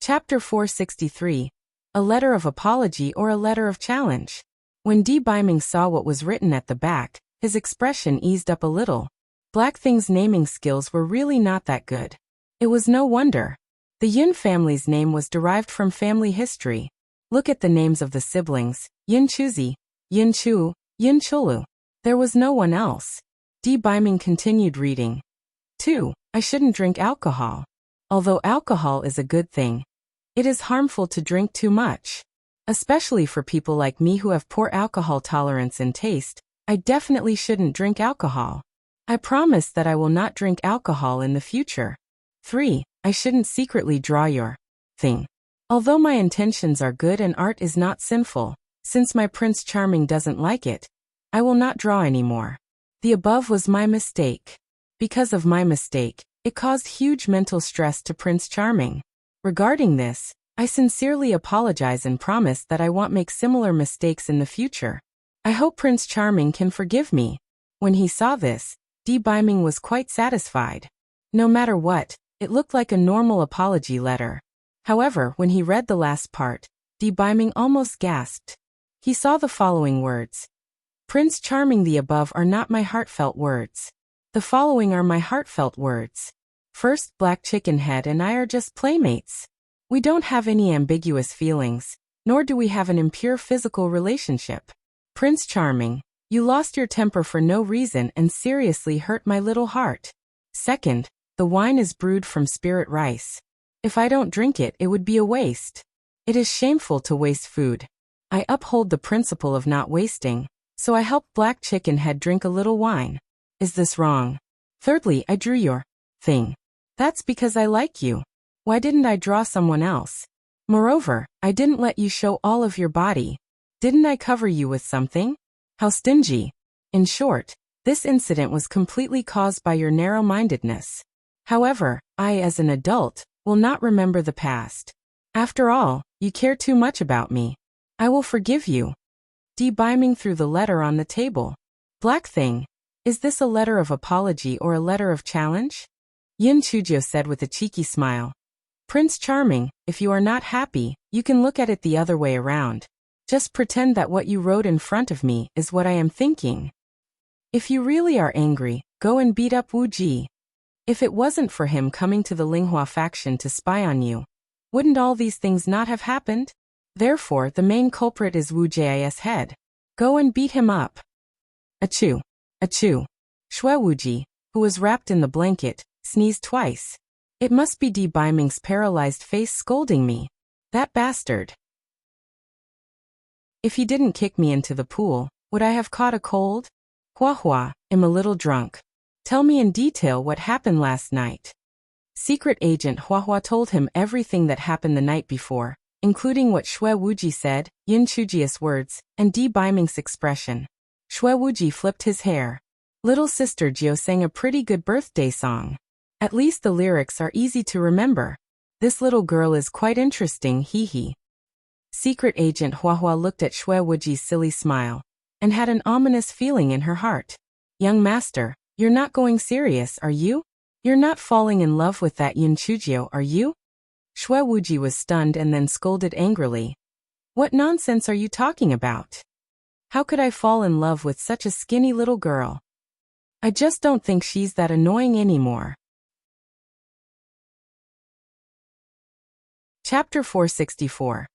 Chapter 463. A letter of apology or a letter of challenge. When Di Biming saw what was written at the back, his expression eased up a little. Black Thing's naming skills were really not that good. It was no wonder. The Yun family's name was derived from family history. Look at the names of the siblings: Yun Chuzi, Yun Chu, Yun Chulu. There was no one else. Di Biming continued reading. 2. I shouldn't drink alcohol. Although alcohol is a good thing, it is harmful to drink too much. Especially for people like me who have poor alcohol tolerance and taste, I definitely shouldn't drink alcohol. I promise that I will not drink alcohol in the future. 3. I shouldn't secretly draw your thing. Although my intentions are good and art is not sinful, since my Prince Charming doesn't like it, I will not draw anymore. The above was my mistake. Because of my mistake, it caused huge mental stress to Prince Charming. Regarding this, I sincerely apologize and promise that I won't make similar mistakes in the future. I hope Prince Charming can forgive me. When he saw this, Di Biming was quite satisfied. No matter what, it looked like a normal apology letter. However, when he read the last part, Di Biming almost gasped. He saw the following words. Prince Charming, the above are not my heartfelt words. The following are my heartfelt words. First, Black Chicken Head and I are just playmates. We don't have any ambiguous feelings, nor do we have an impure physical relationship. Prince Charming, you lost your temper for no reason and seriously hurt my little heart. Second, the wine is brewed from spirit rice. If I don't drink it, it would be a waste. It is shameful to waste food. I uphold the principle of not wasting, so I helped Black Chicken Head drink a little wine. Is this wrong? Thirdly, I drew your thing. That's because I like you. Why didn't I draw someone else? Moreover, I didn't let you show all of your body. Didn't I cover you with something? How stingy. In short, this incident was completely caused by your narrow-mindedness. However, I, as an adult, will not remember the past. After all, you care too much about me. I will forgive you. Di Biming threw the letter on the table. Black Thing, is this a letter of apology or a letter of challenge? Yun Chujio said with a cheeky smile. Prince Charming, if you are not happy, you can look at it the other way around. Just pretend that what you wrote in front of me is what I am thinking. If you really are angry, go and beat up Wu Ji. If it wasn't for him coming to the Linghua faction to spy on you, wouldn't all these things not have happened? Therefore, the main culprit is Wu Ji's head. Go and beat him up. Achoo. Achoo. Shui Wuji, who was wrapped in the blanket, sneezed twice. It must be Di Biming's paralyzed face scolding me. That bastard. If he didn't kick me into the pool, would I have caught a cold? Hua Hua, am a little drunk. Tell me in detail what happened last night. Secret Agent Hua Hua told him everything that happened the night before, including what Shui Wuji said, Yun Chuji's words, and Di Biming's expression. Shui Wuji flipped his hair. Little Sister Jio sang a pretty good birthday song. At least the lyrics are easy to remember. This little girl is quite interesting, hee hee. Secret Agent Hua Hua looked at Shui Wuji's silly smile, and had an ominous feeling in her heart. Young master, you're not going serious, are you? You're not falling in love with that Yun Chujio, are you? Shui Wuji was stunned and then scolded angrily. What nonsense are you talking about? How could I fall in love with such a skinny little girl? I just don't think she's that annoying anymore. Chapter 464.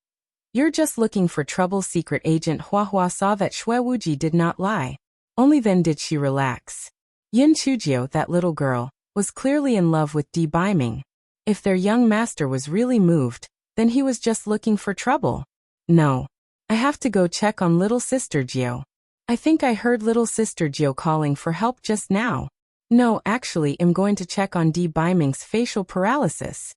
You're just looking for trouble. Secret Agent Hua Hua saw that Shui Wuji did not lie. Only then did she relax. Yun Chujio, that little girl, was clearly in love with Di Biming. If their young master was really moved, then he was just looking for trouble. No. I have to go check on little Sister Jio. I think I heard little Sister Jio calling for help just now. No, actually, I'm going to check on Di Biming's facial paralysis.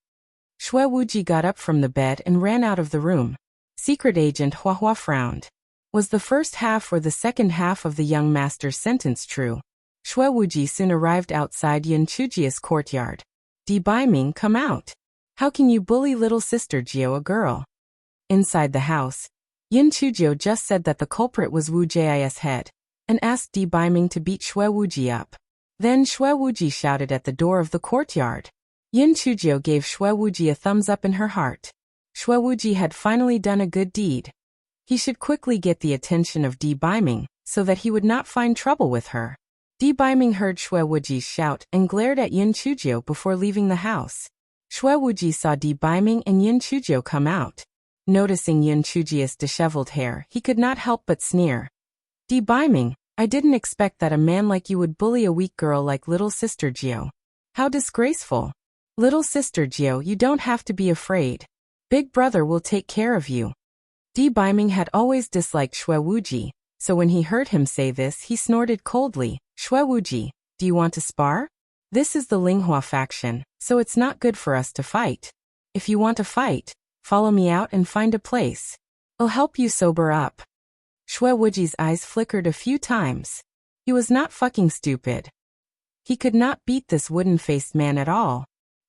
Shui Wuji got up from the bed and ran out of the room. Secret Agent Hua Hua frowned. Was the first half or the second half of the young master's sentence true? Shui Wuji soon arrived outside Yun Chuji's courtyard. Di Biming, come out. How can you bully little Sister Jio, a girl? Inside the house, Yun Chujio just said that the culprit was Wu Ji's head, and asked Di Biming to beat Shui Wuji up. Then Shui Wuji shouted at the door of the courtyard. Yun Chujio gave Shui Wuji a thumbs up in her heart. Shui Wuji had finally done a good deed. He should quickly get the attention of Di Baiming, so that he would not find trouble with her. Di Baiming heard Shui Wuji's shout and glared at Yin Chujio before leaving the house. Shui Wuji saw Di Baiming and Yin Chujio come out. Noticing Yin Chujio's disheveled hair, he could not help but sneer. Di Baiming, I didn't expect that a man like you would bully a weak girl like little sister Jio. How disgraceful. Little sister Jio, you don't have to be afraid. Big brother will take care of you. Di Baiming had always disliked Shui Wuji, so when he heard him say this he snorted coldly. Shui Wuji, do you want to spar? This is the Linghua faction, so it's not good for us to fight. If you want to fight, follow me out and find a place. I'll help you sober up. Shui Wuji's eyes flickered a few times. He was not fucking stupid. He could not beat this wooden-faced man at all.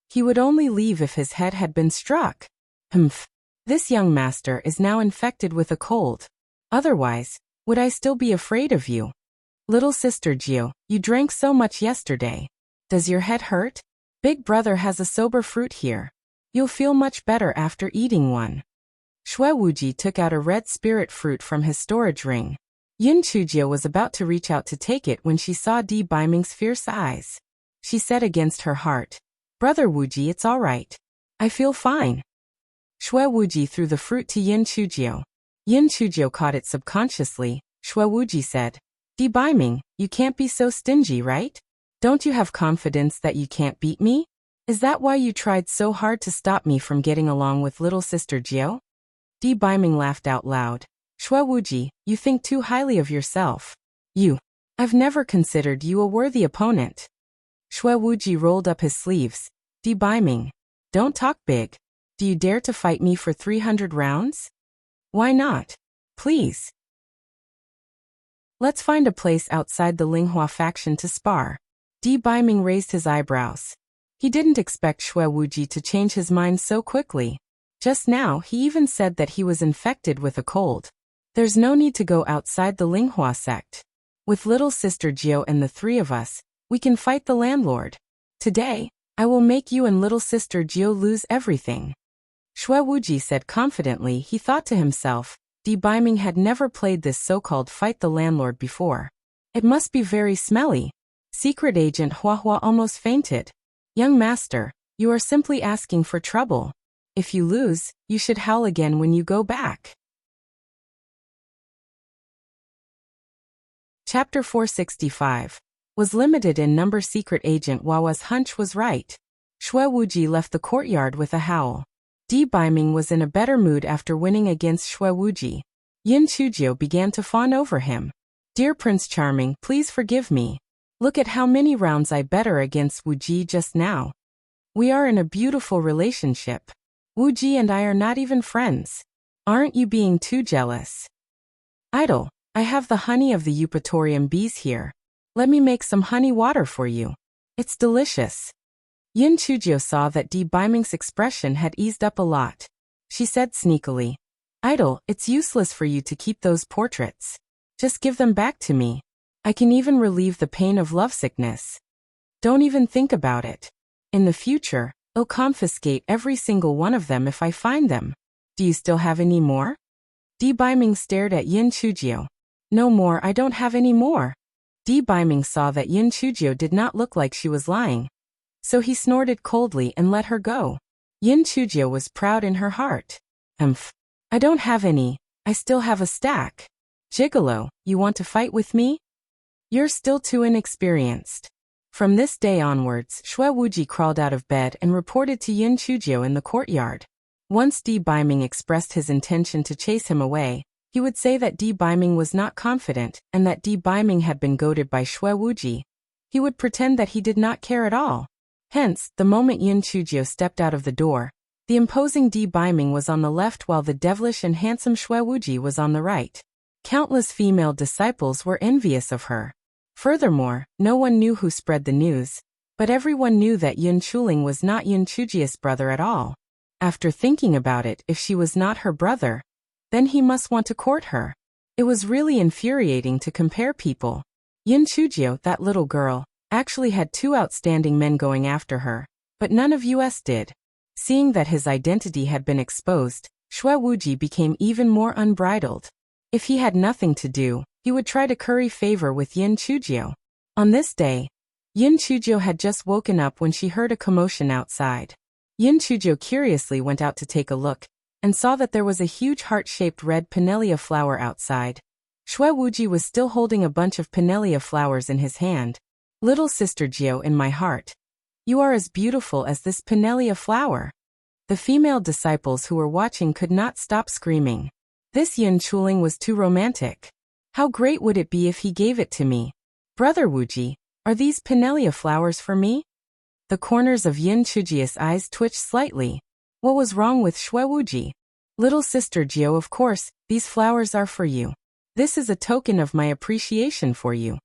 He would only leave if his head had been struck. Humph. This young master is now infected with a cold. Otherwise, would I still be afraid of you? Little sister Jio, you drank so much yesterday. Does your head hurt? Big brother has a sober fruit here. You'll feel much better after eating one. Shui Wuji took out a red spirit fruit from his storage ring. Yin Chujio was about to reach out to take it when she saw Di Baiming's fierce eyes. She said against her heart, Brother Wuji, it's all right. I feel fine. Shui Wuji threw the fruit to Yin Chujio. Yin Chujio caught it subconsciously. Shui Wuji said, Di Baiming, you can't be so stingy, right? Don't you have confidence that you can't beat me? Is that why you tried so hard to stop me from getting along with little sister Jio? Di Baiming laughed out loud. Shui Wuji, you think too highly of yourself. I've never considered you a worthy opponent. Shui Wuji rolled up his sleeves. Di Baiming, don't talk big. Do you dare to fight me for 300 rounds? Why not? Please. Let's find a place outside the Linghua faction to spar. Di Baiming raised his eyebrows. He didn't expect Shui Wuji to change his mind so quickly. Just now, he even said that he was infected with a cold. There's no need to go outside the Linghua sect. With little sister Jio and the three of us, we can fight the landlord. Today, I will make you and little sister Jio lose everything. Shui Wuji said confidently. He thought to himself, Di Baiming had never played this so-called fight the landlord before. It must be very smelly. Secret agent Hua Hua almost fainted. Young master, you are simply asking for trouble. If you lose, you should howl again when you go back. Chapter 465 was limited in number. Secret agent Wawa's hunch was right. Shui Wuji left the courtyard with a howl. Di Baiming was in a better mood after winning against Shui Wuji. Yin Chujio began to fawn over him. Dear Prince Charming, please forgive me. Look at how many rounds I better against Wuji just now. We are in a beautiful relationship. Wuji and I are not even friends. Aren't you being too jealous? Idle, I have the honey of the Eupatorium bees here. Let me make some honey water for you. It's delicious. Yin Chujio saw that Di Baiming's expression had eased up a lot. She said sneakily, Idle, it's useless for you to keep those portraits. Just give them back to me. I can even relieve the pain of lovesickness. Don't even think about it. In the future, I'll confiscate every single one of them if I find them. Do you still have any more? Di Baiming stared at Yin Chujio. No more, I don't have any more. Di Baiming saw that Yin Chujio did not look like she was lying. So he snorted coldly and let her go. Yin Chujio was proud in her heart. I don't have any, I still have a stack. Gigolo, you want to fight with me? You're still too inexperienced. From this day onwards, Shui Wuji crawled out of bed and reported to Yin Chujio in the courtyard. Once Di Baiming expressed his intention to chase him away, he would say that Di Baiming was not confident and that Di Baiming had been goaded by Shui Wuji. He would pretend that he did not care at all. Hence, the moment Yin Chujio stepped out of the door, the imposing Di Baiming was on the left while the devilish and handsome Shui Wuji was on the right. Countless female disciples were envious of her. Furthermore, no one knew who spread the news, but everyone knew that Yin Chuling was not Yin Chujio's brother at all. After thinking about it, if she was not her brother, then he must want to court her. It was really infuriating to compare people. Yin Chujio, that little girl, actually had 2 outstanding men going after her, but none of us did. Seeing that his identity had been exposed, Shui Wuji became even more unbridled. If he had nothing to do, he would try to curry favor with Yin Chujio. On this day, Yin Chujio had just woken up when she heard a commotion outside. Yin Chujio curiously went out to take a look, and saw that there was a huge heart-shaped red pinelia flower outside. Shui Wuji was still holding a bunch of pinelia flowers in his hand. "Little sister Jiao in my heart, you are as beautiful as this pinelia flower." The female disciples who were watching could not stop screaming. This Yin Chuling was too romantic. How great would it be if he gave it to me? Brother Wuji, are these pinelia flowers for me? The corners of Yin Chujia's eyes twitched slightly. What was wrong with Shui Wuji? "Little sister Jiao, of course, these flowers are for you. This is a token of my appreciation for you,"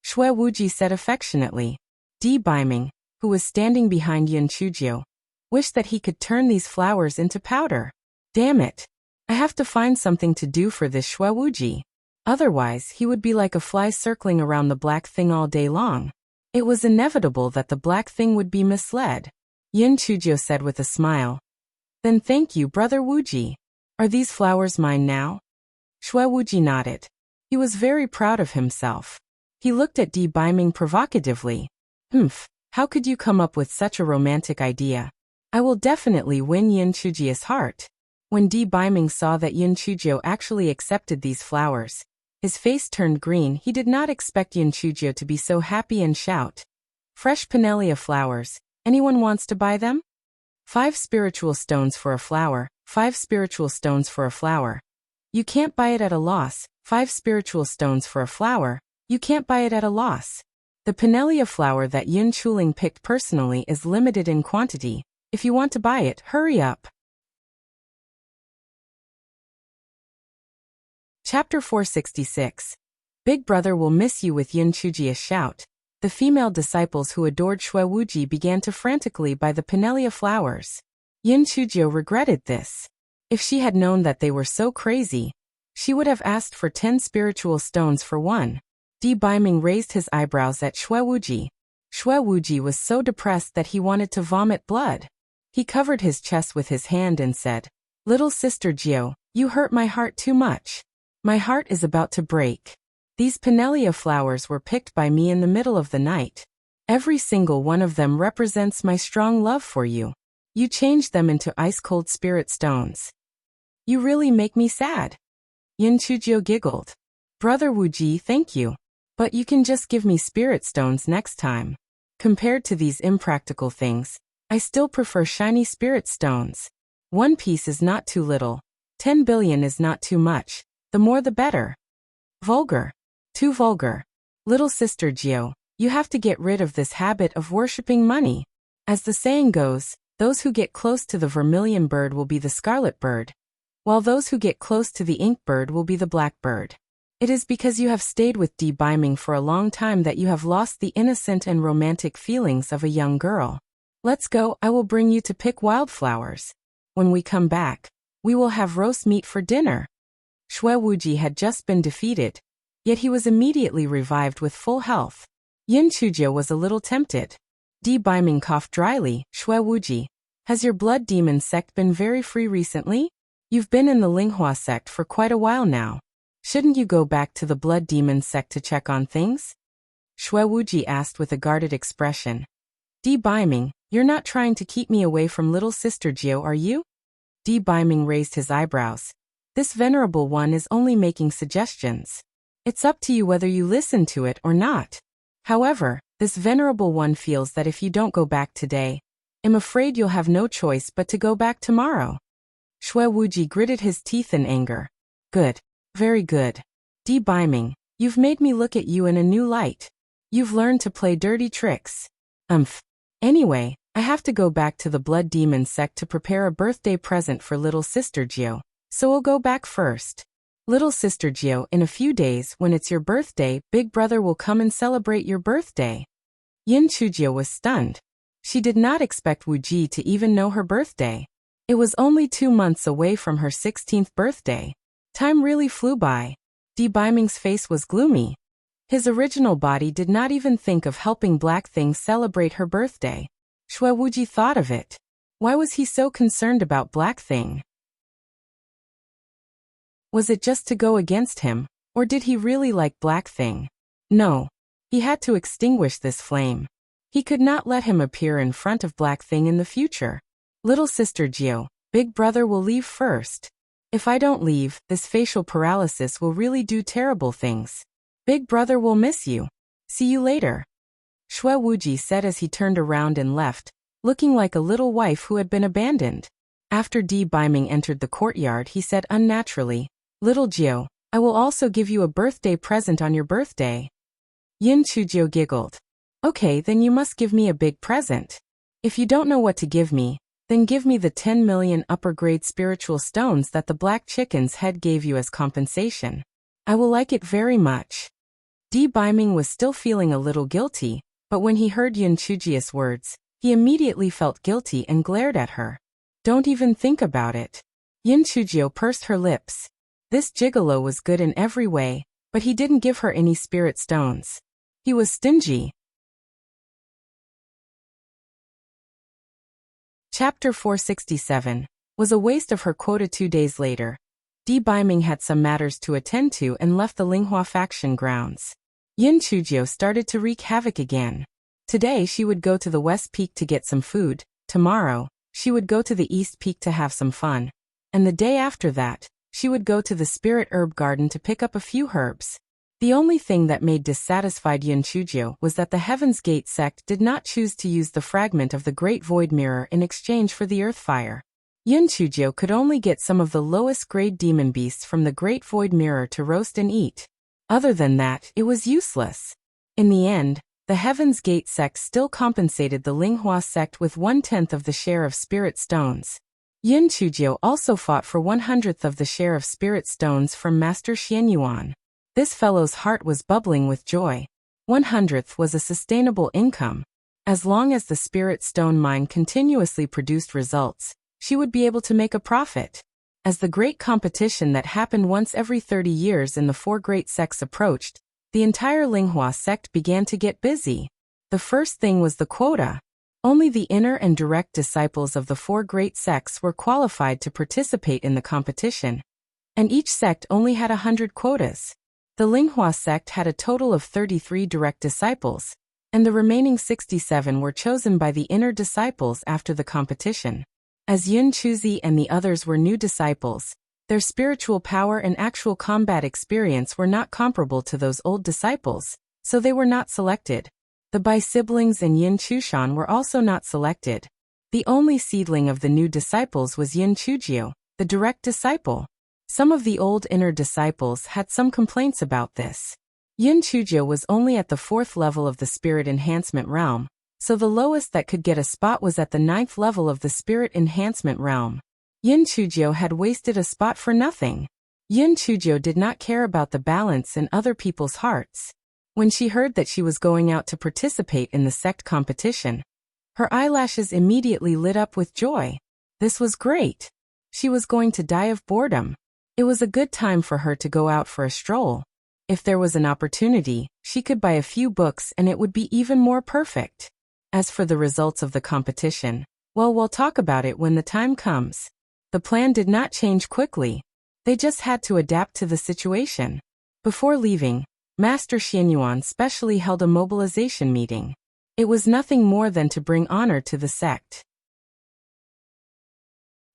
Shui Wuji said affectionately. Di Baiming, who was standing behind Yin Chujio, wished that he could turn these flowers into powder. Damn it. I have to find something to do for this Shui Wuji. Otherwise, he would be like a fly circling around the black thing all day long. It was inevitable that the black thing would be misled. Yin Chujio said with a smile. "Then thank you, Brother Wuji. Are these flowers mine now?" Shui Wuji nodded. He was very proud of himself. He looked at Di Baiming provocatively. How could you come up with such a romantic idea? I will definitely win Yin Chujio's heart." When Di Baiming saw that Yin Chujio actually accepted these flowers, his face turned green. He did not expect Yin Chujio to be so happy and shout, "Fresh pinelia flowers, anyone wants to buy them? 5 spiritual stones for a flower, 5 spiritual stones for a flower. You can't buy it at a loss, 5 spiritual stones for a flower, you can't buy it at a loss." The pinelia flower that Yin Chuling picked personally is limited in quantity. If you want to buy it, hurry up. Chapter 466. Big Brother will miss you with Yin Chujia's shout. The female disciples who adored Shui Wuji began to frantically buy the pinelia flowers. Yin Chujio regretted this. If she had known that they were so crazy, she would have asked for 10 spiritual stones for one. Di Baiming raised his eyebrows at Shui Wuji. Shui Wuji was so depressed that he wanted to vomit blood. He covered his chest with his hand and said, "Little sister Jiao, you hurt my heart too much. My heart is about to break. These pinelia flowers were picked by me in the middle of the night. Every single one of them represents my strong love for you. You changed them into ice-cold spirit stones. You really make me sad." Yin Chujio giggled. "Brother Wuji, thank you. But you can just give me spirit stones next time. Compared to these impractical things, I still prefer shiny spirit stones. 1 piece is not too little. 10 billion is not too much. The more the better." Vulgar. Too vulgar. Little sister Jiao, you have to get rid of this habit of worshipping money. As the saying goes, those who get close to the vermilion bird will be the scarlet bird, while those who get close to the ink bird will be the black bird. It is because you have stayed with Di Baiming for a long time that you have lost the innocent and romantic feelings of a young girl. Let's go, I will bring you to pick wildflowers. When we come back, we will have roast meat for dinner. Shui Wuji had just been defeated, yet he was immediately revived with full health. Yin Chujio was a little tempted. Di Baiming coughed dryly. "Shui Wuji, has your blood demon sect been very free recently? You've been in the Linghua sect for quite a while now. Shouldn't you go back to the blood demon sect to check on things?" Shui Wuji asked with a guarded expression. "Di Baiming, you're not trying to keep me away from little sister Jiao, are you?" Di Baiming raised his eyebrows. "This venerable one is only making suggestions. It's up to you whether you listen to it or not. However, this venerable one feels that if you don't go back today, I'm afraid you'll have no choice but to go back tomorrow." Shui Wuji gritted his teeth in anger. "Good. Very good. Di Baiming, you've made me look at you in a new light. You've learned to play dirty tricks. Anyway, I have to go back to the blood demon sect to prepare a birthday present for little sister Jiao, so we'll go back first. Little sister Jiao, in a few days, when it's your birthday, Big Brother will come and celebrate your birthday." Yin Chujio was stunned. She did not expect Wuji to even know her birthday. It was only 2 months away from her 16th birthday. Time really flew by. Di Baiming's face was gloomy. His original body did not even think of helping Black Thing celebrate her birthday. Shui Wuji thought of it. Why was he so concerned about Black Thing? Was it just to go against him, or did he really like Black Thing? No. He had to extinguish this flame. He could not let him appear in front of Black Thing in the future. Little sister Jiu, big brother will leave first. If I don't leave, this facial paralysis will really do terrible things. Big brother will miss you. See you later. Shui Wuji said as he turned around and left, looking like a little wife who had been abandoned. After Di Biming entered the courtyard, he said unnaturally, Little Jiu, I will also give you a birthday present on your birthday. Yin Chujio giggled. Okay, then you must give me a big present. If you don't know what to give me, then give me the 10 million upper-grade spiritual stones that the black chicken's head gave you as compensation. I will like it very much. Di Biming was still feeling a little guilty, but when he heard Yin Chujia's words, he immediately felt guilty and glared at her. Don't even think about it. Yin Chujio pursed her lips. This gigolo was good in every way, but he didn't give her any spirit stones. He was stingy. Chapter 467 was a waste of her quota. 2 days later, Di Biming had some matters to attend to and left the Linghua faction grounds. Yin Chujio started to wreak havoc again. Today she would go to the West Peak to get some food, tomorrow, she would go to the East Peak to have some fun, and the day after that, she would go to the Spirit Herb Garden to pick up a few herbs. The only thing that made dissatisfied Yin Chujio was that the Heaven's Gate sect did not choose to use the fragment of the Great Void Mirror in exchange for the Earth Fire. Yin Chujio could only get some of the lowest grade demon beasts from the Great Void Mirror to roast and eat. Other than that, it was useless. In the end, the Heaven's Gate sect still compensated the Linghua sect with 1/10 of the share of spirit stones. Yin Chujio also fought for 1/100th of the share of spirit stones from Master Xianyuan. This fellow's heart was bubbling with joy. 1/100th was a sustainable income. As long as the spirit stone mine continuously produced results, she would be able to make a profit. As the great competition that happened once every 30 years in the 4 great sects approached, the entire Linghua sect began to get busy. The first thing was the quota. Only the inner and direct disciples of the 4 great sects were qualified to participate in the competition, and each sect only had 100 quotas. The Linghua sect had a total of 33 direct disciples, and the remaining 67 were chosen by the inner disciples after the competition. As Yin Chuzi and the others were new disciples, their spiritual power and actual combat experience were not comparable to those old disciples, so they were not selected. The Bai siblings and Yin Chushan were also not selected. The only seedling of the new disciples was Yin Chujio, the direct disciple. Some of the old inner disciples had some complaints about this. Yin Chujio was only at the 4th level of the spirit enhancement realm, so the lowest that could get a spot was at the 9th level of the spirit enhancement realm. Yin Chujio had wasted a spot for nothing. Yin Chujio did not care about the balance in other people's hearts. When she heard that she was going out to participate in the sect competition, her eyelashes immediately lit up with joy. This was great. She was going to die of boredom. It was a good time for her to go out for a stroll. If there was an opportunity, she could buy a few books and it would be even more perfect. As for the results of the competition, well, we'll talk about it when the time comes. The plan did not change quickly. They just had to adapt to the situation. Before leaving, Master Xianyuan specially held a mobilization meeting. It was nothing more than to bring honor to the sect.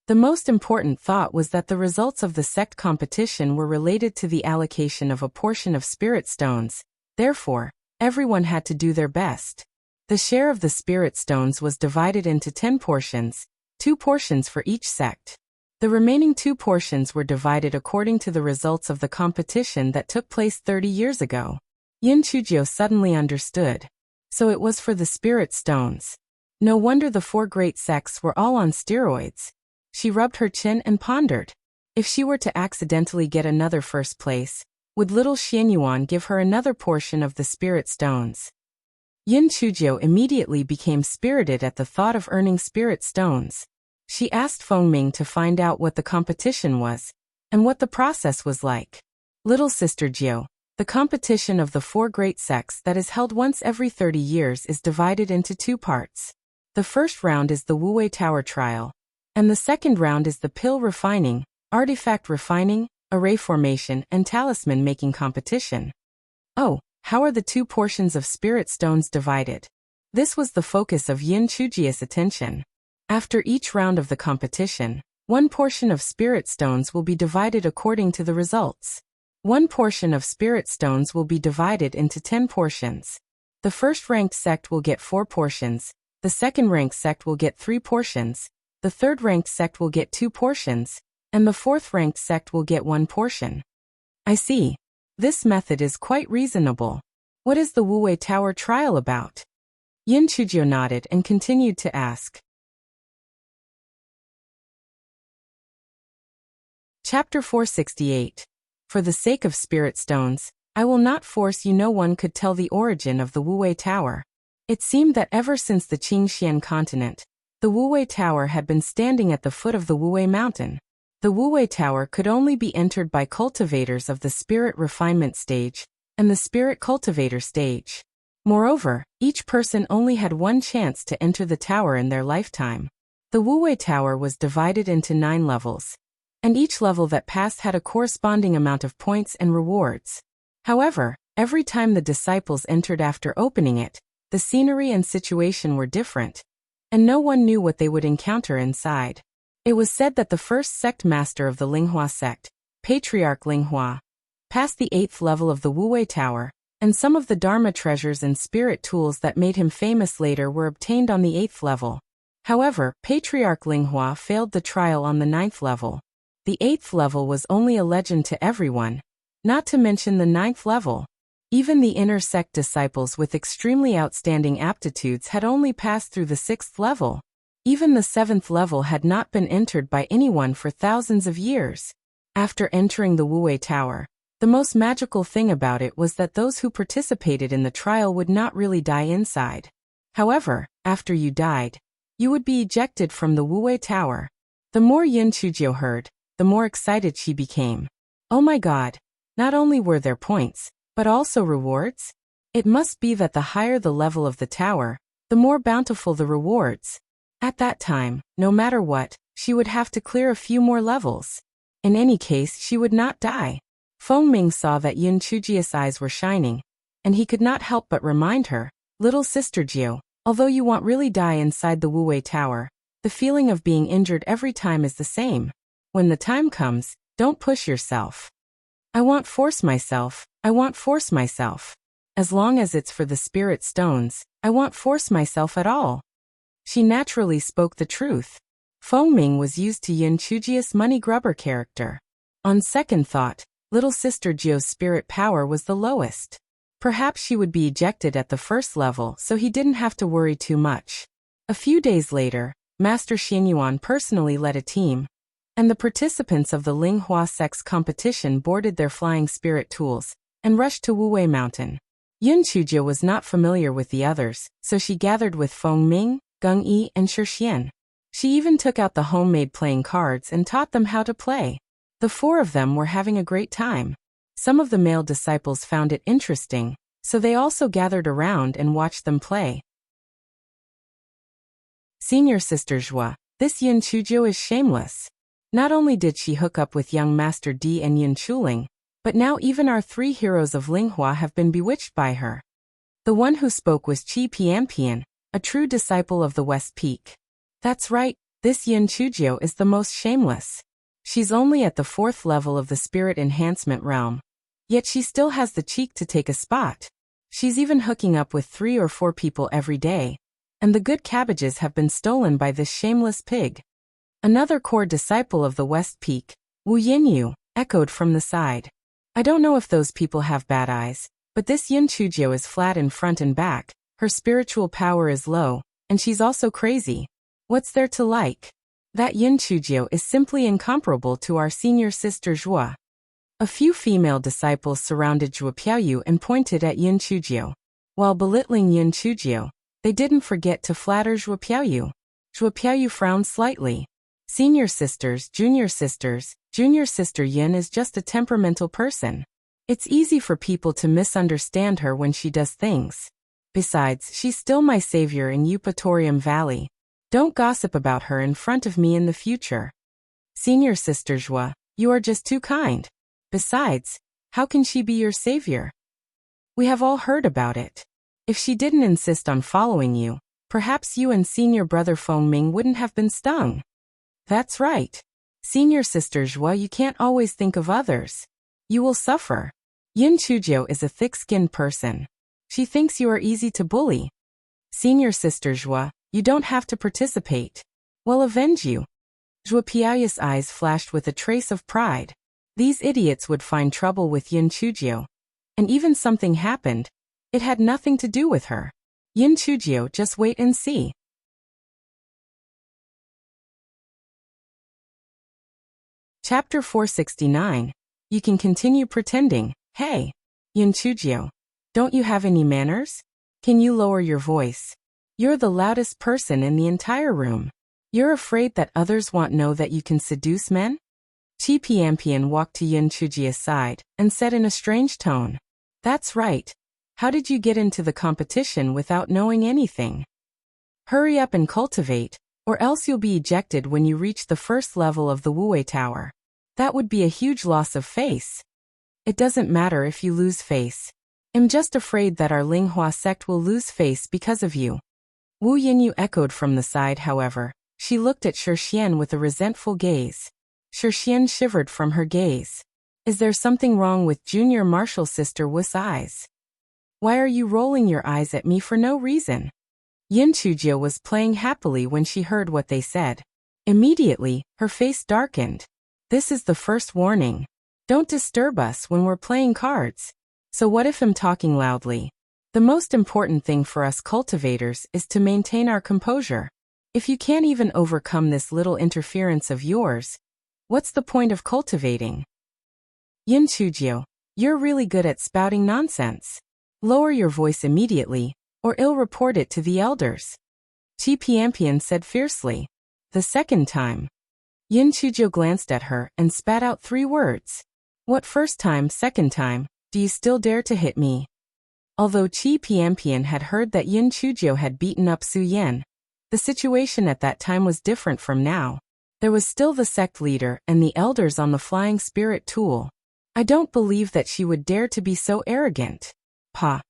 The most important thought was that the results of the sect competition were related to the allocation of a portion of spirit stones, therefore, everyone had to do their best. The share of the spirit stones was divided into 10 portions, 2 portions for each sect. The remaining 2 portions were divided according to the results of the competition that took place 30 years ago. Yin Chujio suddenly understood. So it was for the spirit stones. No wonder the 4 great sects were all on steroids. She rubbed her chin and pondered. If she were to accidentally get another first place, would little Xianyuan give her another portion of the spirit stones? Yin Chujio immediately became spirited at the thought of earning spirit stones. She asked Fengming to find out what the competition was, and what the process was like. Little sister Jiu, the competition of the 4 great sects that is held once every 30 years is divided into 2 parts. The first round is the Wuwei Tower trial. And the second round is the pill refining, artifact refining, array formation, and talisman making competition. Oh, how are the two portions of spirit stones divided? This was the focus of Yin Chujia's attention. After each round of the competition, one portion of spirit stones will be divided according to the results. One portion of spirit stones will be divided into 10 portions. The first-ranked sect will get 4 portions, the second-ranked sect will get 3 portions, the third-ranked sect will get 2 portions, and the fourth-ranked sect will get 1 portion. I see. This method is quite reasonable. What is the Wuwei Tower trial about? Yin Chujio nodded and continued to ask. Chapter 468. For the sake of spirit stones, I will not force you. No one could tell the origin of the Wuwei Tower. It seemed that ever since the Qingxian continent, the Wuwei Tower had been standing at the foot of the Wuwei Mountain. The Wuwei Tower could only be entered by cultivators of the spirit refinement stage and the spirit cultivator stage. Moreover, each person only had one chance to enter the tower in their lifetime. The Wuwei Tower was divided into 9 levels, and each level that passed had a corresponding amount of points and rewards. However, every time the disciples entered after opening it, the scenery and situation were different, and no one knew what they would encounter inside. It was said that the first sect master of the Linghua sect, Patriarch Linghua, passed the 8th level of the Wuwei Tower, and some of the Dharma treasures and spirit tools that made him famous later were obtained on the 8th level. However, Patriarch Linghua failed the trial on the 9th level. The 8th level was only a legend to everyone, not to mention the 9th level. Even the inner sect disciples with extremely outstanding aptitudes had only passed through the 6th level. Even the 7th level had not been entered by anyone for thousands of years. After entering the Wuwei Tower, the most magical thing about it was that those who participated in the trial would not really die inside. However, after you died, you would be ejected from the Wuwei Tower. The more Yin Chujio heard, the more excited she became. Oh my god, not only were there points, but also rewards? It must be that the higher the level of the tower, the more bountiful the rewards. At that time, no matter what, she would have to clear a few more levels. In any case, she would not die. Feng Ming saw that Yin Chujia's eyes were shining, and he could not help but remind her, "Little sister Jiu, although you won't really die inside the Wuwei Tower, the feeling of being injured every time is the same. When the time comes, don't push yourself." I won't force myself. As long as it's for the spirit stones, I won't force myself at all. She naturally spoke the truth. Feng Ming was used to Yin Chujia's money grubber character. On second thought, little sister Jiu's spirit power was the lowest. Perhaps she would be ejected at the first level, so he didn't have to worry too much. A few days later, Master Xianyuan personally led a team, and the participants of the Linghua sect's competition boarded their flying spirit tools and rushed to Wuwei Mountain. Yin Chujia was not familiar with the others, so she gathered with Feng Ming, Gung Yi, and Shixian. She even took out the homemade playing cards and taught them how to play. The 4 of them were having a great time. Some of the male disciples found it interesting, so they also gathered around and watched them play. Senior Sister Zhua, this Yin Chujio is shameless. Not only did she hook up with young Master Di and Yin Chuling, but now even our 3 heroes of Linghua have been bewitched by her. The one who spoke was Qi Pianpian, a true disciple of the West Peak. That's right, this Yin Chujio is the most shameless. She's only at the 4th level of the spirit enhancement realm. Yet she still has the cheek to take a spot. She's even hooking up with 3 or 4 people every day. And the good cabbages have been stolen by this shameless pig. Another core disciple of the West Peak, Wu Yinyu, echoed from the side. I don't know if those people have bad eyes, but this Yin Chujio is flat in front and back, her spiritual power is low, and she's also crazy. What's there to like? That Yin Chujio is simply incomparable to our senior sister Zhua. A few female disciples surrounded Zhua Piaoyu and pointed at Yin Chujio. While belittling Yin Chujio, they didn't forget to flatter Zhua Piaoyu. Zhua Piaoyu frowned slightly. Senior sisters, junior sister Yin is just a temperamental person. It's easy for people to misunderstand her when she does things. Besides, she's still my savior in Eupatorium Valley. Don't gossip about her in front of me in the future. Senior Sister Joie, you are just too kind. Besides, how can she be your savior? We have all heard about it. If she didn't insist on following you, perhaps you and Senior Brother Feng Ming wouldn't have been stung. That's right. Senior Sister Joie, you can't always think of others. You will suffer. Yin Chujio is a thick-skinned person. She thinks you are easy to bully. Senior Sister Joie, you don't have to participate. We'll avenge you. Joie Piaoyu's eyes flashed with a trace of pride. These idiots would find trouble with Yin Chujio. And even something happened. It had nothing to do with her. Yin Chujio, just wait and see. Chapter 469. You can continue pretending. Hey, Yin Chujio, don't you have any manners? Can you lower your voice? You're the loudest person in the entire room. You're afraid that others won't know that you can seduce men? Chi Piampian walked to Yin Chujio's side and said in a strange tone, "That's right. How did you get into the competition without knowing anything? Hurry up and cultivate, or else you'll be ejected when you reach the first level of the Wuwei Tower. That would be a huge loss of face." It doesn't matter if you lose face. I'm just afraid that our Linghua sect will lose face because of you. Wu Yinyu echoed from the side, however. She looked at Shixian with a resentful gaze. Shixian shivered from her gaze. Is there something wrong with Junior Martial Sister Wu's eyes? Why are you rolling your eyes at me for no reason? Yin Chujio was playing happily when she heard what they said. Immediately, her face darkened. This is the first warning. Don't disturb us when we're playing cards. So what if I'm talking loudly? The most important thing for us cultivators is to maintain our composure. If you can't even overcome this little interference of yours, what's the point of cultivating? Yin Chujio, you're really good at spouting nonsense. Lower your voice immediately, or I'll report it to the elders. Chi Piampian said fiercely. The second time. Yin Chujio glanced at her and spat out 3 words. What first time, second time, do you still dare to hit me? Although Chi Piampian had heard that Yin Chujio had beaten up Su Yan, the situation at that time was different from now. There was still the sect leader and the elders on the flying spirit tool. I don't believe that she would dare to be so arrogant. Pa.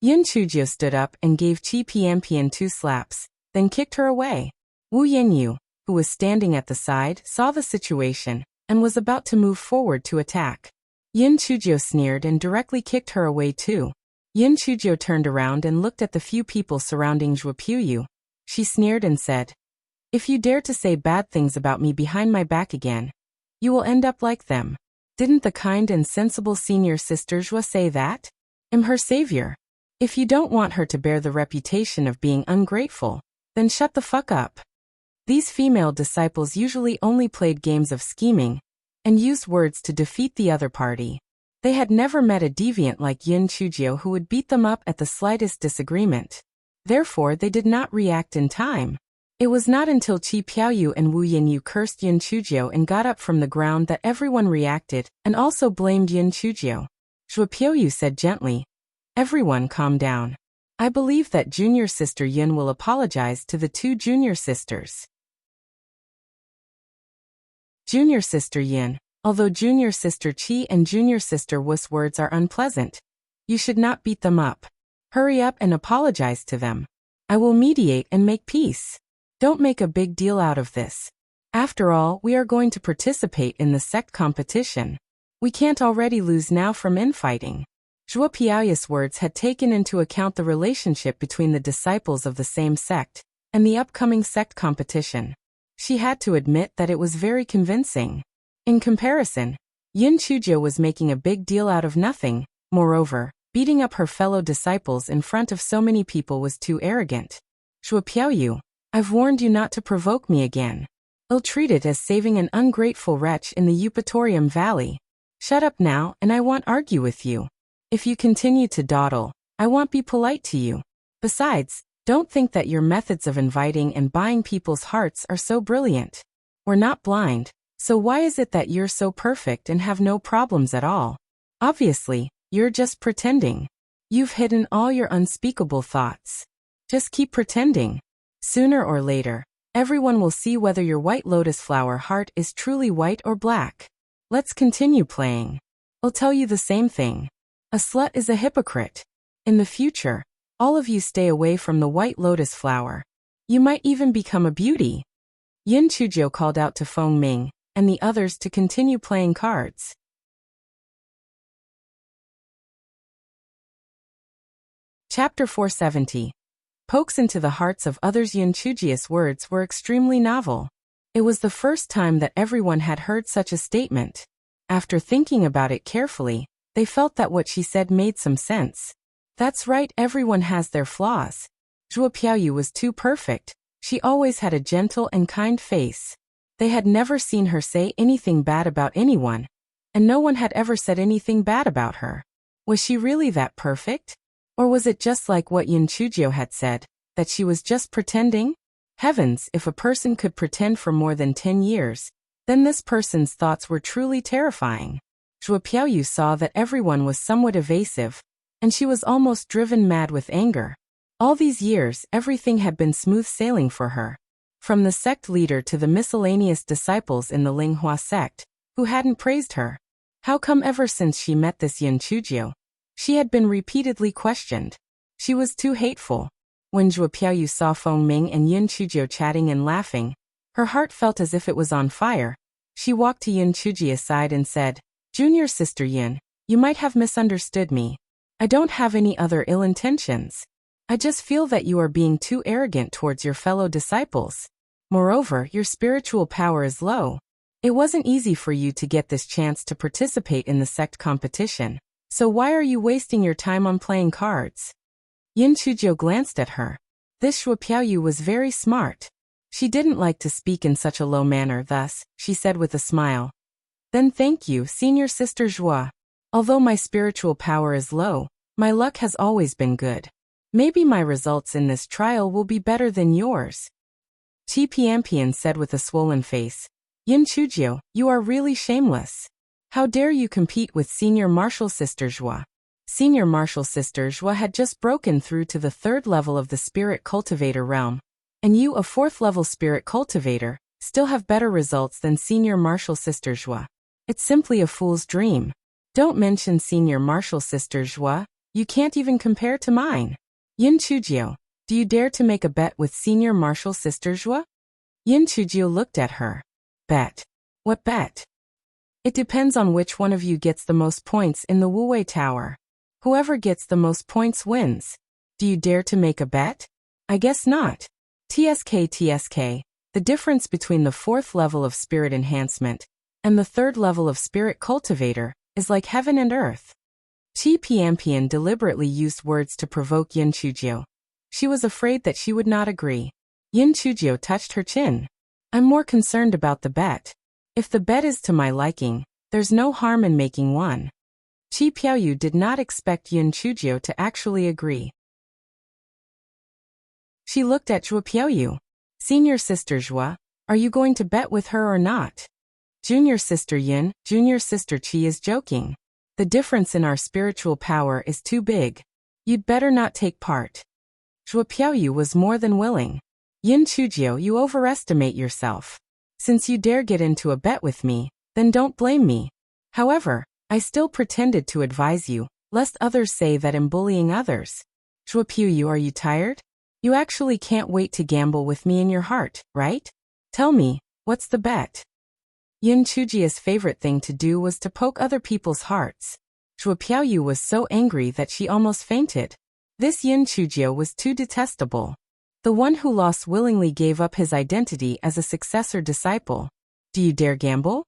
Yin Chujio stood up and gave Chi Piampian 2 slaps, then kicked her away. Wu Yinyu, who was standing at the side, saw the situation and was about to move forward to attack. Yin Chujio sneered and directly kicked her away too. Yin Chujio turned around and looked at the few people surrounding Zhuo Puyu. She sneered and said, "If you dare to say bad things about me behind my back again, you will end up like them." Didn't the kind and sensible Senior Sister Zhuo say that? I'm her savior. If you don't want her to bear the reputation of being ungrateful, then shut the fuck up. These female disciples usually only played games of scheming and used words to defeat the other party. They had never met a deviant like Yin Chujio who would beat them up at the slightest disagreement. Therefore, they did not react in time. It was not until Chi Piaoyu and Wu Yinyu cursed Yin Chujio and got up from the ground that everyone reacted and also blamed Yin Chujio. Zhuo Piaoyu said gently, "Everyone calm down. I believe that Junior Sister Yin will apologize to the 2 junior sisters." Junior Sister Yin, although Junior Sister Chi and Junior Sister Wu's words are unpleasant, you should not beat them up. Hurry up and apologize to them. I will mediate and make peace. Don't make a big deal out of this. After all, we are going to participate in the sect competition. We can't already lose now from infighting. Zhuo Piaoyu's words had taken into account the relationship between the disciples of the same sect and the upcoming sect competition. She had to admit that it was very convincing. In comparison, Yin Chujio was making a big deal out of nothing. Moreover, beating up her fellow disciples in front of so many people was too arrogant. Zhuo Piaoyu, I've warned you not to provoke me again. I'll treat it as saving an ungrateful wretch in the Eupatorium Valley. Shut up now and I won't argue with you. If you continue to dawdle, I won't be polite to you. Besides, don't think that your methods of inviting and buying people's hearts are so brilliant. We're not blind, so why is it that you're so perfect and have no problems at all? Obviously, you're just pretending. You've hidden all your unspeakable thoughts. Just keep pretending. Sooner or later, everyone will see whether your white lotus flower heart is truly white or black. Let's continue playing. I'll tell you the same thing. A slut is a hypocrite. In the future, all of you stay away from the white lotus flower. You might even become a beauty. Yin Chuzhou called out to Feng Ming and the others to continue playing cards. Chapter 470. Pokes into the hearts of others. Yin Chujia's words were extremely novel. It was the first time that everyone had heard such a statement. After thinking about it carefully, they felt that what she said made some sense. That's right, everyone has their flaws. Zhuo Piaoyu was too perfect. She always had a gentle and kind face. They had never seen her say anything bad about anyone, and no one had ever said anything bad about her. Was she really that perfect? Or was it just like what Yin Chuzhou had said, that she was just pretending? Heavens, if a person could pretend for more than 10 years, then this person's thoughts were truly terrifying. Zhuo Piaoyu saw that everyone was somewhat evasive, and she was almost driven mad with anger. All these years, everything had been smooth sailing for her. From the sect leader to the miscellaneous disciples in the Linghua sect, who hadn't praised her. How come ever since she met this Yin Chuzhou, she had been repeatedly questioned? She was too hateful. When Zhuo Piaoyu saw Feng Ming and Yin Chuzhou chatting and laughing, her heart felt as if it was on fire. She walked to Yin Chujia's side and said, "Junior sister Yin, you might have misunderstood me. I don't have any other ill intentions. I just feel that you are being too arrogant towards your fellow disciples. Moreover, your spiritual power is low. It wasn't easy for you to get this chance to participate in the sect competition. So why are you wasting your time on playing cards?" Yin Chuzhou glanced at her. This Zhuo Piaoyu was very smart. She didn't like to speak in such a low manner, thus, she said with a smile. "Then thank you, senior sister Zhuo. Although my spiritual power is low, my luck has always been good. Maybe my results in this trial will be better than yours." Qi Pianpian said with a swollen face. "Yin Chuzhou, you are really shameless. How dare you compete with Senior Martial Sister Zhuo?" Senior Martial Sister Zhuo had just broken through to the 3rd level of the Spirit Cultivator realm. And you, a 4th level Spirit Cultivator, still have better results than Senior Martial Sister Zhuo. It's simply a fool's dream. Don't mention Senior Martial Sister Zhuo, you can't even compare to mine. Yin Chuzhou, do you dare to make a bet with Senior Martial Sister Zhuo? Yin Chuzhou looked at her. Bet? What bet? It depends on which one of you gets the most points in the Wuwei Tower. Whoever gets the most points wins. Do you dare to make a bet? I guess not. TSK, the difference between the 4th level of Spirit Enhancement and the 3rd level of Spirit Cultivator is like heaven and earth. Qi Pianpian deliberately used words to provoke Yin Chuzhou. She was afraid that she would not agree. Yin Chuzhou touched her chin. I'm more concerned about the bet. If the bet is to my liking, there's no harm in making one. Qi Piaoyu did not expect Yin Chuzhou to actually agree. She looked at Zhuo Piaoyu. Senior sister Zhuo, are you going to bet with her or not? Junior sister Yin, junior sister Qi is joking. The difference in our spiritual power is too big. You'd better not take part. Zhuo Piaoyu was more than willing. Yin Chuzhou, you overestimate yourself. Since you dare get into a bet with me, then don't blame me. However, I still pretended to advise you, lest others say that I'm bullying others. Zhuo Piaoyu, are you tired? You actually can't wait to gamble with me in your heart, right? Tell me, what's the bet? Yin Chujia's favorite thing to do was to poke other people's hearts. Zhuo Piaoyu was so angry that she almost fainted. This Yin Chuzhou was too detestable. The one who lost willingly gave up his identity as a successor disciple. Do you dare gamble?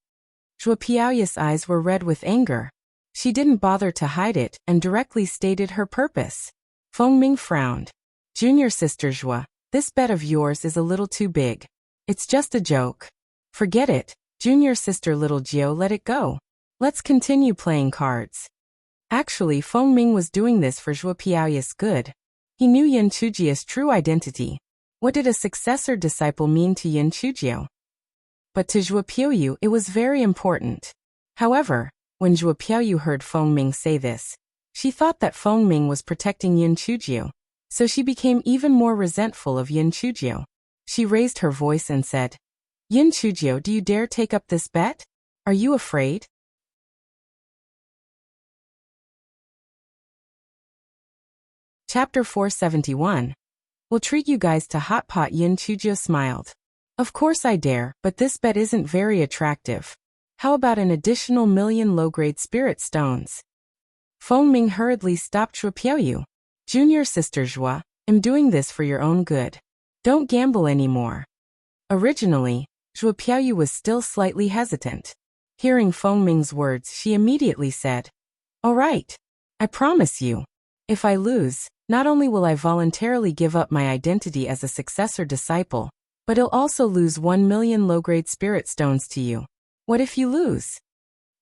Zhuo Piaoyu's eyes were red with anger. She didn't bother to hide it and directly stated her purpose. Feng Ming frowned. Junior sister Zhuo, this bet of yours is a little too big. It's just a joke. Forget it, junior sister little Jiao, let it go. Let's continue playing cards. Actually, Feng Ming was doing this for Zhuo Piaoyu's good. He knew Yin Chujia's true identity. What did a successor disciple mean to Yin Chuzhou? But to Zhuo Piaoyu it was very important. However, when Zhuo Piaoyu heard Feng Ming say this, She thought that Feng Ming was protecting Yin Chujiu, so she became even more resentful of Yin Chujiu. She raised her voice and said, Yin Chujiu, do you dare take up this bet? Are you afraid? Chapter 471. We'll treat you guys to hot pot. Yin Chujiu smiled. Of course I dare, but this bet isn't very attractive. How about an additional 1,000,000 low-grade spirit stones? Feng Ming hurriedly stopped Zhuo Piaoyu. Junior sister Zhuo, I'm doing this for your own good. Don't gamble anymore. Originally, Zhuo Piaoyu was still slightly hesitant. Hearing Feng Ming's words, she immediately said, All right. I promise you. If I lose, not only will I voluntarily give up my identity as a successor disciple, but I'll also lose 1,000,000 low-grade spirit stones to you. What if you lose?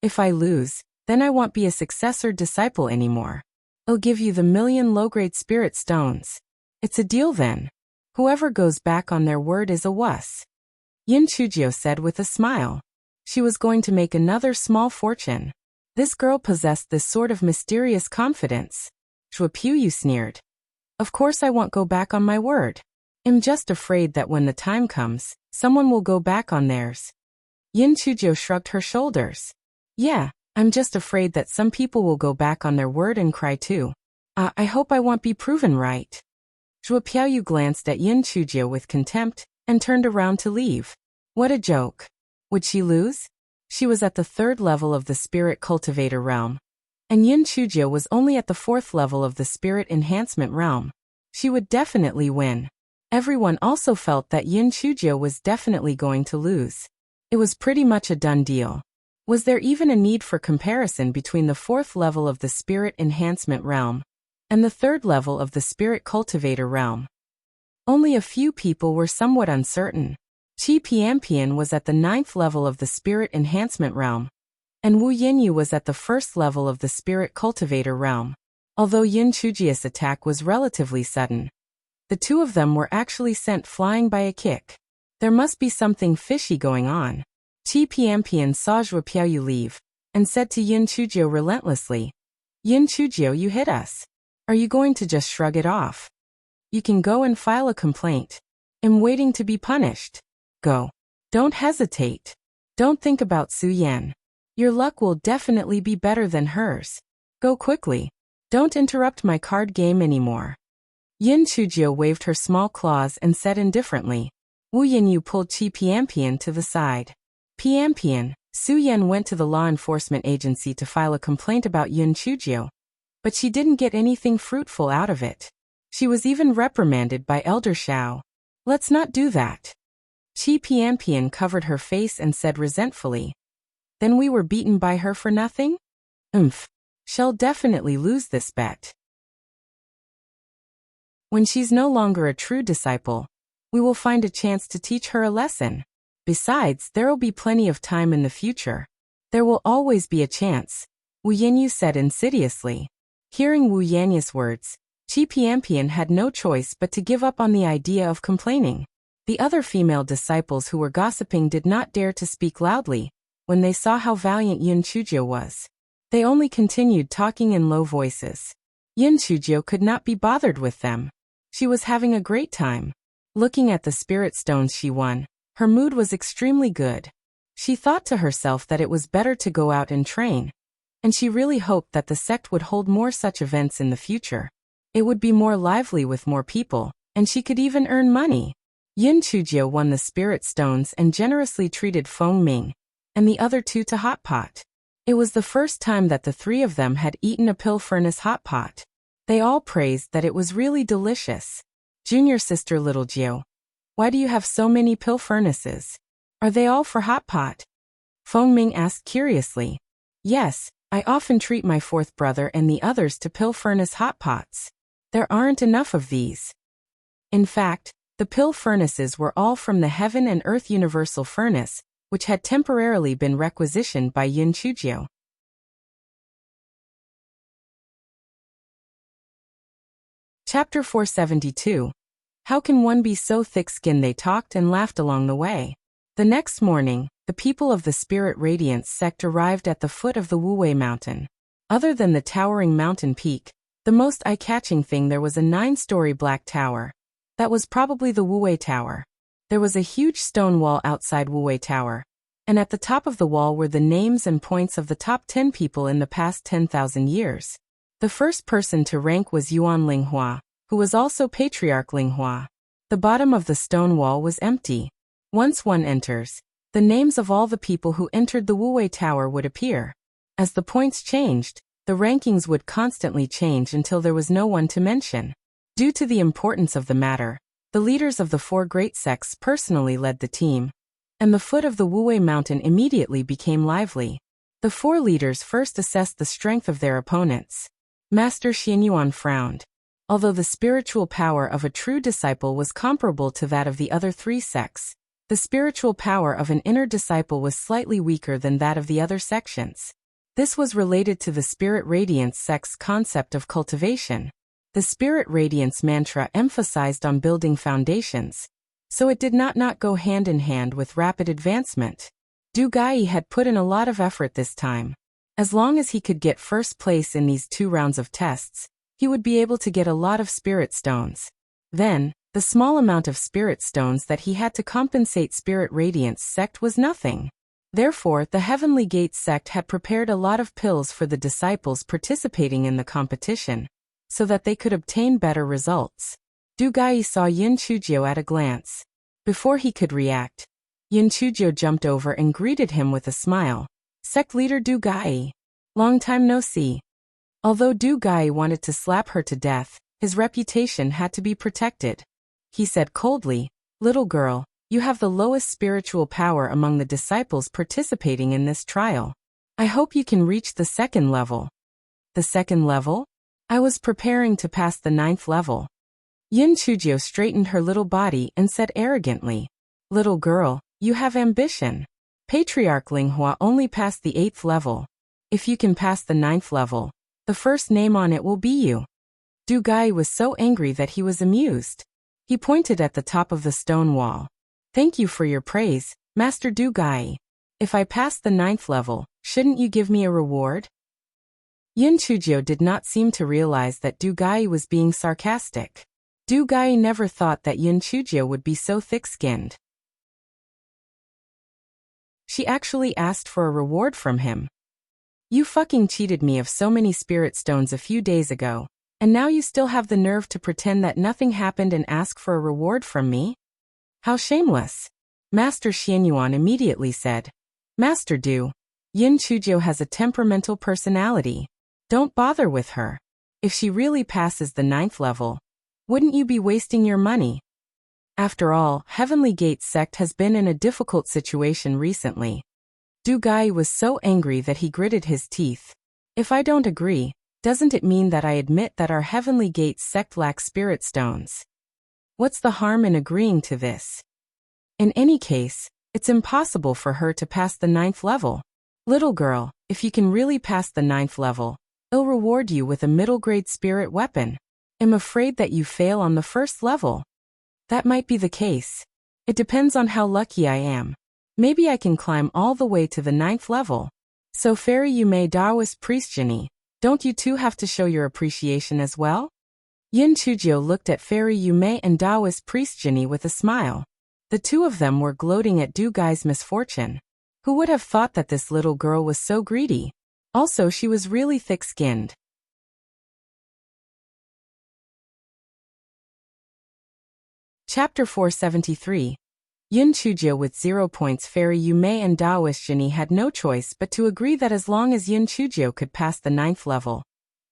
If I lose, then I won't be a successor disciple anymore. I'll give you the 1,000,000 low-grade spirit stones. It's a deal then. Whoever goes back on their word is a wuss. Yin Chujiu said with a smile. She was going to make another small fortune. This girl possessed this sort of mysterious confidence. Zhuo Piaoyu sneered. Of course I won't go back on my word. I'm just afraid that when the time comes, someone will go back on theirs. Yin Chujiu shrugged her shoulders. Yeah, I'm just afraid that some people will go back on their word and cry too. I hope I won't be proven right. Zhuo Piaoyu glanced at Yin Chujiu with contempt and turned around to leave. What a joke. Would she lose? She was at the 3rd level of the spirit cultivator realm, and Yin Chujiu was only at the 4th level of the spirit enhancement realm. She would definitely win. Everyone also felt that Yin Chujiu was definitely going to lose. It was pretty much a done deal. Was there even a need for comparison between the 4th level of the spirit enhancement realm and the 3rd level of the spirit cultivator realm? Only a few people were somewhat uncertain. Qi Pianpian was at the 9th level of the spirit enhancement realm, and Wu Yinyu was at the 1st level of the spirit cultivator realm. Although Yin Chujiu's attack was relatively sudden, the two of them were actually sent flying by a kick. There must be something fishy going on. Qi Pianpian saw Zhuo Piaoyu leave, and said to Yin Chujiu relentlessly, Yin Chujiu, you hit us. Are you going to just shrug it off? You can go and file a complaint. I'm waiting to be punished. Go. Don't hesitate. Don't think about Su Yan. Your luck will definitely be better than hers. Go quickly. Don't interrupt my card game anymore. Yin Chujiu waved her small claws and said indifferently. Wu Yinyu pulled Qi Pianpian to the side. Pianpian, Su Yan went to the law enforcement agency to file a complaint about Yin Chujiu, but she didn't get anything fruitful out of it. She was even reprimanded by Elder Shao. Let's not do that. Qi Pianpian covered her face and said resentfully. Then we were beaten by her for nothing? She'll definitely lose this bet. When she's no longer a true disciple, we will find a chance to teach her a lesson. Besides, there'll be plenty of time in the future. There will always be a chance, Wu Yinyu said insidiously. Hearing Wu Yanyu's words, Qi Pianpian had no choice but to give up on the idea of complaining. The other female disciples who were gossiping did not dare to speak loudly when they saw how valiant Yin Chujiu was. They only continued talking in low voices. Yin Chujiu could not be bothered with them. She was having a great time. Looking at the spirit stones she won, her mood was extremely good. She thought to herself that it was better to go out and train, and she really hoped that the sect would hold more such events in the future. It would be more lively with more people, and she could even earn money. Yin Chujiu won the spirit stones and generously treated Feng Ming and the other two to hot pot. It was the first time that the three of them had eaten a pill furnace hot pot. They all praised that it was really delicious. Junior sister Little Jiu, why do you have so many pill furnaces? Are they all for hot pot? Feng Ming asked curiously. Yes, I often treat my 4th brother and the others to pill furnace hot pots. There aren't enough of these. In fact, the pill furnaces were all from the Heaven and Earth Universal Furnace, which had temporarily been requisitioned by Yin Chujiu. Chapter 472. How can one be so thick-skinned? They talked and laughed along the way. The next morning, the people of the Spirit Radiance sect arrived at the foot of the Wuwei Mountain. Other than the towering mountain peak, the most eye-catching thing, there was a 9-story black tower. That was probably the Wuwei Tower. There was a huge stone wall outside Wuwei Tower, and at the top of the wall were the names and points of the top 10 people in the past 10,000 years. The first person to rank was Yuan Linghua, who was also Patriarch Linghua. The bottom of the stone wall was empty. Once one enters, the names of all the people who entered the Wuwei Tower would appear. As the points changed, the rankings would constantly change until there was no one to mention. Due to the importance of the matter, the leaders of the 4 great sects personally led the team, and the foot of the Wuwei mountain immediately became lively. The 4 leaders first assessed the strength of their opponents. Master Xianyuan frowned. Although the spiritual power of a true disciple was comparable to that of the other 3 sects, the spiritual power of an inner disciple was slightly weaker than that of the other sections. This was related to the Spirit Radiance sect's concept of cultivation. The Spirit Radiance mantra emphasized on building foundations, so it did not go hand in hand with rapid advancement. Du Gai had put in a lot of effort this time. As long as he could get first place in these 2 rounds of tests, he would be able to get a lot of spirit stones. Then, the small amount of spirit stones that he had to compensate Spirit Radiance sect was nothing. Therefore, the Heavenly Gate sect had prepared a lot of pills for the disciples participating in the competition, so that they could obtain better results. Du Gai saw Yin Chujio at a glance. Before he could react, Yin Chujio jumped over and greeted him with a smile. Sect leader Du Gai. Long time no see. Although Du Gai wanted to slap her to death, his reputation had to be protected. He said coldly, "Little girl, you have the lowest spiritual power among the disciples participating in this trial. I hope you can reach the 2nd level." The 2nd level? I was preparing to pass the 9th level. Yin Chujio straightened her little body and said arrogantly, "Little girl, you have ambition. Patriarch Linghua only passed the 8th level. If you can pass the 9th level, the first name on it will be you." Du Gai was so angry that he was amused. He pointed at the top of the stone wall. "Thank you for your praise, Master Du Gai. If I pass the 9th level, shouldn't you give me a reward?" Yin Chujio did not seem to realize that Du Gai was being sarcastic. Du Gai never thought that Yin Chujio would be so thick-skinned. She actually asked for a reward from him. "You fucking cheated me of so many spirit stones a few days ago, and now you still have the nerve to pretend that nothing happened and ask for a reward from me? How shameless." Master Xianyuan immediately said, "Master Du, Yin Chujio has a temperamental personality. Don't bother with her. If she really passes the 9th level, wouldn't you be wasting your money? After all, Heavenly Gate sect has been in a difficult situation recently." Du Gai was so angry that he gritted his teeth. "If I don't agree, doesn't it mean that I admit that our Heavenly Gate sect lacks spirit stones? What's the harm in agreeing to this? In any case, it's impossible for her to pass the 9th level. Little girl, if you can really pass the 9th level, I'll reward you with a middle-grade spirit weapon. I'm afraid that you fail on the 1st level." "That might be the case. It depends on how lucky I am. Maybe I can climb all the way to the 9th level. So Fairy Yume Daoist Priest Jinny, don't you two have to show your appreciation as well?" Yin Chujio looked at Fairy Yume and Daoist Priest Jinny with a smile. The 2 of them were gloating at Du Gai's misfortune. Who would have thought that this little girl was so greedy? Also, she was really thick-skinned. Chapter 473. Yin Chujio with 0 points. Fairy Yume and Daoist Jinny had no choice but to agree that as long as Yin Chujio could pass the 9th level,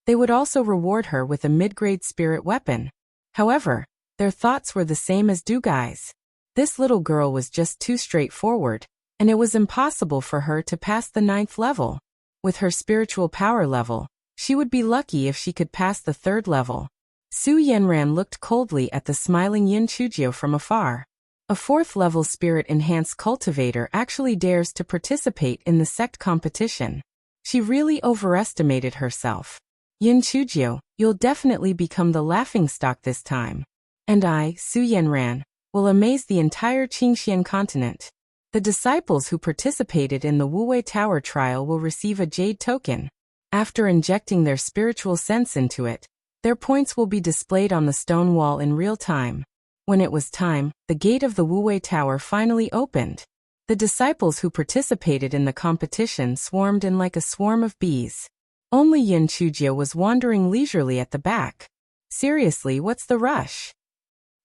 they would also reward her with a mid-grade spirit weapon. However, their thoughts were the same as Du Gai's. This little girl was just too straightforward, and it was impossible for her to pass the 9th level. With her spiritual power level, she would be lucky if she could pass the 3rd level. Su Yanran looked coldly at the smiling Yin Chujio from afar. A 4th-level spirit-enhanced cultivator actually dares to participate in the sect competition. She really overestimated herself. "Yin Chujio, you'll definitely become the laughingstock this time. And I, Su Yanran, will amaze the entire Qingxian continent. The disciples who participated in the Wuwei Tower trial will receive a jade token. After injecting their spiritual sense into it, their points will be displayed on the stone wall in real time. When it was time, the gate of the Wuwei Tower finally opened. The disciples who participated in the competition swarmed in like a swarm of bees. Only Yin Chujie was wandering leisurely at the back. Seriously, what's the rush?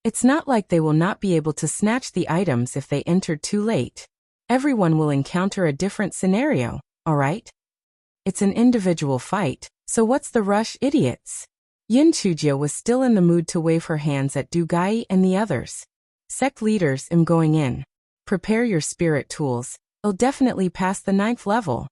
It's not like they will not be able to snatch the items if they entered too late. Everyone will encounter a different scenario, alright? It's an individual fight, so what's the rush, idiots? Yin Chujie was still in the mood to wave her hands at Du Gai and the others. Sect leaders, I'm going in. Prepare your spirit tools, I'll definitely pass the 9th level.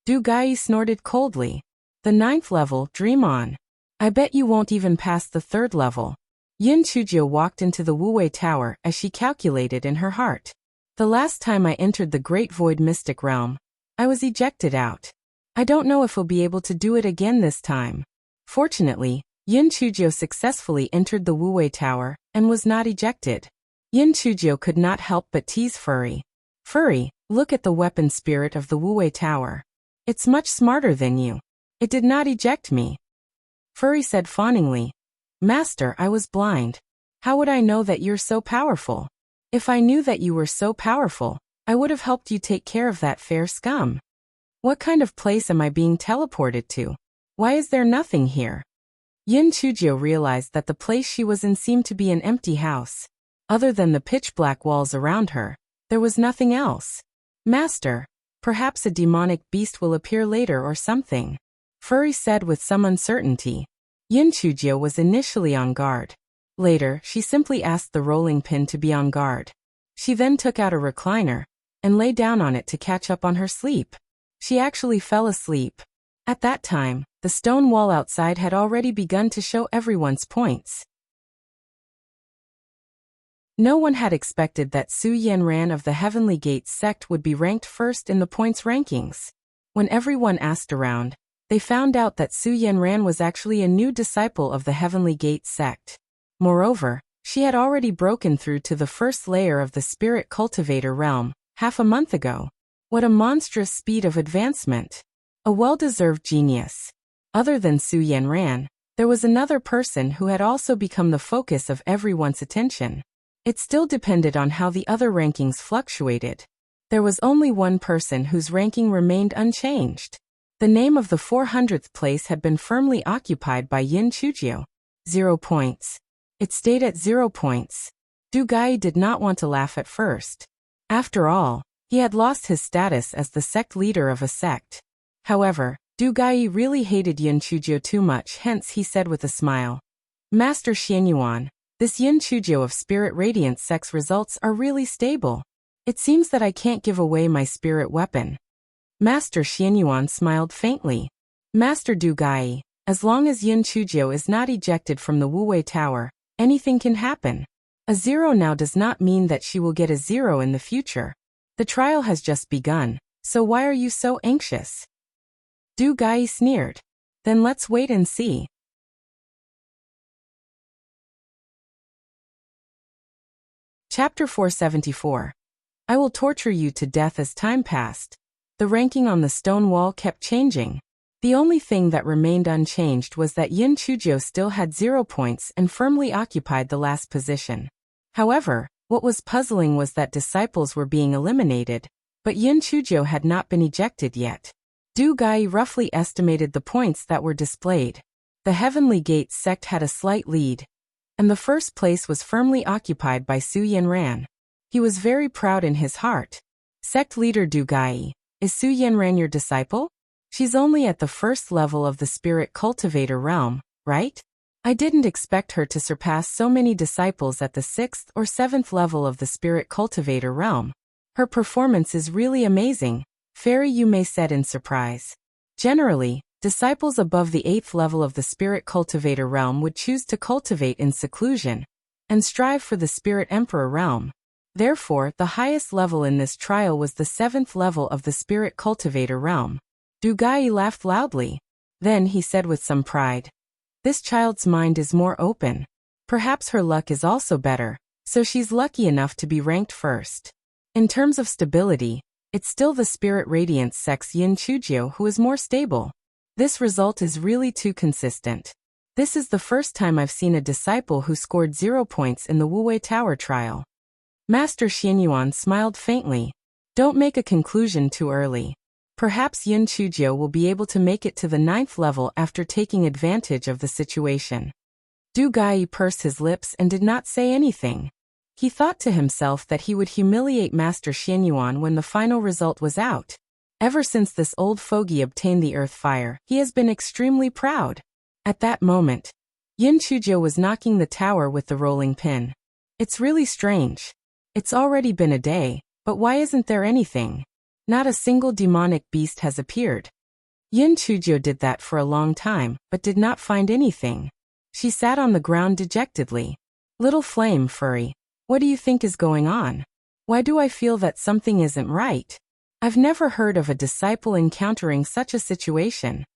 Du Gai snorted coldly. The 9th level, dream on. I bet you won't even pass the 3rd level. Yin Chujie walked into the Wuwei Tower as she calculated in her heart. The last time I entered the Great Void Mystic Realm, I was ejected out. I don't know if I'll be able to do it again this time. Fortunately, Yin Chujie successfully entered the Wuwei Tower and was not ejected. Yin Chujie could not help but tease Furry. Furry, look at the weapon spirit of the Wuwei Tower. It's much smarter than you. It did not eject me. Furry said fawningly, Master, I was blind. How would I know that you're so powerful? If I knew that you were so powerful, I would have helped you take care of that fair scum. What kind of place am I being teleported to? Why is there nothing here? Yin Chujie realized that the place she was in seemed to be an empty house. Other than the pitch-black walls around her, there was nothing else. Master, perhaps a demonic beast will appear later or something. Furry said with some uncertainty. Yin Chujie was initially on guard. Later, she simply asked the rolling pin to be on guard. She then took out a recliner and lay down on it to catch up on her sleep. She actually fell asleep. At that time, the stone wall outside had already begun to show everyone's points. No one had expected that Su Yanran of the Heavenly Gates sect would be ranked first in the points rankings. When everyone asked around, they found out that Su Yanran was actually a new disciple of the Heavenly Gates sect. Moreover, she had already broken through to the first layer of the Spirit Cultivator realm, half a month ago. What a monstrous speed of advancement! A well-deserved genius. Other than Su Yanran, there was another person who had also become the focus of everyone's attention. It still depended on how the other rankings fluctuated. There was only one person whose ranking remained unchanged. The name of the 400th place had been firmly occupied by Yin Chujie. 0 points. It stayed at 0 points. Du Gai did not want to laugh at first. After all, he had lost his status as the sect leader of a sect. However, Du Gai really hated Yin Chujie too much, hence he said with a smile, Master Xianyuan, this Yin Chujie of Spirit Radiance sect's results are really stable. It seems that I can't give away my spirit weapon. Master Xianyuan smiled faintly. Master Du Gai, as long as Yin Chujie is not ejected from the Wuwei Tower, anything can happen. A 0 now does not mean that she will get a 0 in the future. The trial has just begun, so why are you so anxious? Du Gai sneered. Then let's wait and see. Chapter 474. I will torture you to death as time passed. The ranking on the stone wall kept changing. The only thing that remained unchanged was that Yin Chujie still had 0 points and firmly occupied the last position. However, what was puzzling was that disciples were being eliminated, but Yin Chujie had not been ejected yet. Du Gai roughly estimated the points that were displayed. The Heavenly Gates sect had a slight lead, and the first place was firmly occupied by Su Yanran. He was very proud in his heart. Sect leader Du Gai, is Su Yanran your disciple? She's only at the first level of the Spirit Cultivator realm, right? I didn't expect her to surpass so many disciples at the 6th or 7th level of the Spirit Cultivator realm. Her performance is really amazing. Fairy Yume said in surprise. Generally, disciples above the 8th level of the Spirit Cultivator realm would choose to cultivate in seclusion and strive for the Spirit Emperor realm. Therefore, the highest level in this trial was the 7th level of the Spirit Cultivator realm. Du Gai laughed loudly. Then he said with some pride, This child's mind is more open. Perhaps her luck is also better, so she's lucky enough to be ranked first. In terms of stability, it's still the Spirit Radiance sect's Yin Chujie who is more stable. This result is really too consistent. This is the first time I've seen a disciple who scored 0 points in the Wuwei Tower trial. Master Xianyuan smiled faintly. Don't make a conclusion too early. Perhaps Yin Chujiu will be able to make it to the 9th level after taking advantage of the situation. Du Gai pursed his lips and did not say anything. He thought to himself that he would humiliate Master Xianyuan when the final result was out. Ever since this old fogey obtained the earth fire, he has been extremely proud. At that moment, Yin Chujiu was knocking the tower with the rolling pin. It's really strange. It's already been a day, but why isn't there anything? Not a single demonic beast has appeared. Yin Chujiu did that for a long time, but did not find anything. She sat on the ground dejectedly. Little flame furry, what do you think is going on? Why do I feel that something isn't right? I've never heard of a disciple encountering such a situation.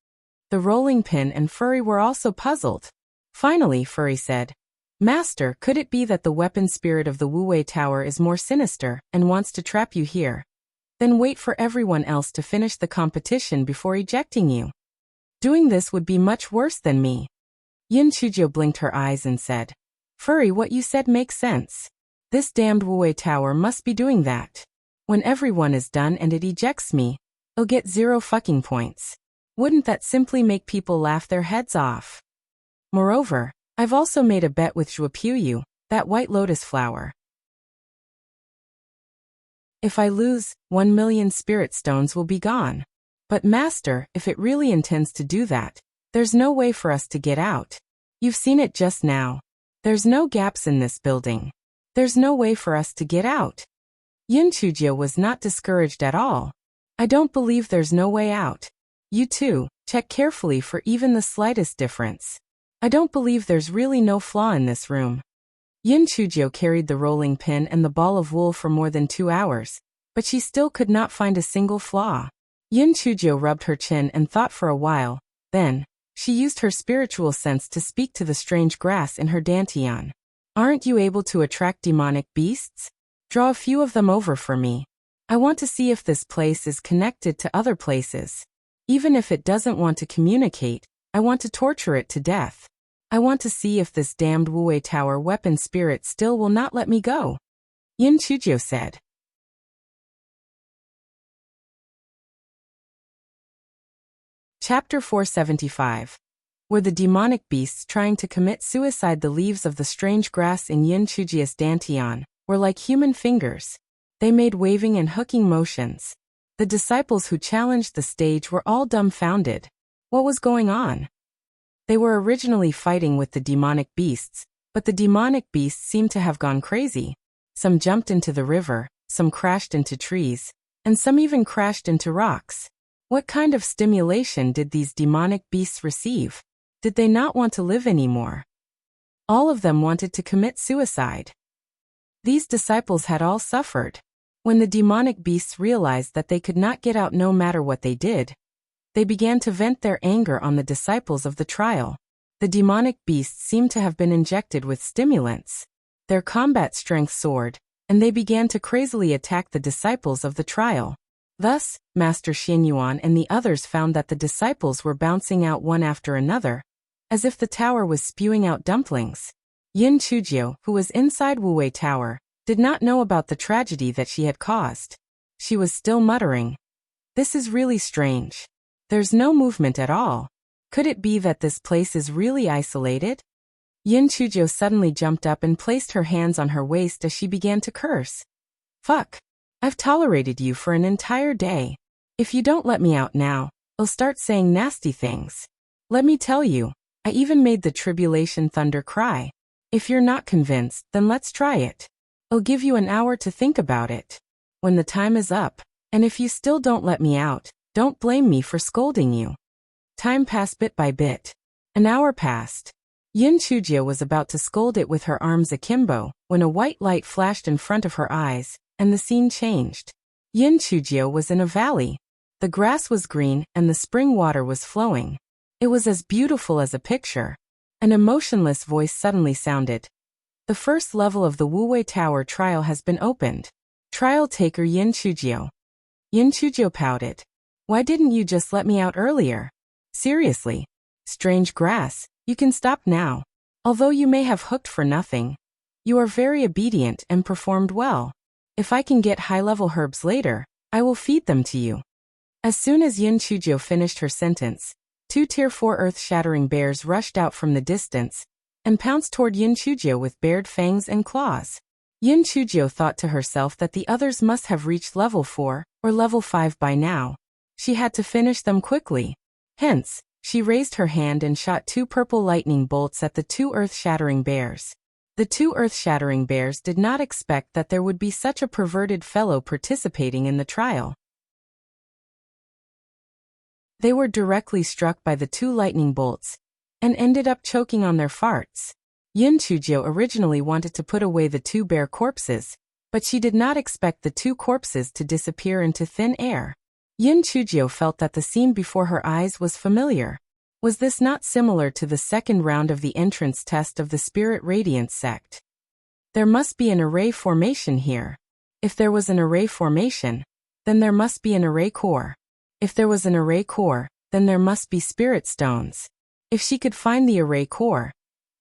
The rolling pin and Furry were also puzzled. Finally, Furry said, Master, could it be that the weapon spirit of the Wuwei Tower is more sinister and wants to trap you here? Then wait for everyone else to finish the competition before ejecting you. Doing this would be much worse than me. Yin Chujiu blinked her eyes and said, Furry, what you said makes sense. This damned Wuwei Tower must be doing that. When everyone is done and it ejects me, I'll get 0 fucking points. Wouldn't that simply make people laugh their heads off? Moreover, I've also made a bet with Zhuopuyu, that white lotus flower. If I lose, 1 million spirit stones will be gone. But Master, if it really intends to do that, there's no way for us to get out. You've seen it just now. There's no gaps in this building. There's no way for us to get out. Yin Chujiu was not discouraged at all. I don't believe there's no way out. You too, check carefully for even the slightest difference. I don't believe there's really no flaw in this room. Yin Chujiu carried the rolling pin and the ball of wool for more than 2 hours, but she still could not find a single flaw. Yin Chujiu rubbed her chin and thought for a while, then, she used her spiritual sense to speak to the strange grass in her dantian. Aren't you able to attract demonic beasts? Draw a few of them over for me. I want to see if this place is connected to other places. Even if it doesn't want to communicate, I want to torture it to death. I want to see if this damned Wuwei Tower weapon spirit still will not let me go. Yin Chujiu said. Chapter 475. Were the demonic beasts trying to commit suicide? The leaves of the strange grass in Yin Chujiu's dantian were like human fingers. They made waving and hooking motions. The disciples who challenged the stage were all dumbfounded. What was going on? They were originally fighting with the demonic beasts, but the demonic beasts seemed to have gone crazy. Some jumped into the river, some crashed into trees, and some even crashed into rocks. What kind of stimulation did these demonic beasts receive? Did they not want to live anymore? All of them wanted to commit suicide. These disciples had all suffered. When the demonic beasts realized that they could not get out no matter what they did, they began to vent their anger on the disciples of the trial. The demonic beasts seemed to have been injected with stimulants. Their combat strength soared, and they began to crazily attack the disciples of the trial. Thus, Master Xianyuan and the others found that the disciples were bouncing out one after another, as if the tower was spewing out dumplings. Yin Chujiu, who was inside Wuwei Tower, did not know about the tragedy that she had caused. She was still muttering, "This is really strange. There's no movement at all. Could it be that this place is really isolated?" Yin Chujiu suddenly jumped up and placed her hands on her waist as she began to curse. "Fuck. I've tolerated you for an entire day. If you don't let me out now, I'll start saying nasty things. Let me tell you, I even made the tribulation thunder cry. If you're not convinced, then let's try it. I'll give you an hour to think about it. When the time is up, and if you still don't let me out, don't blame me for scolding you." Time passed bit by bit. An hour passed. Yin Chujiu was about to scold it with her arms akimbo, when a white light flashed in front of her eyes, and the scene changed. Yin Chujiu was in a valley. The grass was green and the spring water was flowing. It was as beautiful as a picture. An emotionless voice suddenly sounded. "The first level of the Wuwei Tower trial has been opened. Trial taker Yin Chujiu." Yin Chujiu pouted. "Why didn't you just let me out earlier? Seriously. Strange grass, you can stop now. Although you may have hooked for nothing, you are very obedient and performed well. If I can get high-level herbs later, I will feed them to you. As soon as Yin Chujio finished her sentence, 2 Tier 4 earth-shattering bears rushed out from the distance and pounced toward Yin Chujio with bared fangs and claws. Yin Chujio thought to herself that the others must have reached level 4 or level 5 by now. She had to finish them quickly. Hence, she raised her hand and shot 2 purple lightning bolts at the 2 earth-shattering bears. The 2 earth-shattering bears did not expect that there would be such a perverted fellow participating in the trial. They were directly struck by the 2 lightning bolts and ended up choking on their farts. Yin Chujio originally wanted to put away the 2 bear corpses, but she did not expect the 2 corpses to disappear into thin air. Yin Chujio felt that the scene before her eyes was familiar. Was this not similar to the second round of the entrance test of the Spirit Radiance sect? There must be an array formation here. If there was an array formation, then there must be an array core. If there was an array core, then there must be spirit stones. If she could find the array core,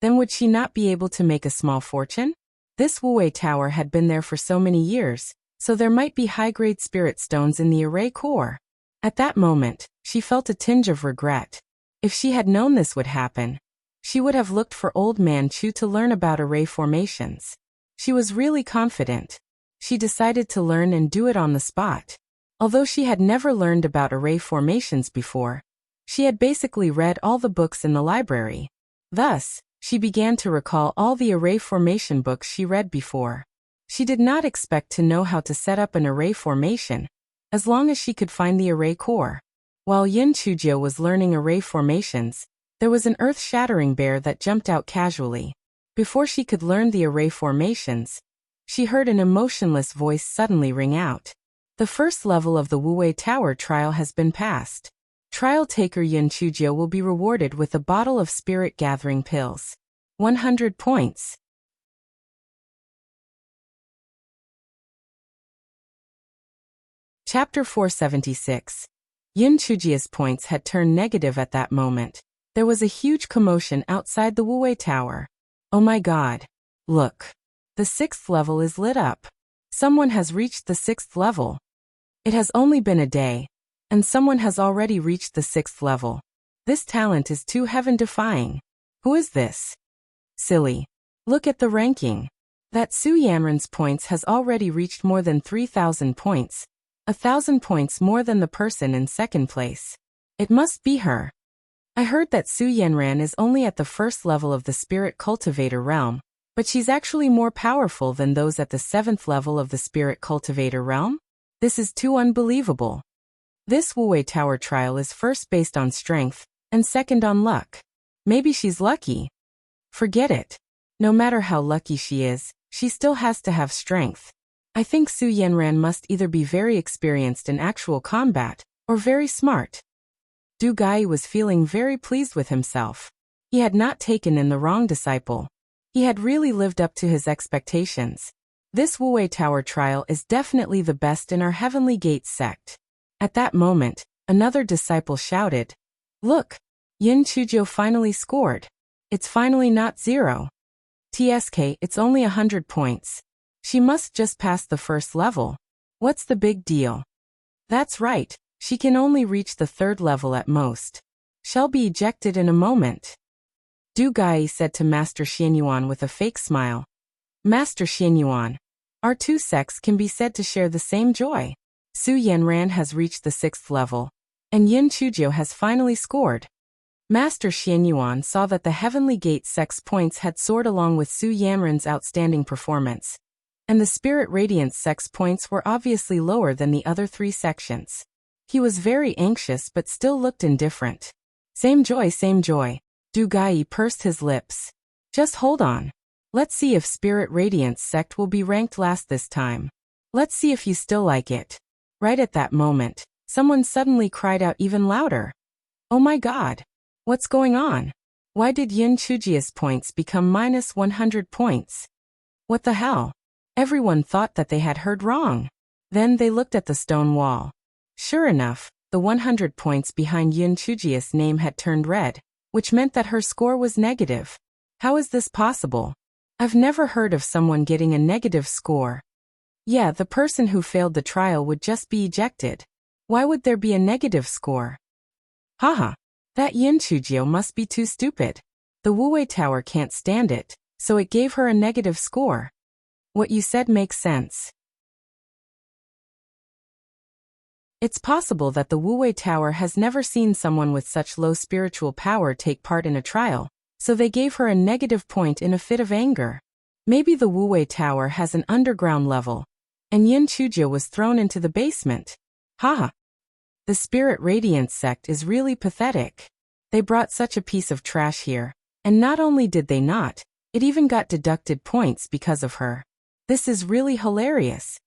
then would she not be able to make a small fortune? This Wuwei Tower had been there for so many years, so there might be high-grade spirit stones in the array core. At that moment, she felt a tinge of regret. If she had known this would happen, she would have looked for Old Man Chu to learn about array formations. She was really confident. She decided to learn and do it on the spot. Although she had never learned about array formations before, she had basically read all the books in the library. Thus, she began to recall all the array formation books she read before. She did not expect to know how to set up an array formation, as long as she could find the array core. While Yin Chujio was learning array formations, there was an earth-shattering bear that jumped out casually. Before she could learn the array formations, she heard an emotionless voice suddenly ring out. The first level of the Wuwei Tower trial has been passed. Trial taker Yin Chujio will be rewarded with a bottle of spirit-gathering pills. 100 points. Chapter 476. Yin Chujio's points had turned negative at that moment. There was a huge commotion outside the Wuwei Tower. Oh my god. Look. The 6th level is lit up. Someone has reached the 6th level. It has only been a day, and someone has already reached the 6th level. This talent is too heaven-defying. Who is this? Silly. Look at the ranking. That Su Yanran's points has already reached more than 3,000 points. 1,000 points more than the person in second place. It must be her. I heard that Su Yanran is only at the 1st level of the Spirit Cultivator realm, but she's actually more powerful than those at the 7th level of the Spirit Cultivator realm? This is too unbelievable. This Wuwei Tower trial is first based on strength, and second on luck. Maybe she's lucky. Forget it. No matter how lucky she is, she still has to have strength. I think Su Yanran must either be very experienced in actual combat, or very smart. Du Gai was feeling very pleased with himself. He had not taken in the wrong disciple. He had really lived up to his expectations. This Wuwei Tower trial is definitely the best in our Heavenly Gate sect. At that moment, another disciple shouted, "Look! Yin Chujio finally scored. It's finally not 0. TSK, it's only 100 points. She must just pass the 1st level. What's the big deal?" That's right, she can only reach the 3rd level at most. She'll be ejected in a moment. Du Gai said to Master Xianyuan with a fake smile. Master Xianyuan, our 2 sects can be said to share the same joy. Su Yanran has reached the 6th level, and Yin Chujio has finally scored. Master Xianyuan saw that the Heavenly Gate sect's points had soared along with Su Yanran's outstanding performance, and the Spirit Radiance sect's points were obviously lower than the other 3 sections. He was very anxious but still looked indifferent. Same joy, same joy. Du Gai pursed his lips. Just hold on. Let's see if Spirit Radiance sect will be ranked last this time. Let's see if you still like it. Right at that moment, someone suddenly cried out even louder. Oh my god. What's going on? Why did Yin Chujio's points become minus 100 points? What the hell? Everyone thought that they had heard wrong. Then they looked at the stone wall. Sure enough, The 100 points behind Yun Chujia's name had turned red, which meant that her score was negative. How is this possible? I've never heard of someone getting a negative score. Yeah, the person who failed the trial would just be ejected. Why would there be a negative score? Haha, that Yun Chujio must be too stupid. The Wuwei Tower can't stand it, so it gave her a negative score. What you said makes sense. It's possible that the Wuwei Tower has never seen someone with such low spiritual power take part in a trial, so they gave her a negative point in a fit of anger. Maybe the Wuwei Tower has an underground level, and Yun Chujio was thrown into the basement. Haha. The Spirit Radiance sect is really pathetic. They brought such a piece of trash here, and not only did they not, it even got deducted points because of her. This is really hilarious.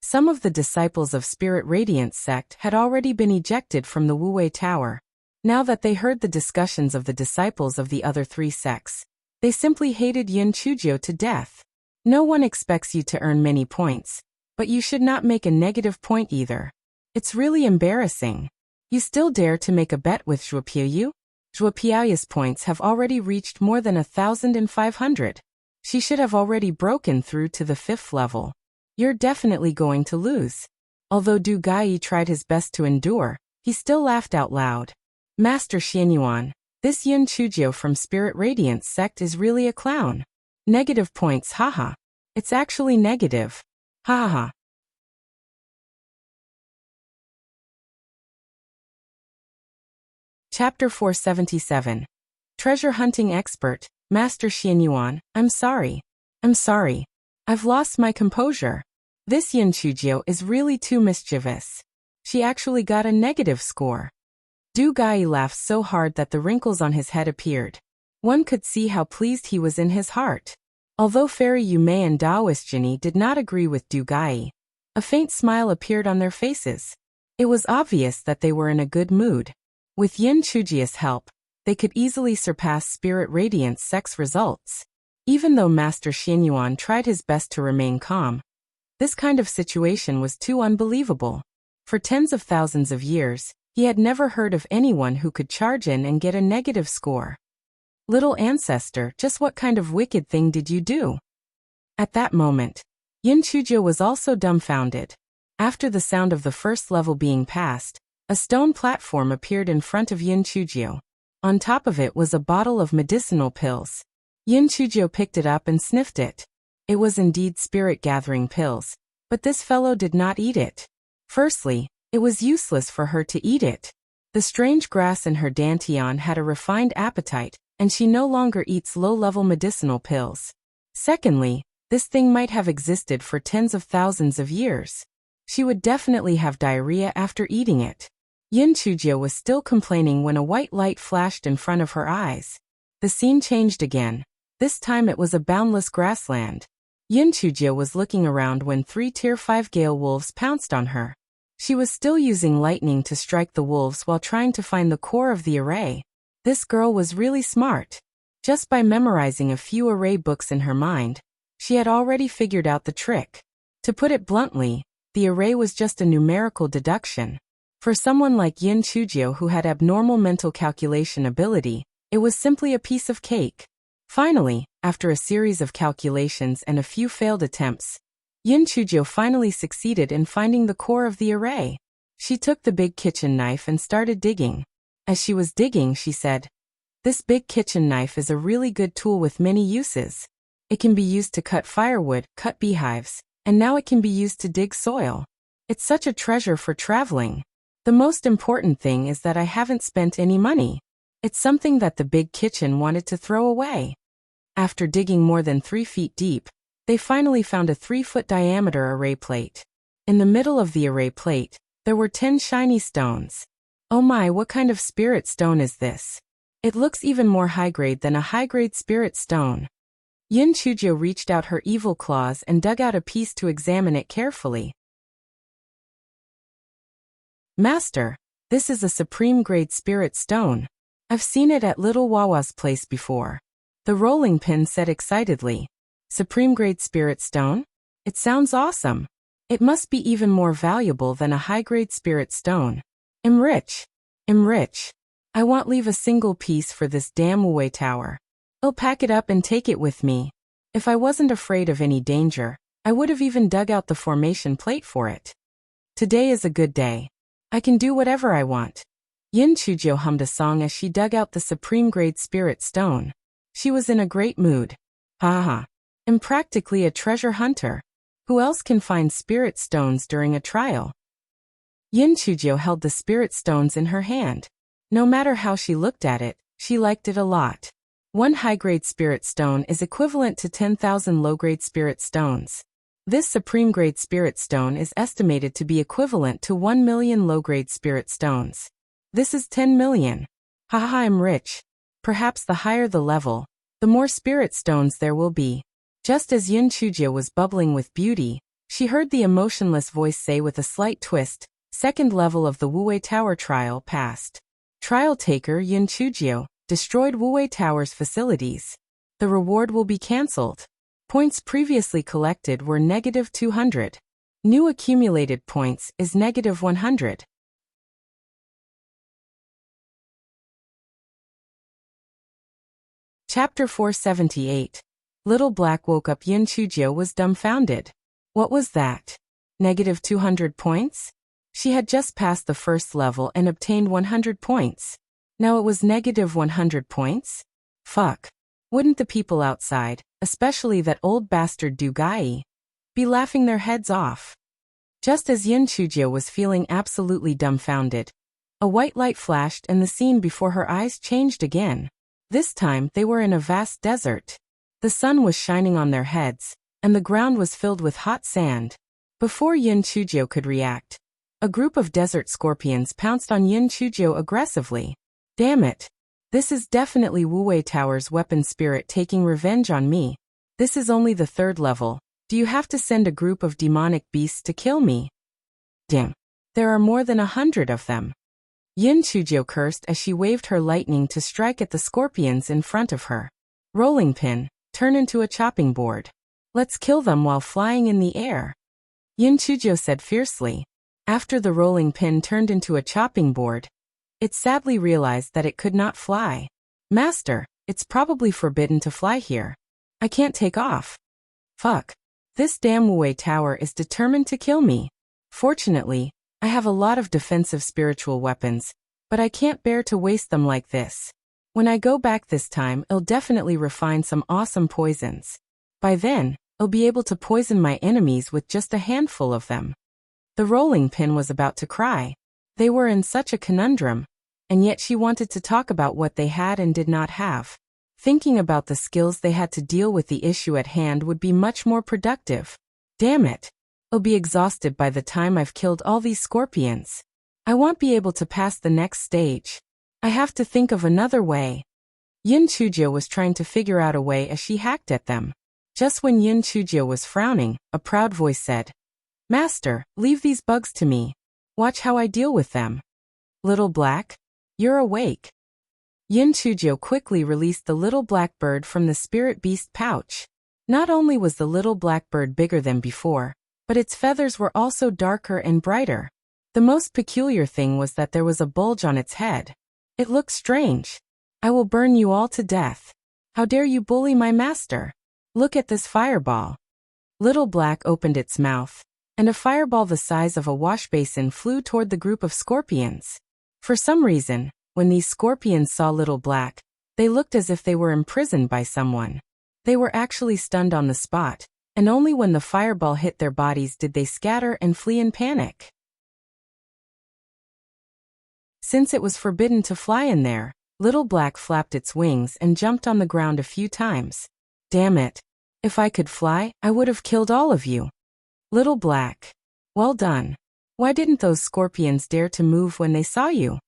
Some of the disciples of Spirit Radiance sect had already been ejected from the Wuwei Tower. Now that they heard the discussions of the disciples of the other 3 sects, they simply hated Yun Chujio to death. No one expects you to earn many points, but you should not make a negative point either. It's really embarrassing. You still dare to make a bet with Zhuo Piaoyu? Zhuo Piaoyu's points have already reached more than 1,500. She should have already broken through to the 5th level. You're definitely going to lose. Although Du Gai tried his best to endure, he still laughed out loud. Master Xianyuan, this Yun Chujio from Spirit Radiance sect is really a clown. Negative points, haha. It's actually negative. Haha. Chapter 477. Treasure Hunting Expert, Master Xianyuan, I'm sorry. I've lost my composure. This Yun Chujio is really too mischievous. She actually got a negative score. Du Gai laughed so hard that the wrinkles on his head appeared. One could see how pleased he was in his heart. Although Fairy Yumei and Taoist Jinny did not agree with Du Gai, a faint smile appeared on their faces. It was obvious that they were in a good mood. With Yun Chujio's help, they could easily surpass Spirit Radiance sect's results. Even though Master Xianyuan tried his best to remain calm, this kind of situation was too unbelievable. For tens of thousands of years, he had never heard of anyone who could charge in and get a negative score. Little ancestor, just what kind of wicked thing did you do? At that moment, Yun Chujio was also dumbfounded. After the sound of the first level being passed, a stone platform appeared in front of Yun Chujio. On top of it was a bottle of medicinal pills. Yun Chujio picked it up and sniffed it. It was indeed spirit-gathering pills, but this fellow did not eat it. Firstly, it was useless for her to eat it. The strange grass in her dantian had a refined appetite, and she no longer eats low-level medicinal pills. Secondly, this thing might have existed for tens of thousands of years. She would definitely have diarrhea after eating it. Yun Chujio was still complaining when a white light flashed in front of her eyes. The scene changed again. This time it was a boundless grassland. Yun Chujio was looking around when 3 Tier 5 Gale Wolves pounced on her. She was still using lightning to strike the wolves while trying to find the core of the array. This girl was really smart. Just by memorizing a few array books in her mind, she had already figured out the trick. To put it bluntly, the array was just a numerical deduction. For someone like Yun Chujio who had abnormal mental calculation ability, it was simply a piece of cake. Finally, after a series of calculations and a few failed attempts, Yun Chujio finally succeeded in finding the core of the array. She took the big kitchen knife and started digging. As she was digging, she said, "This big kitchen knife is a really good tool with many uses. It can be used to cut firewood, cut beehives, and now it can be used to dig soil. It's such a treasure for traveling. The most important thing is that I haven't spent any money. It's something that the big kitchen wanted to throw away." After digging more than 3 feet deep, they finally found a 3-foot diameter array plate. In the middle of the array plate, there were 10 shiny stones. Oh my, what kind of spirit stone is this? It looks even more high-grade than a high-grade spirit stone. Yun Chujio reached out her evil claws and dug out a piece to examine it carefully. "Master, this is a supreme-grade spirit stone. I've seen it at Little Wawa's place before," the rolling pin said excitedly. "Supreme-grade spirit stone? It sounds awesome. It must be even more valuable than a high-grade spirit stone." I'm rich. I'm rich. I won't leave a single piece for this damn Wuwei tower. I'll pack it up and take it with me. If I wasn't afraid of any danger, I would have even dug out the formation plate for it. Today is a good day. I can do whatever I want. Yin Chujio hummed a song as she dug out the supreme-grade spirit stone. She was in a great mood. Ha ha. I'm practically a treasure hunter. Who else can find spirit stones during a trial? Yin Chujio held the spirit stones in her hand. No matter how she looked at it, she liked it a lot. One high-grade spirit stone is equivalent to 10,000 low-grade spirit stones. This supreme-grade spirit stone is estimated to be equivalent to 1 million low-grade spirit stones. This is 10 million. Haha, I'm rich. Perhaps the higher the level, the more spirit stones there will be. Just as Yin Chujio was bubbling with beauty, she heard the emotionless voice say with a slight twist, "Second level of the Wuwei Tower trial passed. Trial taker Yin Chujio destroyed Wuwei Tower's facilities. The reward will be cancelled. Points previously collected were -200. New accumulated points is -100. Chapter 478. Little Black woke up. Yin Chujio was dumbfounded. What was that? -200 points? She had just passed the first level and obtained 100 points. Now it was -100 points? Fuck. Wouldn't the people outside, especially that old bastard Du Gai, be laughing their heads off? Just as Yin Chujio was feeling absolutely dumbfounded, a white light flashed and the scene before her eyes changed again. This time they were in a vast desert. The sun was shining on their heads, and the ground was filled with hot sand. Before Yin Chujio could react, a group of desert scorpions pounced on Yin Chujio aggressively. Damn it. This is definitely Wuwei Tower's weapon spirit taking revenge on me. This is only the third level. Do you have to send a group of demonic beasts to kill me? Damn. There are more than 100 of them. Yin Chujio cursed as she waved her lightning to strike at the scorpions in front of her. Rolling pin, turn into a chopping board. Let's kill them while flying in the air. Yin Chujio said fiercely. After the rolling pin turned into a chopping board, it sadly realized that it could not fly. Master, it's probably forbidden to fly here. I can't take off. Fuck. This damn Wuwei Tower is determined to kill me. Fortunately, I have a lot of defensive spiritual weapons, but I can't bear to waste them like this. When I go back this time, I'll definitely refine some awesome poisons. By then, I'll be able to poison my enemies with just a handful of them. The rolling pin was about to cry. They were in such a conundrum, and yet she wanted to talk about what they had and did not have. Thinking about the skills they had to deal with the issue at hand would be much more productive. Damn it. I'll be exhausted by the time I've killed all these scorpions. I won't be able to pass the next stage. I have to think of another way. Yin Chujio was trying to figure out a way as she hacked at them. Just when Yin Chujio was frowning, a proud voice said, "Master, leave these bugs to me. Watch how I deal with them." Little Black, you're awake. Yin Chujio quickly released the little black bird from the spirit beast pouch. Not only was the little black bird bigger than before, but its feathers were also darker and brighter. The most peculiar thing was that there was a bulge on its head. It looked strange. I will burn you all to death. How dare you bully my master? Look at this fireball. Little Black opened its mouth, and a fireball the size of a wash basin flew toward the group of scorpions. For some reason, when these scorpions saw Little Black, they looked as if they were imprisoned by someone. They were actually stunned on the spot, and only when the fireball hit their bodies did they scatter and flee in panic. Since it was forbidden to fly in there, Little Black flapped its wings and jumped on the ground a few times. Damn it. If I could fly, I would have killed all of you. Little Black. Well done. Why didn't those scorpions dare to move when they saw you?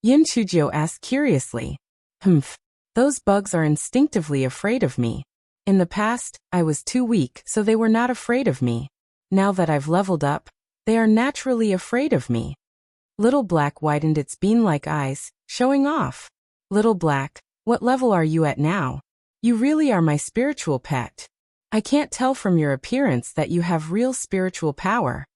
Yin Chujio asked curiously. Humph. Those bugs are instinctively afraid of me. In the past, I was too weak, so they were not afraid of me. Now that I've leveled up, they are naturally afraid of me. Little Black widened its bean-like eyes, showing off. Little Black, what level are you at now? You really are my spiritual pet. I can't tell from your appearance that you have real spiritual power.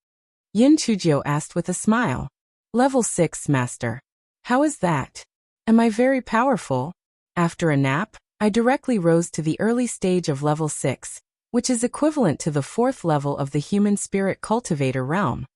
Yin Chujio asked with a smile. Level 6, Master. How is that? Am I very powerful? After a nap, I directly rose to the early stage of level 6, which is equivalent to the 4th level of the human spirit cultivator realm.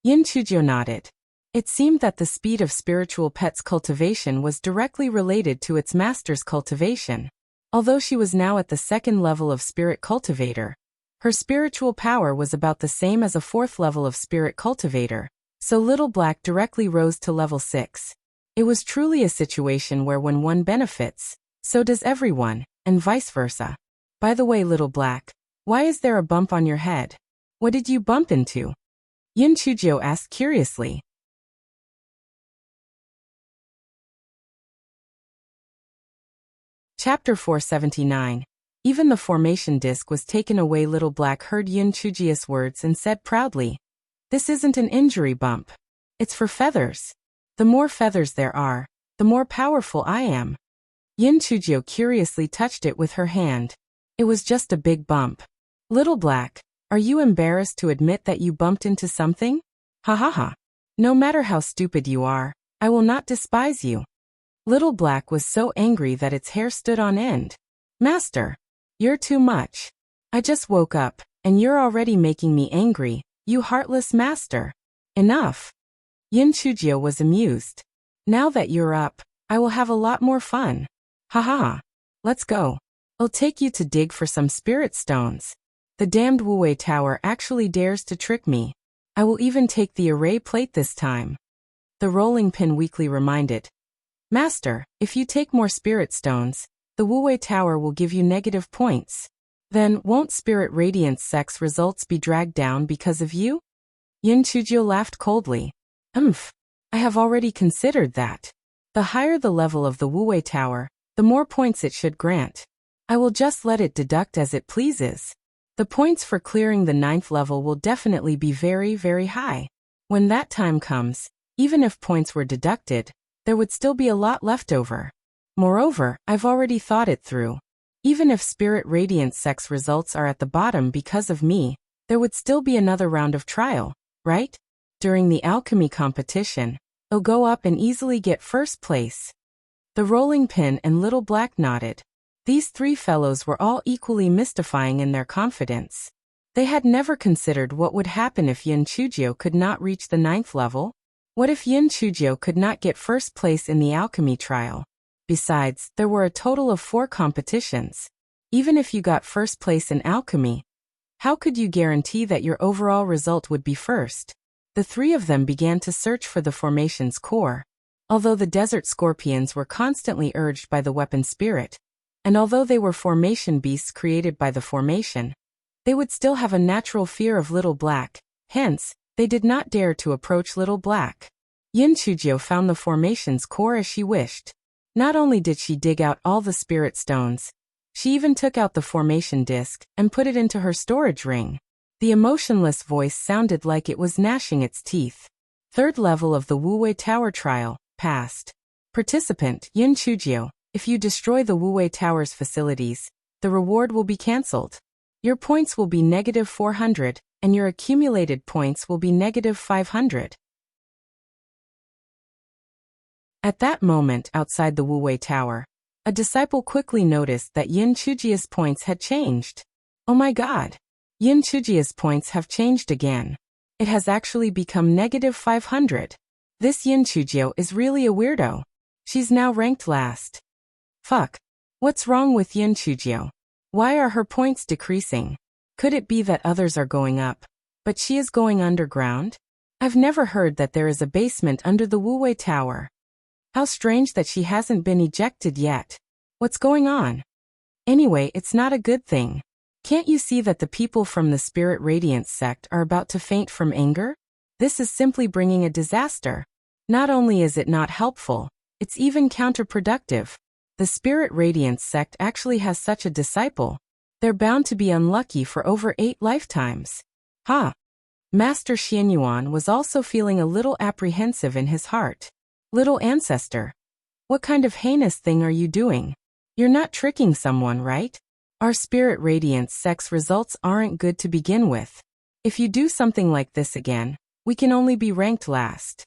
Yin Chujio nodded. It seemed that the speed of spiritual pet's cultivation was directly related to its master's cultivation. Although she was now at the 2nd level of spirit cultivator, her spiritual power was about the same as a 4th level of spirit cultivator, so Little Black directly rose to level 6. It was truly a situation where when one benefits, so does everyone, and vice versa. By the way, Little Black, why is there a bump on your head? What did you bump into? Yin Chujio asked curiously. Chapter 479. Even the formation disc was taken away. Little Black heard Yin Chujio's words and said proudly, "This isn't an injury bump. It's for feathers. The more feathers there are, the more powerful I am." Yin Chujio curiously touched it with her hand. It was just a big bump. Little Black, are you embarrassed to admit that you bumped into something? Ha ha ha. No matter how stupid you are, I will not despise you. Little Black was so angry that its hair stood on end. Master, you're too much. I just woke up, and you're already making me angry, you heartless master. Enough. Yin Chujio was amused. Now that you're up, I will have a lot more fun. Ha ha ha. Let's go. I'll take you to dig for some spirit stones. The damned Wuwei Tower actually dares to trick me. I will even take the array plate this time. The rolling pin weakly reminded. Master, if you take more spirit stones, the Wuwei Tower will give you negative points. Then, won't Spirit Radiance sex results be dragged down because of you? Yin Chujio laughed coldly. I have already considered that. The higher the level of the Wuwei Tower, the more points it should grant. I will just let it deduct as it pleases. The points for clearing the 9th level will definitely be very, very high. When that time comes, even if points were deducted, there would still be a lot left over. Moreover, I've already thought it through. Even if Spirit Radiance sex results are at the bottom because of me, there would still be another round of trial, right? During the alchemy competition, I'll go up and easily get first place. The rolling pin and Little Black nodded. These 3 fellows were all equally mystifying in their confidence. They had never considered what would happen if Yin Chujio could not reach the 9th level. What if Yin Chujio could not get first place in the alchemy trial? Besides, there were a total of 4 competitions. Even if you got first place in alchemy, how could you guarantee that your overall result would be first? The 3 of them began to search for the formation's core. Although the desert scorpions were constantly urged by the weapon spirit, and although they were formation beasts created by the formation, they would still have a natural fear of Little Black, hence, they did not dare to approach Little Black. Yin Chujio found the formation's core as she wished. Not only did she dig out all the spirit stones, she even took out the formation disc and put it into her storage ring. The emotionless voice sounded like it was gnashing its teeth. 3rd level of the Wuwei Tower trial, passed. Participant, Yin Chujio, if you destroy the Wuwei Tower's facilities, the reward will be cancelled. Your points will be negative 400, and your accumulated points will be negative 500. At that moment outside the Wuwei Tower, a disciple quickly noticed that Yin Chujio's points had changed. Oh my god! Yin Chujio's points have changed again. It has actually become negative 500. This Yin Chujio is really a weirdo. She's now ranked last. Fuck. What's wrong with Yin Chujio? Why are her points decreasing? Could it be that others are going up, but she is going underground? I've never heard that there is a basement under the Wuwei Tower. How strange that she hasn't been ejected yet. What's going on? Anyway, it's not a good thing. Can't you see that the people from the Spirit Radiance sect are about to faint from anger? This is simply bringing a disaster. Not only is it not helpful, it's even counterproductive. The Spirit Radiance sect actually has such a disciple. They're bound to be unlucky for over 8 lifetimes. Ha! Master Xianyuan was also feeling a little apprehensive in his heart. Little ancestor, what kind of heinous thing are you doing? You're not tricking someone, right? Our Spirit Radiance sex results aren't good to begin with. If you do something like this again, we can only be ranked last.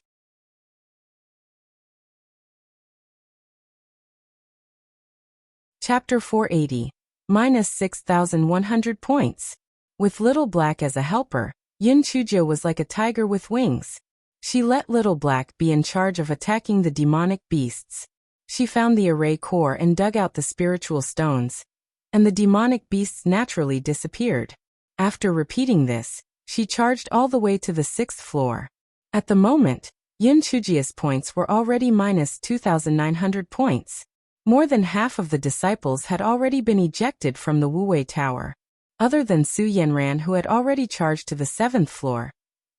Chapter 480. Minus 6,100 points. With Little Black as a helper, Yin Chujio was like a tiger with wings. She let Little Black be in charge of attacking the demonic beasts. She found the array core and dug out the spiritual stones, and the demonic beasts naturally disappeared. After repeating this, she charged all the way to the 6th floor. At the moment, Yin Chujio's points were already minus 2,900 points. More than half of the disciples had already been ejected from the Wuwei Tower. Other than Su Yanran, who had already charged to the 7th floor,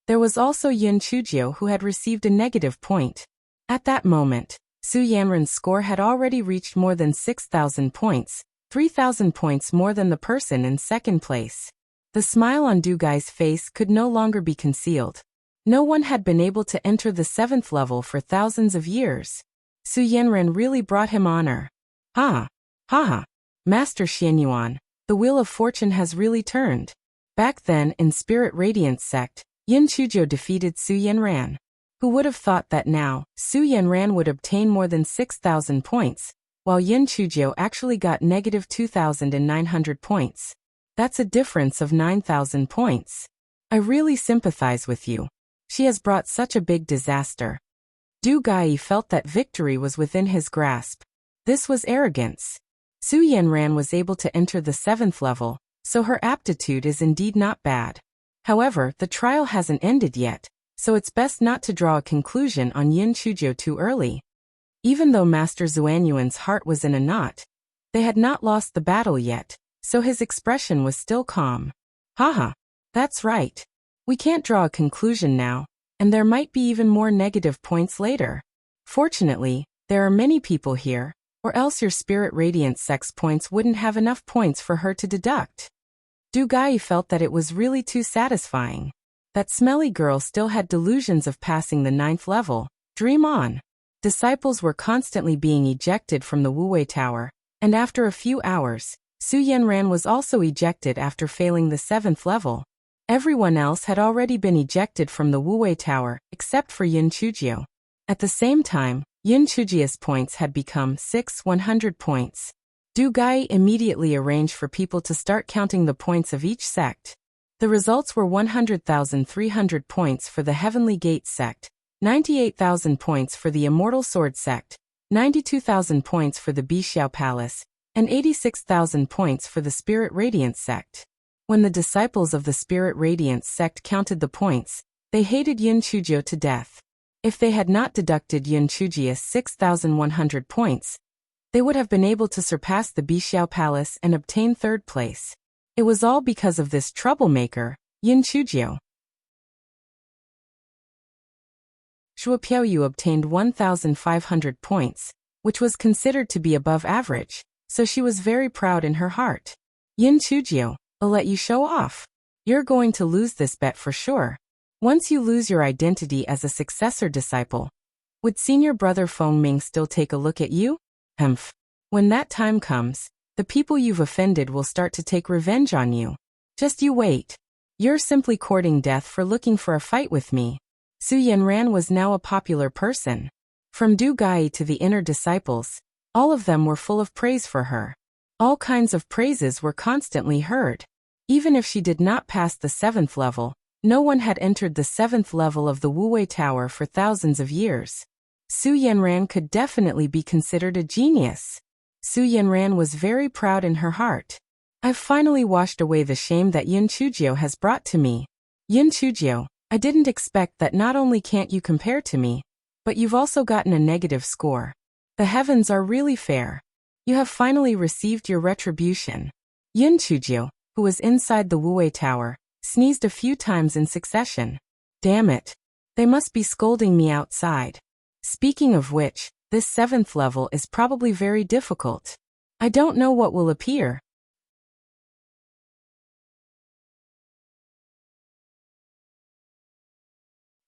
there was also Yin Chujio, who had received a negative point. At that moment, Su Yanran's score had already reached more than 6,000 points, 3,000 points more than the person in second place. The smile on Du Gai's face could no longer be concealed. No one had been able to enter the 7th level for thousands of years. Su Yanran really brought him honor. Ha! Ha! Master Xianyuan, the wheel of fortune has really turned. Back then, in Spirit Radiance Sect, Yin Chujio defeated Su Yanran. Who would have thought that now, Su Yanran would obtain more than 6,000 points, while Yin Chujio actually got negative 2,900 points. That's a difference of 9,000 points. I really sympathize with you. She has brought such a big disaster. Du Gai felt that victory was within his grasp. This was arrogance. Su Yanran was able to enter the 7th level, so her aptitude is indeed not bad. However, the trial hasn't ended yet, so it's best not to draw a conclusion on Yin Chujio too early. Even though Master Zuanyuan's heart was in a knot, they had not lost the battle yet, so his expression was still calm. Haha, that's right. We can't draw a conclusion now, and there might be even more negative points later. Fortunately, there are many people here, or else your Spirit Radiance Sect's points wouldn't have enough points for her to deduct. Du Gai felt that it was really too satisfying. That smelly girl still had delusions of passing the 9th level. Dream on. Disciples were constantly being ejected from the Wuwei Tower, and after a few hours, Su Yanran was also ejected after failing the 7th level. Everyone else had already been ejected from the Wuwei Tower, except for Yin Chujio. At the same time, Yin Chujio's points had become 100 points. Du Gai immediately arranged for people to start counting the points of each sect. The results were 100,300 points for the Heavenly Gate sect, 98,000 points for the Immortal Sword sect, 92,000 points for the Bixiao Palace, and 86,000 points for the Spirit Radiance sect. When the disciples of the Spirit Radiance sect counted the points, they hated Yin Chujio to death. If they had not deducted Yin Chujio's 6,100 points, they would have been able to surpass the Bixiao Palace and obtain 3rd place. It was all because of this troublemaker, Yin Chujio. Shuo Piaoyu obtained 1,500 points, which was considered to be above average, so she was very proud in her heart. Yin Chujio, I'll let you show off. You're going to lose this bet for sure. Once you lose your identity as a successor disciple, would senior brother Feng Ming still take a look at you? Humph. When that time comes, the people you've offended will start to take revenge on you. Just you wait. You're simply courting death for looking for a fight with me. Su Yanran was now a popular person. From Du Gai to the inner disciples, all of them were full of praise for her. All kinds of praises were constantly heard. Even if she did not pass the 7th level, no one had entered the 7th level of the Wuwei Tower for thousands of years. Su Yanran could definitely be considered a genius. Su Yanran was very proud in her heart. I've finally washed away the shame that Yin Chujio has brought to me. Yin Chujio, I didn't expect that not only can't you compare to me, but you've also gotten a negative score. The heavens are really fair. You have finally received your retribution. Yin Chujio, who was inside the Wuwei Tower, sneezed a few times in succession. Damn it. They must be scolding me outside. Speaking of which, this 7th level is probably very difficult. I don't know what will appear.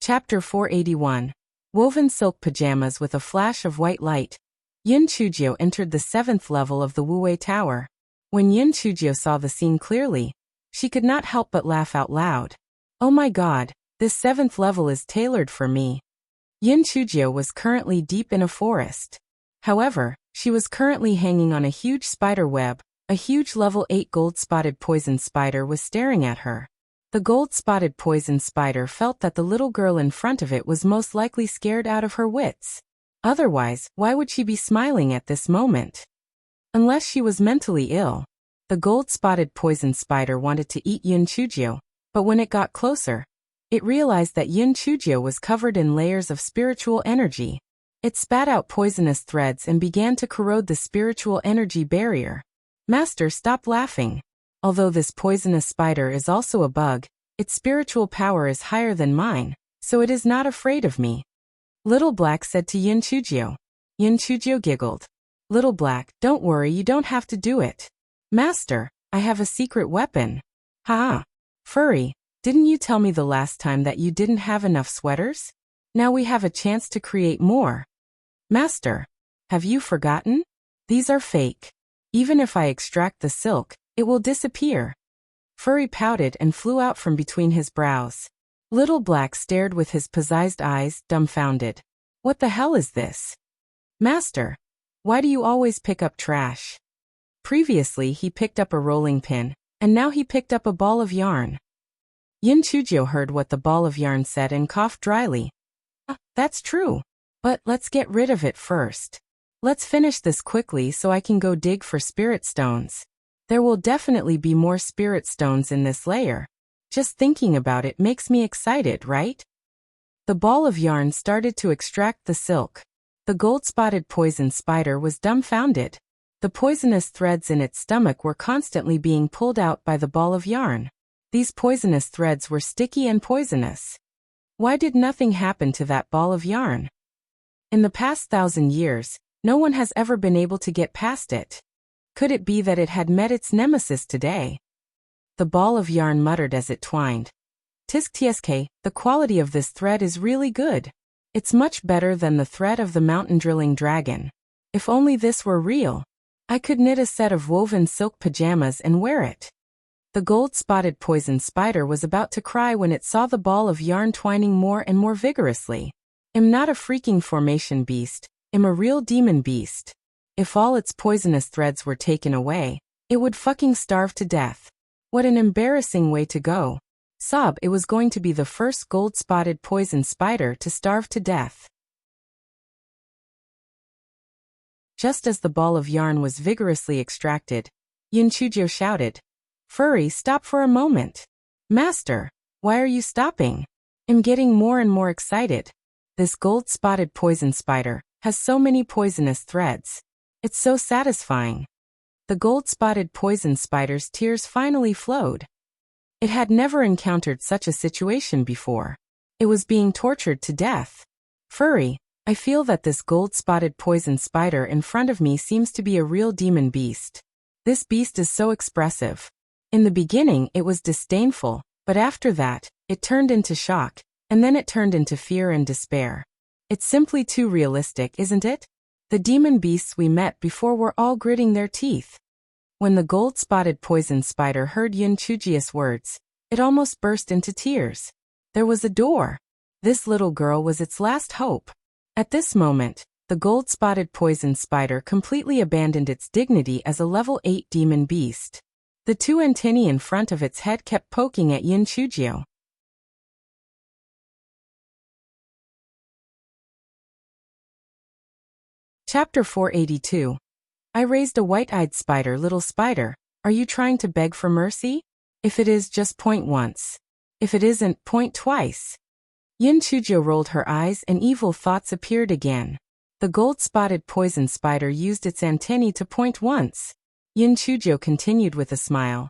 Chapter 481. Woven silk pajamas with a flash of white light. Yin Chujio entered the 7th level of the Wuwei Tower. When Yin Chujio saw the scene clearly, she could not help but laugh out loud. Oh my god, this 7th level is tailored for me. Yin Chujio was currently deep in a forest. However, She was currently hanging on a huge spider web. A huge level 8 gold-spotted poison spider was staring at her. The gold-spotted poison spider felt that the little girl in front of it was most likely scared out of her wits. Otherwise, why would she be smiling at this moment? Unless she was mentally ill. The gold-spotted poison spider wanted to eat Yun Chujio, but when it got closer, it realized that Yun Chujio was covered in layers of spiritual energy. It spat out poisonous threads and began to corrode the spiritual energy barrier. Master, stop laughing. Although this poisonous spider is also a bug, its spiritual power is higher than mine, so it is not afraid of me. Little Black said to Yun Chujio. Yun Chujio giggled. Little Black, don't worry, you don't have to do it. Master, I have a secret weapon. Ha! Furry, didn't you tell me the last time that you didn't have enough sweaters? Now we have a chance to create more. Master, have you forgotten? These are fake. Even if I extract the silk, it will disappear. Furry pouted and flew out from between his brows. Little Black stared with his possessed eyes, dumbfounded. What the hell is this? Master, why do you always pick up trash? Previously he picked up a rolling pin, and now he picked up a ball of yarn. Yun Chujio heard what the ball of yarn said and coughed dryly. That's true. But let's get rid of it first. Let's finish this quickly so I can go dig for spirit stones. There will definitely be more spirit stones in this layer. Just thinking about it makes me excited, right? The ball of yarn started to extract the silk. The gold-spotted poison spider was dumbfounded. The poisonous threads in its stomach were constantly being pulled out by the ball of yarn. These poisonous threads were sticky and poisonous. Why did nothing happen to that ball of yarn? In the past 1,000 years, no one has ever been able to get past it. Could it be that it had met its nemesis today? The ball of yarn muttered as it twined. Tisk tsk, the quality of this thread is really good. It's much better than the thread of the mountain drilling dragon. If only this were real. I could knit a set of woven silk pajamas and wear it. The gold-spotted poison spider was about to cry when it saw the ball of yarn twining more and more vigorously. I'm not a freaking formation beast, I'm a real demon beast. If all its poisonous threads were taken away, it would fucking starve to death. What an embarrassing way to go. Sob, it was going to be the first gold-spotted poison spider to starve to death. Just as the ball of yarn was vigorously extracted, Yun Chujio shouted, Furry, stop for a moment. Master, why are you stopping? I'm getting more and more excited. This gold-spotted poison spider has so many poisonous threads. It's so satisfying. The gold-spotted poison spider's tears finally flowed. It had never encountered such a situation before. It was being tortured to death. Furry, I feel that this gold-spotted poison spider in front of me seems to be a real demon beast. This beast is so expressive. In the beginning it was disdainful, but after that, it turned into shock, and then it turned into fear and despair. It's simply too realistic, isn't it? The demon beasts we met before were all gritting their teeth. When the gold-spotted poison spider heard Yun Chujio's words, it almost burst into tears. There was a door. This little girl was its last hope. At this moment, the gold-spotted poison spider completely abandoned its dignity as a level 8 demon beast. The two antennae in front of its head kept poking at Yun Chujio. Chapter 482. I raised a white-eyed spider. Little spider, are you trying to beg for mercy? If it is, just point once. If it isn't, point twice. Yun Chujio rolled her eyes and evil thoughts appeared again. The gold-spotted poison spider used its antennae to point once. Yun Chujio continued with a smile.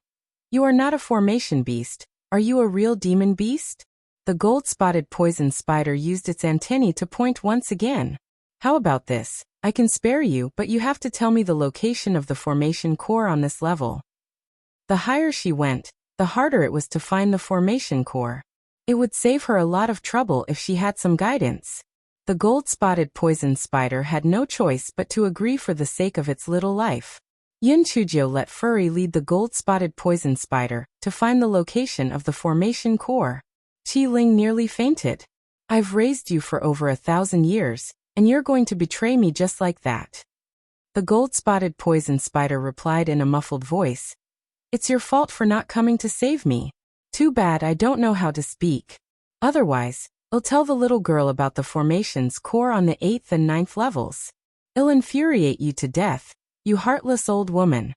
You are not a formation beast. Are you a real demon beast? The gold-spotted poison spider used its antennae to point once again. How about this? I can spare you, but you have to tell me the location of the formation core on this level. The higher she went, the harder it was to find the formation core. It would save her a lot of trouble if she had some guidance. The gold-spotted poison spider had no choice but to agree for the sake of its little life. Yun Chujio let Furry lead the gold-spotted poison spider to find the location of the formation core. Qi Ling nearly fainted. I've raised you for over 1,000 years, and you're going to betray me just like that. The gold-spotted poison spider replied in a muffled voice. It's your fault for not coming to save me. Too bad I don't know how to speak. Otherwise, I'll tell the little girl about the formation's core on the 8th and 9th levels. It'll infuriate you to death, you heartless old woman.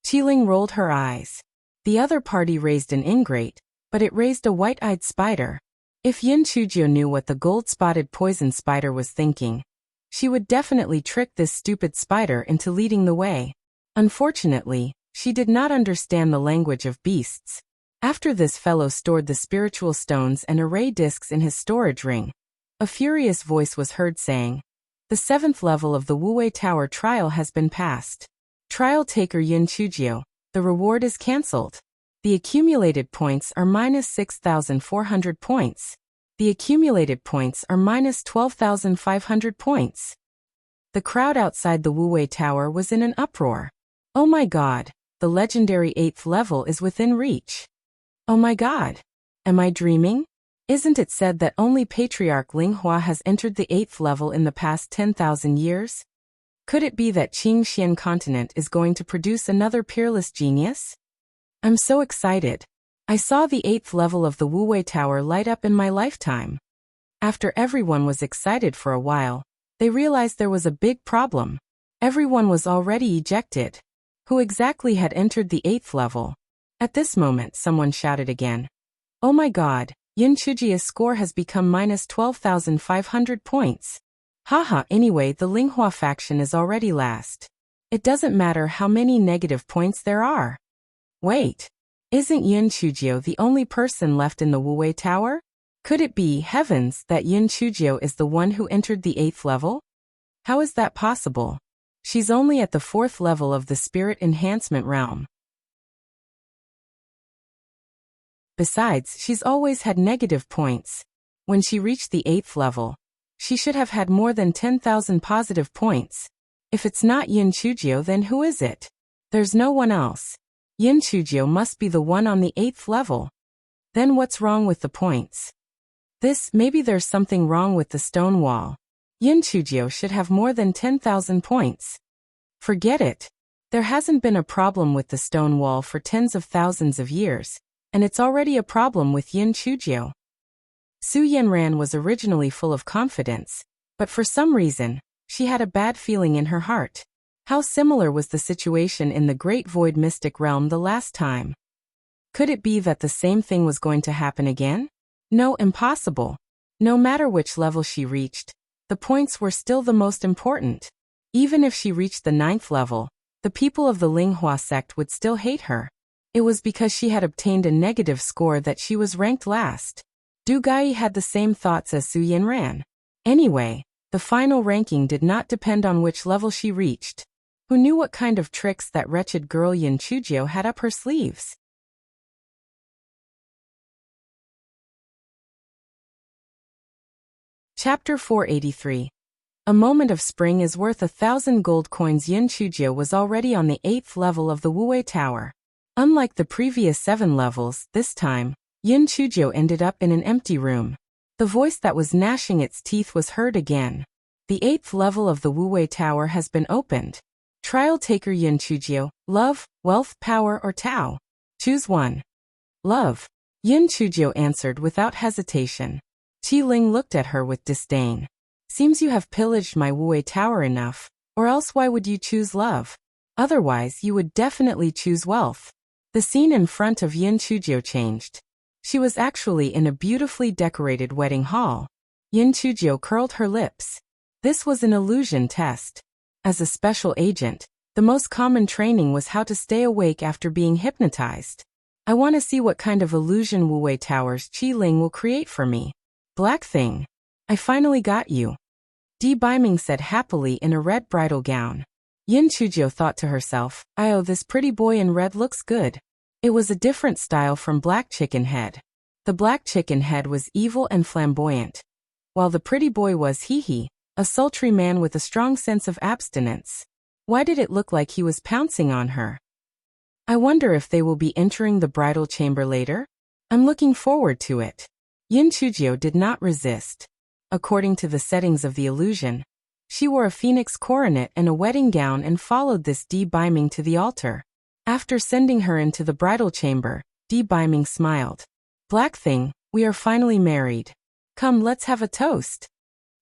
Qiling rolled her eyes. The other party raised an ingrate, but it raised a white-eyed spider. If Yin Chujio knew what the gold-spotted poison spider was thinking, she would definitely trick this stupid spider into leading the way. Unfortunately, she did not understand the language of beasts. After this fellow stored the spiritual stones and array discs in his storage ring, a furious voice was heard saying, "The 7th level of the Wuwei Tower trial has been passed. Trial taker Yin Chujio, the reward is cancelled. The accumulated points are minus 6,400 points. The accumulated points are minus 12,500 points." The crowd outside the Wuwei Tower was in an uproar. Oh my god, the legendary 8th level is within reach. Oh my god. Am I dreaming? Isn't it said that only Patriarch Linghua has entered the 8th level in the past 10,000 years? Could it be that Qingxian continent is going to produce another peerless genius? I'm so excited. I saw the 8th level of the Wuwei Tower light up in my lifetime. After everyone was excited for a while, they realized there was a big problem. Everyone was already ejected. Who exactly had entered the 8th level? At this moment someone shouted again. Oh my god, Yin Chujio's score has become minus 12,500 points. Haha, anyway the Linghua faction is already last. It doesn't matter how many negative points there are. Wait. Isn't Yin Chujio the only person left in the Wuwei Tower? Could it be, heavens, that Yin Chujio is the one who entered the 8th level? How is that possible? She's only at the 4th level of the Spirit Enhancement realm. Besides, she's always had negative points. When she reached the 8th level, she should have had more than 10,000 positive points. If it's not Yin Chujio, then who is it? There's no one else. Yin Chujio must be the one on the 8th level. Then what's wrong with the points? Maybe there's something wrong with the stone wall. Yin Chujio should have more than 10,000 points. Forget it. There hasn't been a problem with the stone wall for tens of thousands of years, and it's already a problem with Yin Chujio. Su Yanran was originally full of confidence, but for some reason, she had a bad feeling in her heart. How similar was the situation in the Great Void Mystic Realm the last time? Could it be that the same thing was going to happen again? No, impossible. No matter which level she reached, the points were still the most important. Even if she reached the 9th level, the people of the Linghua sect would still hate her. It was because she had obtained a negative score that she was ranked last. Du Gai had the same thoughts as Su Yanran. Anyway, the final ranking did not depend on which level she reached. Who knew what kind of tricks that wretched girl Yin Chujio had up her sleeves? Chapter 483. A moment of spring is worth 1,000 gold coins. Yin Chujio was already on the 8th level of the Wuwei Tower. Unlike the previous 7 levels, this time, Yin Chujio ended up in an empty room. The voice that was gnashing its teeth was heard again. The 8th level of the Wuwei Tower has been opened. Trial taker Yin Chujio, love, wealth, power or Tao. Choose one. Love. Yin Chujio answered without hesitation. Qiling looked at her with disdain. Seems you have pillaged my Wuwei Tower enough, or else why would you choose love? Otherwise you would definitely choose wealth. The scene in front of Yin Chujio changed. She was actually in a beautifully decorated wedding hall. Yin Chujio curled her lips. This was an illusion test. As a special agent, the most common training was how to stay awake after being hypnotized. I want to see what kind of illusion Wuwei Towers Qiling will create for me. Black thing. I finally got you. Di Baiming said happily in a red bridal gown. Yin Chujio thought to herself, oh, this pretty boy in red looks good. It was a different style from Black Chicken Head. The Black Chicken Head was evil and flamboyant, while the pretty boy was hee-hee, a sultry man with a strong sense of abstinence. Why did it look like he was pouncing on her? I wonder if they will be entering the bridal chamber later? I'm looking forward to it. Yin Chujio did not resist. According to the settings of the illusion, She wore a phoenix coronet and a wedding gown and followed this Di Biming to the altar. After sending her into the bridal chamber, Di Biming smiled. Black Thing, we are finally married. Come, let's have a toast.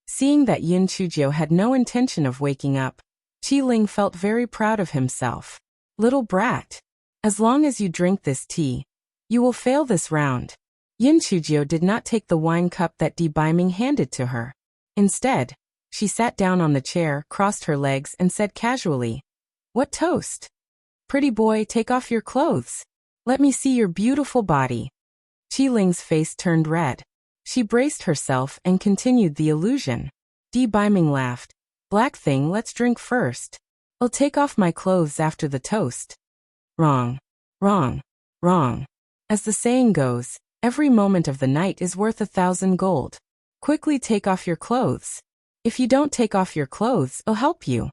Seeing that Yin Chujio had no intention of waking up, Qi Ling felt very proud of himself. Little brat. As long as you drink this tea, you will fail this round. Yin Chujio did not take the wine cup that Di Biming handed to her. Instead, she sat down on the chair, crossed her legs, and said casually, What toast? Pretty boy, take off your clothes. Let me see your beautiful body. Qi Ling's face turned red. She braced herself and continued the illusion. Di Biming laughed. Black Thing, let's drink first. I'll take off my clothes after the toast. Wrong. Wrong. Wrong. As the saying goes, every moment of the night is worth 1,000 gold. Quickly take off your clothes. If you don't take off your clothes, I'll help you.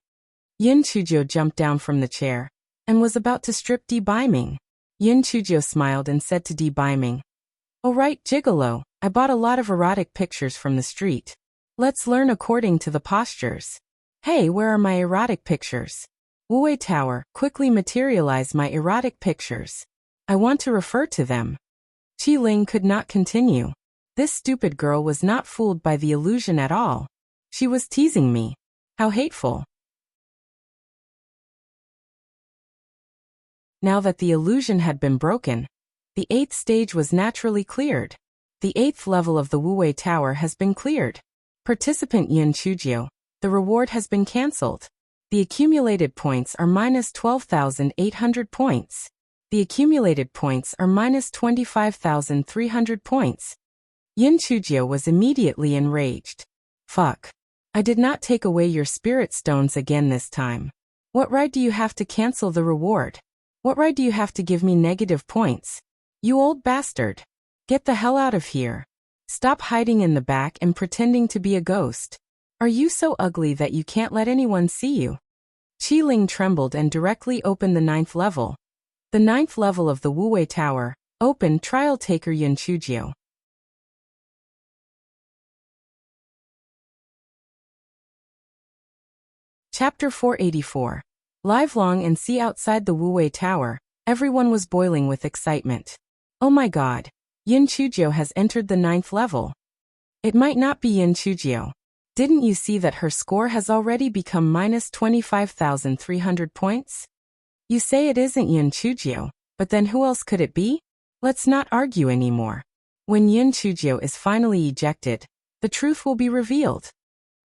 Yin Chujio jumped down from the chair and was about to strip Di Biming. Yin Chujio smiled and said to Di Biming, All right, gigolo, I bought a lot of erotic pictures from the street. Let's learn according to the postures. Hey, where are my erotic pictures? Wuwei Tower, quickly materialize my erotic pictures. I want to refer to them. Qi Ling could not continue. This stupid girl was not fooled by the illusion at all. She was teasing me. How hateful. Now that the illusion had been broken, the 8th stage was naturally cleared. The 8th level of the Wuwei Tower has been cleared. Participant Yin Chujio, the reward has been cancelled. The accumulated points are minus 12,800 points. The accumulated points are minus 25,300 points. Yin Chujio was immediately enraged. Fuck. I did not take away your spirit stones again this time. What right do you have to cancel the reward? What right do you have to give me negative points? You old bastard. Get the hell out of here. Stop hiding in the back and pretending to be a ghost. Are you so ugly that you can't let anyone see you? Qi Ling trembled and directly opened the 9th level. The 9th level of the Wuwei Tower. Open trial taker Yin Chujio. Chapter 484. Live long and see outside the Wuwei Tower, everyone was boiling with excitement. Oh my god, Yin Chujio has entered the 9th level. It might not be Yin Chujio. Didn't you see that her score has already become minus 25,300 points? You say it isn't Yin Chujio, but then who else could it be? Let's not argue anymore. When Yin Chujio is finally ejected, the truth will be revealed.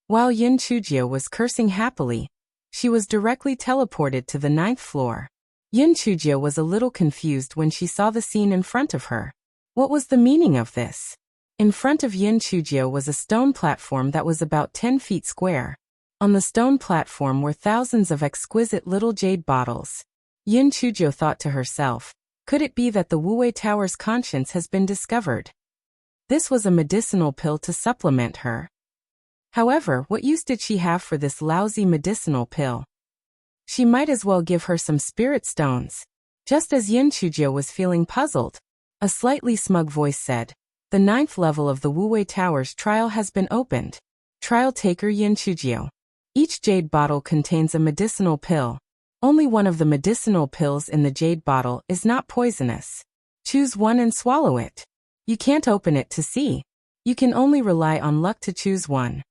While Yin Chujio was cursing happily, she was directly teleported to the 9th floor. Yin Chujio was a little confused when she saw the scene in front of her. What was the meaning of this? In front of Yin Chujio was a stone platform that was about 10 feet square. On the stone platform were thousands of exquisite little jade bottles. Yin Chujio thought to herself, could it be that the Wuwei Tower's conscience has been discovered? This was a medicinal pill to supplement her. However, what use did she have for this lousy medicinal pill? She might as well give her some spirit stones. Just as Yin Chujio was feeling puzzled, a slightly smug voice said, The 9th level of the Wuwei Tower's trial has been opened. Trial taker Yin Chujio. Each jade bottle contains a medicinal pill. Only one of the medicinal pills in the jade bottle is not poisonous. Choose one and swallow it. You can't open it to see. You can only rely on luck to choose one.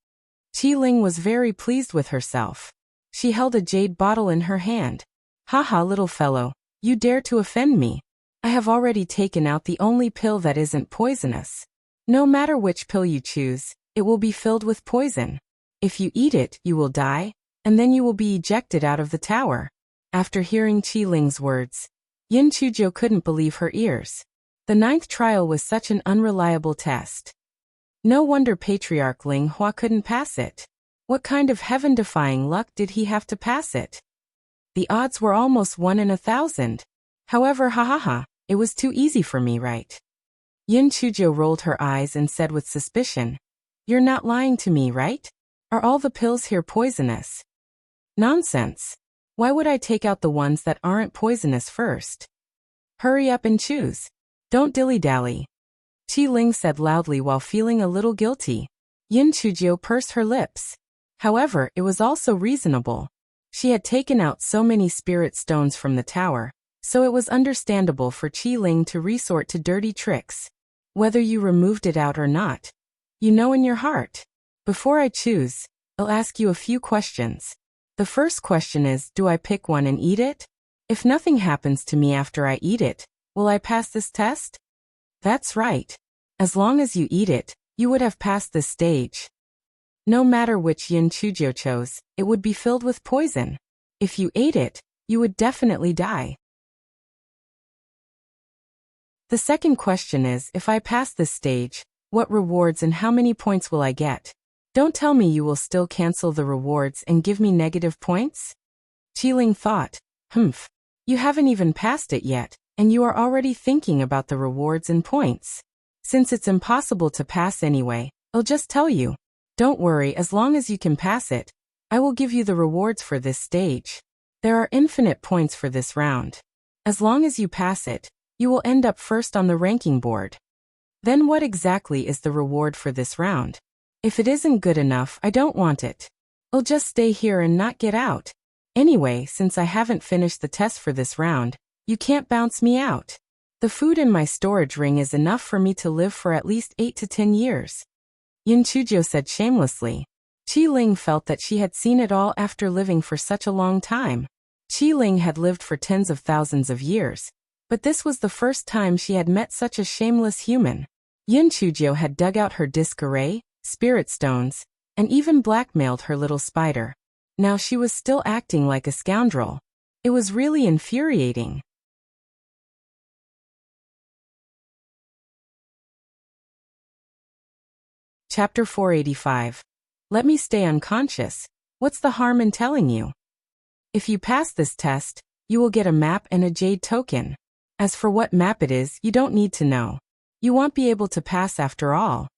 Qi Ling was very pleased with herself. She held a jade bottle in her hand. Haha, little fellow, you dare to offend me. I have already taken out the only pill that isn't poisonous. No matter which pill you choose, it will be filled with poison. If you eat it, you will die, and then you will be ejected out of the tower. After hearing Qi Ling's words, Yin Chujio couldn't believe her ears. The 9th trial was such an unreliable test. No wonder Patriarch Ling Hua couldn't pass it. What kind of heaven-defying luck did he have to pass it? The odds were almost 1 in 1,000. However, it was too easy for me, right? Yin Chujio rolled her eyes and said with suspicion, You're not lying to me, right? Are all the pills here poisonous? Nonsense. Why would I take out the ones that aren't poisonous first? Hurry up and choose. Don't dilly-dally. Qi Ling said loudly while feeling a little guilty. Yin Chujio pursed her lips. However, it was also reasonable. She had taken out so many spirit stones from the tower, so it was understandable for Qi Ling to resort to dirty tricks. Whether you removed it out or not, you know in your heart. Before I choose, I'll ask you a few questions. The first question is, do I pick one and eat it? If nothing happens to me after I eat it, will I pass this test? That's right. As long as you eat it, you would have passed this stage. No matter which Yin Chuzhou chose, it would be filled with poison. If you ate it, you would definitely die. The second question is, if I pass this stage, what rewards and how many points will I get? Don't tell me you will still cancel the rewards and give me negative points? Qi Ling thought, humph. You haven't even passed it yet, and you are already thinking about the rewards and points. Since it's impossible to pass anyway, I'll just tell you. Don't worry, as long as you can pass it, I will give you the rewards for this stage. There are infinite points for this round. As long as you pass it, you will end up first on the ranking board. Then what exactly is the reward for this round? If it isn't good enough, I don't want it. I'll just stay here and not get out. Anyway, since I haven't finished the test for this round, you can't bounce me out. The food in my storage ring is enough for me to live for at least 8 to 10 years. Yin Chuzhou said shamelessly. Qi Ling felt that she had seen it all after living for such a long time. Qi Ling had lived for tens of thousands of years, but this was the first time she had met such a shameless human. Yin Chuzhou had dug out her disc-array, spirit stones, and even blackmailed her little spider. Now she was still acting like a scoundrel. It was really infuriating. Chapter 485. Let me stay unconscious. What's the harm in telling you? If you pass this test, you will get a map and a jade token. As for what map it is, you don't need to know. You won't be able to pass after all.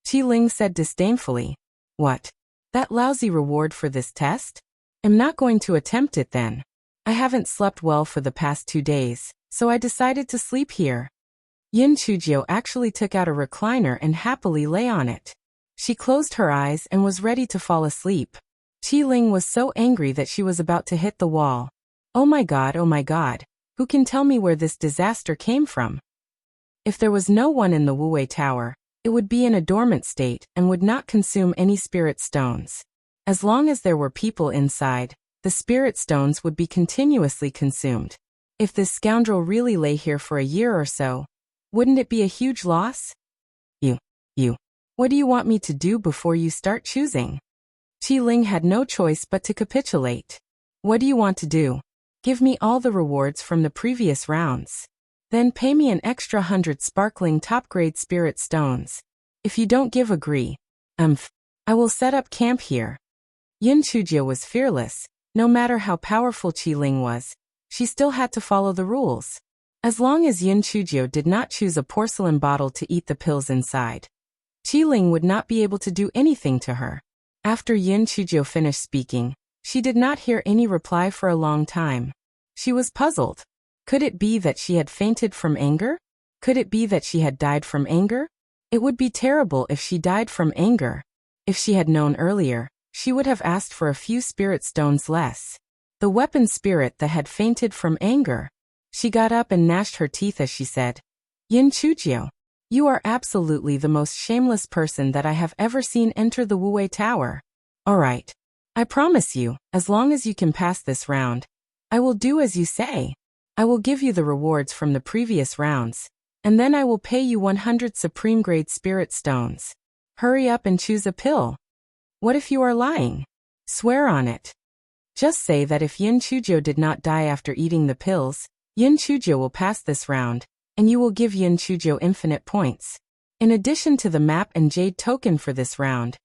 Qi Ling said disdainfully. What? That lousy reward for this test? I'm not going to attempt it then. I haven't slept well for the past 2 days, so I decided to sleep here. Yin Chuzhou actually took out a recliner and happily lay on it. She closed her eyes and was ready to fall asleep. Qi Ling was so angry that she was about to hit the wall. Oh my god, who can tell me where this disaster came from? If there was no one in the Wuwei Tower, it would be in a dormant state and would not consume any spirit stones. As long as there were people inside, the spirit stones would be continuously consumed. If this scoundrel really lay here for a year or so, wouldn't it be a huge loss? You. What do you want me to do before you start choosing? Qi Ling had no choice but to capitulate. What do you want to do? Give me all the rewards from the previous rounds. Then pay me an extra 100 sparkling top-grade spirit stones. If you don't agree, I will set up camp here. Yin Chuzhou was fearless. No matter how powerful Qi Ling was, she still had to follow the rules. As long as Yin Chuzhou did not choose a porcelain bottle to eat the pills inside, Qi Ling would not be able to do anything to her. After Yin Chuzhou finished speaking, she did not hear any reply for a long time. She was puzzled. Could it be that she had fainted from anger? Could it be that she had died from anger? It would be terrible if she died from anger. If she had known earlier, she would have asked for a few spirit stones less. The weapon spirit that had fainted from anger. She got up and gnashed her teeth as she said, Yin Chuzhou, you are absolutely the most shameless person that I have ever seen enter the Wuwei Tower. Alright. I promise you, as long as you can pass this round, I will do as you say. I will give you the rewards from the previous rounds, and then I will pay you 100 supreme grade spirit stones. Hurry up and choose a pill. What if you are lying? Swear on it. Just say that if Yin Chuzhou did not die after eating the pills, Yin Chuzhou will pass this round, and you will give Yin Chuzhou infinite points. In addition to the map and jade token for this round,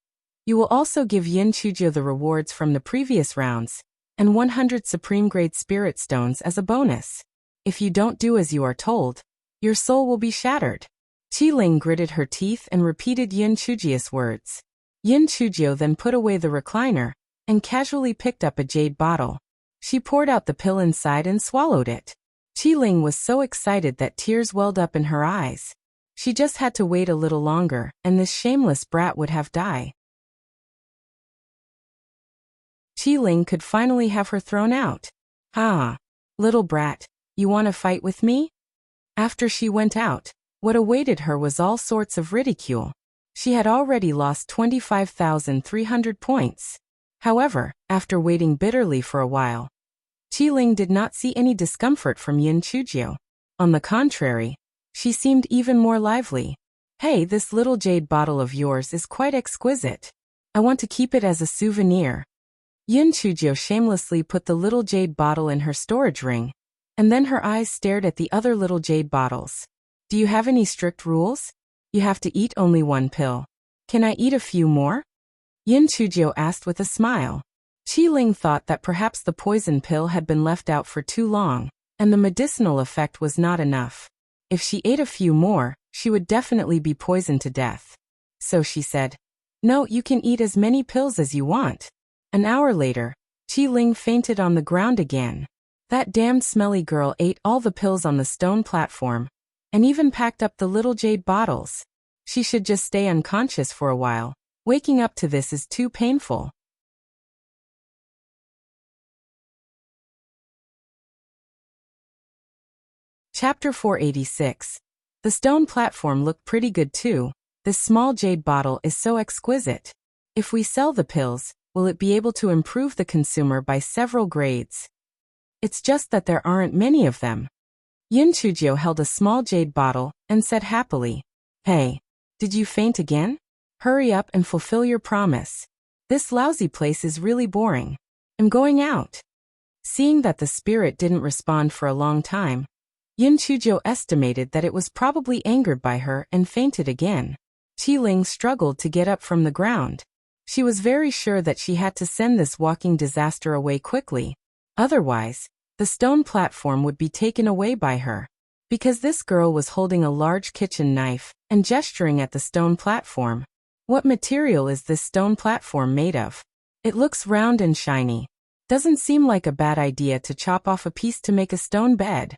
you will also give Yin Chuzhou the rewards from the previous rounds, and 100 supreme grade spirit stones as a bonus. If you don't do as you are told, your soul will be shattered. Qi Ling gritted her teeth and repeated Yin Chuzhou's words. Yin Chuzhou then put away the recliner, and casually picked up a jade bottle. She poured out the pill inside and swallowed it. Qi Ling was so excited that tears welled up in her eyes. She just had to wait a little longer, and this shameless brat would have died. Qi Ling could finally have her thrown out. "Ha! Little brat, you want to fight with me?" After she went out, what awaited her was all sorts of ridicule. She had already lost 25,300 points. However, after waiting bitterly for a while, Qi Ling did not see any discomfort from Yin Chujiu. On the contrary, she seemed even more lively. "Hey, this little jade bottle of yours is quite exquisite. I want to keep it as a souvenir." Yin Chujiu shamelessly put the little jade bottle in her storage ring, and then her eyes stared at the other little jade bottles. "Do you have any strict rules? You have to eat only one pill. Can I eat a few more?" Yin Chujiu asked with a smile. Qi Ling thought that perhaps the poison pill had been left out for too long, and the medicinal effect was not enough. If she ate a few more, she would definitely be poisoned to death. So she said, "No, you can eat as many pills as you want." An hour later, Qi Ling fainted on the ground again. That damned smelly girl ate all the pills on the stone platform, and even packed up the little jade bottles. She should just stay unconscious for a while. Waking up to this is too painful. Chapter 486. The stone platform looked pretty good too. This small jade bottle is so exquisite. If we sell the pills, will it be able to improve the consumer by several grades? It's just that there aren't many of them. Yin Chujiu held a small jade bottle and said happily, "Hey, did you faint again? Hurry up and fulfill your promise. This lousy place is really boring. I'm going out." Seeing that the spirit didn't respond for a long time, Yin Chujiu estimated that it was probably angered by her and fainted again. Qi Ling struggled to get up from the ground. She was very sure that she had to send this walking disaster away quickly. Otherwise, the stone platform would be taken away by her. Because this girl was holding a large kitchen knife and gesturing at the stone platform. What material is this stone platform made of? It looks round and shiny. Doesn't seem like a bad idea to chop off a piece to make a stone bed.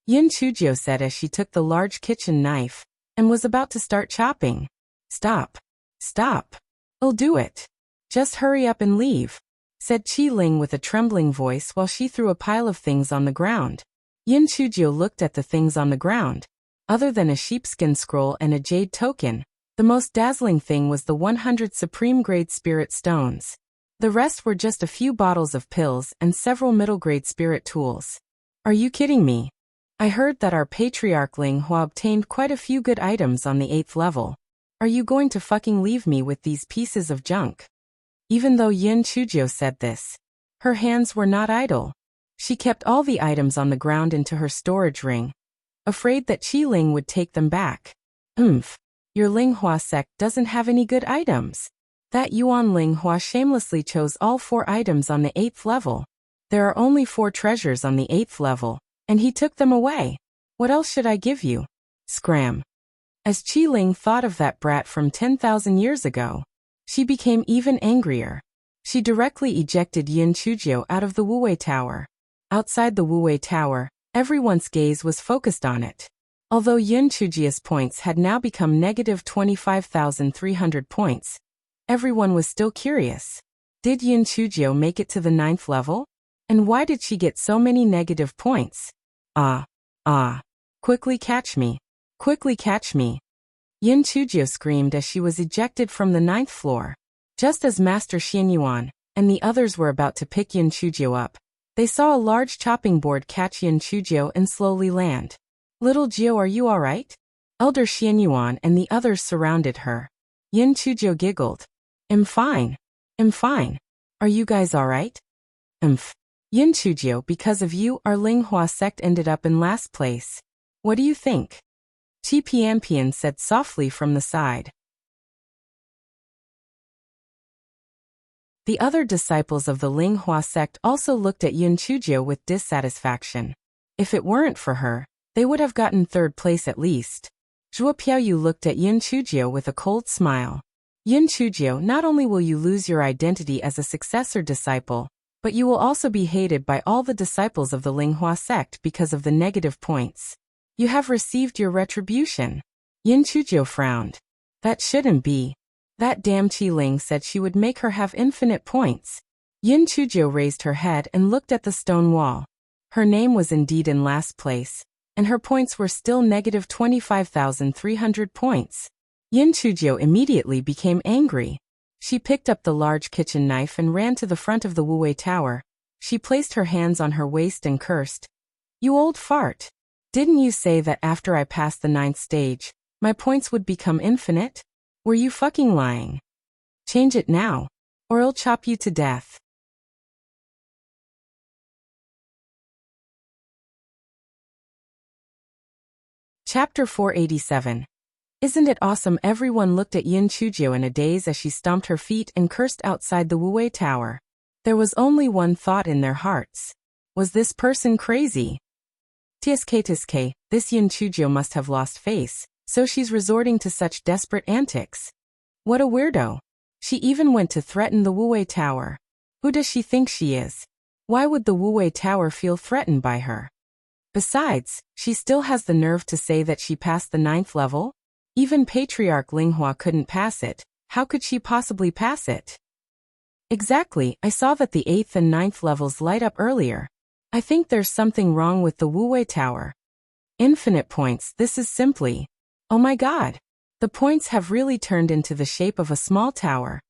Yin Chujiu said as she took the large kitchen knife and was about to start chopping. "Stop. Stop. I'll do it. Just hurry up and leave," said Qi Ling with a trembling voice while she threw a pile of things on the ground. Yin Chujiu looked at the things on the ground. Other than a sheepskin scroll and a jade token, the most dazzling thing was the 100 supreme-grade spirit stones. The rest were just a few bottles of pills and several middle-grade spirit tools. "Are you kidding me? I heard that our patriarch Ling Hua obtained quite a few good items on the 8th level. Are you going to fucking leave me with these pieces of junk?" Even though Yin Chujiu said this, her hands were not idle. She kept all the items on the ground into her storage ring, afraid that Qi Ling would take them back. Your Ling Hua sect doesn't have any good items. That Yuan Ling Hua shamelessly chose all 4 items on the 8th level. There are only 4 treasures on the 8th level, and he took them away. What else should I give you? Scram. As Qi Ling thought of that brat from 10,000 years ago, she became even angrier. She directly ejected Yin Chujiu out of the Wuwei Tower. Outside the Wuwei Tower, everyone's gaze was focused on it. Although Yin Chujiu's points had now become negative 25,300 points, everyone was still curious. Did Yin Chujiu make it to the 9th level? And why did she get so many negative points? Quickly catch me. Quickly catch me. Yin Chujiu screamed as she was ejected from the 9th floor. Just as Master Xianyuan and the others were about to pick Yin Chujiu up, they saw a large chopping board catch Yin Chujiu and slowly land. "Little Jiu, are you alright?" Elder Xianyuan and the others surrounded her. Yin Chujiu giggled. I'm fine. Are you guys alright?" Yin Chujiu, because of you, our Ling Hua sect ended up in last place. What do you think?" Qi Pianpian said softly from the side. The other disciples of the Ling Hua sect also looked at Yin Chujiu with dissatisfaction. If it weren't for her, they would have gotten 3rd place at least. Zhuo Piaoyu looked at Yin Chujiu with a cold smile. "Yin Chujiu, not only will you lose your identity as a successor disciple, but you will also be hated by all the disciples of the Ling Hua sect because of the negative points. You have received your retribution." Yin Chujiu frowned. "That shouldn't be. That damn Qi Ling said she would make her have infinite points. Yin Chujio raised her head and looked at the stone wall. Her name was indeed in last place, and her points were still negative 25,300 points. Yin Chujio immediately became angry. She picked up the large kitchen knife and ran to the front of the Wuwei Tower. She placed her hands on her waist and cursed. "You old fart. Didn't you say that after I passed the 9th stage, my points would become infinite? Were you fucking lying? Change it now, or I'll chop you to death." Chapter 487. Isn't it awesome? Everyone looked at Yin Chujio in a daze as she stomped her feet and cursed outside the Wuwei Tower. There was only one thought in their hearts. Was this person crazy? Tsk, this Yin Chujio must have lost face, so she's resorting to such desperate antics. What a weirdo. She even went to threaten the Wuwei Tower. Who does she think she is? Why would the Wuwei Tower feel threatened by her? Besides, she still has the nerve to say that she passed the 9th level? Even Patriarch Linghua couldn't pass it. How could she possibly pass it? Exactly, I saw that the 8th and 9th levels light up earlier. I think there's something wrong with the Wuwei Tower. Infinite points, this is simply... Oh my god! The points have really turned into the shape of a small tower.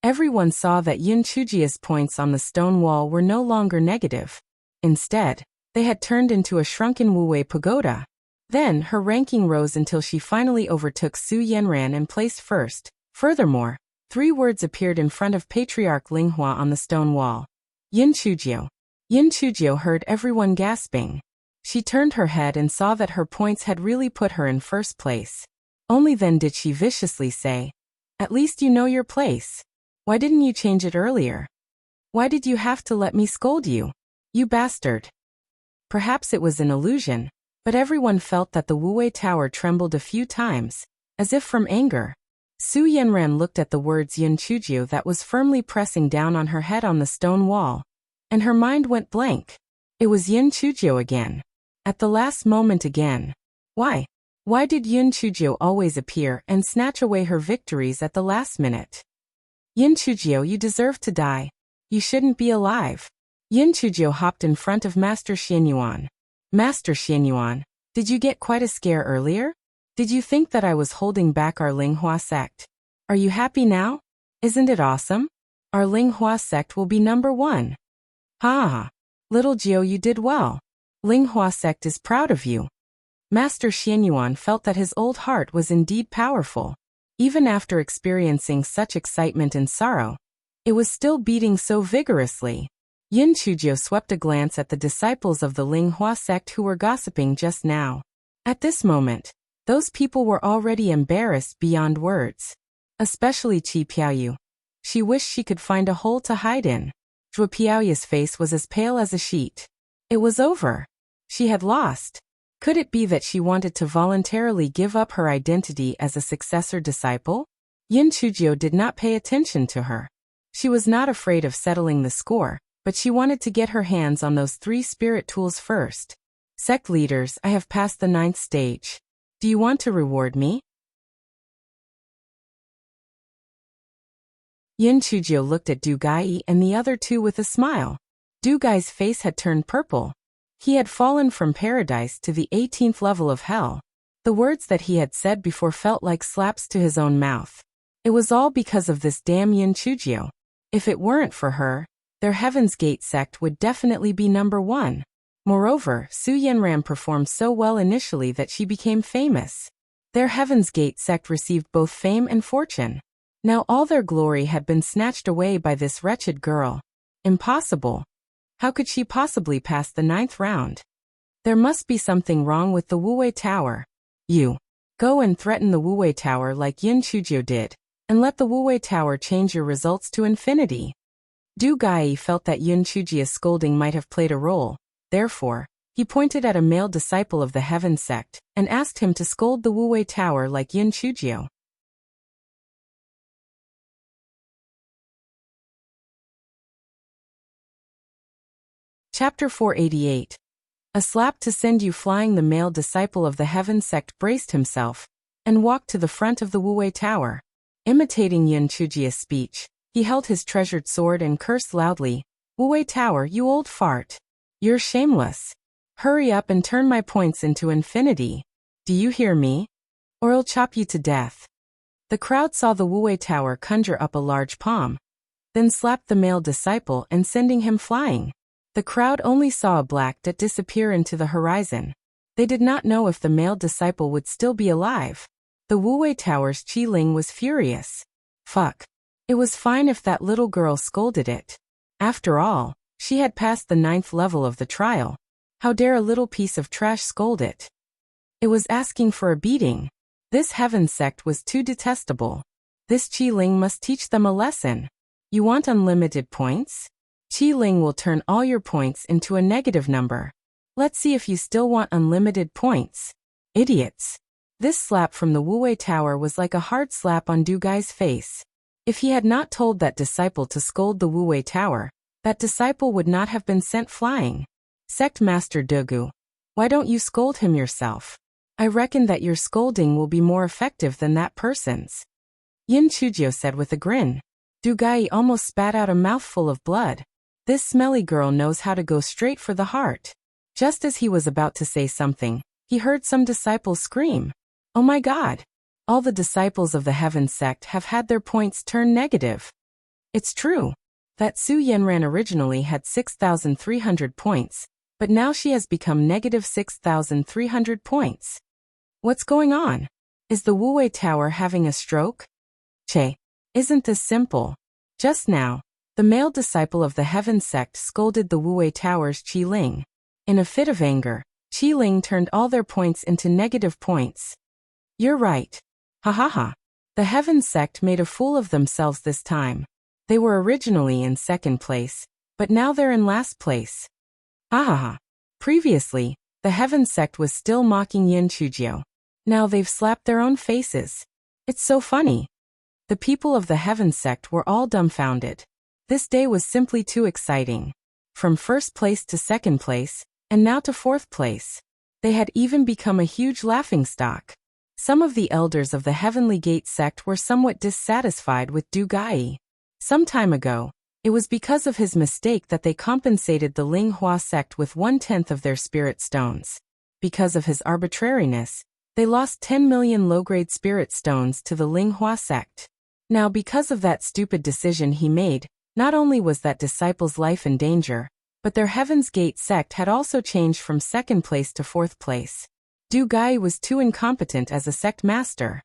Everyone saw that Yin Chujio's points on the stone wall were no longer negative. Instead, they had turned into a shrunken Wuwei pagoda. Then, her ranking rose until she finally overtook Su Yanran and placed first. Furthermore, 3 words appeared in front of Patriarch Linghua on the stone wall. Yin Chujio. Yin Chujio heard everyone gasping. She turned her head and saw that her points had really put her in first place. Only then did she viciously say, "At least you know your place. Why didn't you change it earlier? Why did you have to let me scold you? You bastard." Perhaps it was an illusion, but everyone felt that the Wuwei Tower trembled a few times, as if from anger. Su Yanran looked at the words Yin Chujio that was firmly pressing down on her head on the stone wall, and her mind went blank. It was Yin Chujio again. At the last moment again. Why? Why did Yin Chujio always appear and snatch away her victories at the last minute? Yin Chujio, you deserve to die. You shouldn't be alive. Yin Chujio hopped in front of Master Xianyuan. Master Xianyuan, did you get quite a scare earlier? Did you think that I was holding back our Linghua sect? Are you happy now? Isn't it awesome? Our Linghua sect will be number 1. Ha! Little Jiu, you did well. Linghua sect is proud of you. Master Xianyuan felt that his old heart was indeed powerful. Even after experiencing such excitement and sorrow, it was still beating so vigorously. Yin Chujio swept a glance at the disciples of the Linghua sect who were gossiping just now. At this moment, those people were already embarrassed beyond words. Especially Qi Piaoyu. She wished she could find a hole to hide in. Zhuo Piaoyu's face was as pale as a sheet. It was over. She had lost. Could it be that she wanted to voluntarily give up her identity as a successor disciple? Yin Chujio did not pay attention to her. She was not afraid of settling the score, but she wanted to get her hands on those 3 spirit tools first. Sect leaders, I have passed the 9th stage. Do you want to reward me? Yin Chujio looked at Du Gai and the other 2 with a smile. Du Gai's face had turned purple. He had fallen from paradise to the 18th level of hell. The words that he had said before felt like slaps to his own mouth. It was all because of this damn Yin Chujio. If it weren't for her, their Heaven's Gate sect would definitely be number 1. Moreover, Su Yanran performed so well initially that she became famous. Their Heaven's Gate sect received both fame and fortune. Now all their glory had been snatched away by this wretched girl. Impossible. How could she possibly pass the 9th round? There must be something wrong with the Wuwei Tower. You. Go and threaten the Wuwei Tower like Yin Chujio did, and let the Wuwei Tower change your results to infinity. Du Gai felt that Yin Chujio's scolding might have played a role. Therefore, he pointed at a male disciple of the Heaven sect and asked him to scold the Wuwei Tower like Yin Chujio. Chapter 488. A slap to send you flying. The male disciple of the Heaven sect braced himself and walked to the front of the Wuwei Tower. Imitating Yin Chujio's speech, He held his treasured sword and cursed loudly. Wuwei Tower, you old fart. You're shameless. Hurry up and turn my points into infinity. Do you hear me? Or I'll chop you to death. The crowd saw the Wuwei Tower conjure up a large palm, then slapped the male disciple and sending him flying. The crowd only saw a black dot disappear into the horizon. They did not know if the male disciple would still be alive. The Wuwei Tower's Qi Ling was furious. Fuck. It was fine if that little girl scolded it. After all, she had passed the 9th level of the trial. How dare a little piece of trash scold it? It was asking for a beating. This heaven sect was too detestable. This Qi Ling must teach them a lesson. You want unlimited points? Qi Ling will turn all your points into a negative number. Let's see if you still want unlimited points. Idiots. This slap from the Wuwei Tower was like a hard slap on Du Gai's face. If he had not told that disciple to scold the Wuwei Tower, that disciple would not have been sent flying. Sect Master Dugu, why don't you scold him yourself? I reckon that your scolding will be more effective than that person's. Yin Chujio said with a grin. Du Gai almost spat out a mouthful of blood. This smelly girl knows how to go straight for the heart. Just as he was about to say something, he heard some disciples scream. Oh my God! All the disciples of the Heaven sect have had their points turned negative. It's true that Su Yanran originally had 6,300 points, but now she has become negative 6,300 points. What's going on? Is the Wuwei Tower having a stroke? Che, isn't this simple? Just now, the male disciple of the Heaven sect scolded the Wuwei Tower's Qi Ling. In a fit of anger, Qi Ling turned all their points into negative points. You're right. Ha ha ha. The Heaven sect made a fool of themselves this time. They were originally in 2nd place, but now they're in last place. Ha ha ha. Previously, the Heaven sect was still mocking Yin Chujio. Now they've slapped their own faces. It's so funny. The people of the Heaven sect were all dumbfounded. This day was simply too exciting. From 1st place to 2nd place, and now to 4th place. They had even become a huge laughingstock. Some of the elders of the Heavenly Gate sect were somewhat dissatisfied with Du Gai. Some time ago, it was because of his mistake that they compensated the Ling Hua sect with 1/10 of their spirit stones. Because of his arbitrariness, they lost 10 million low-grade spirit stones to the Ling Hua sect. Now because of that stupid decision he made, not only was that disciple's life in danger, but their Heaven's Gate sect had also changed from 2nd place to 4th place. Du Gai was too incompetent as a sect master.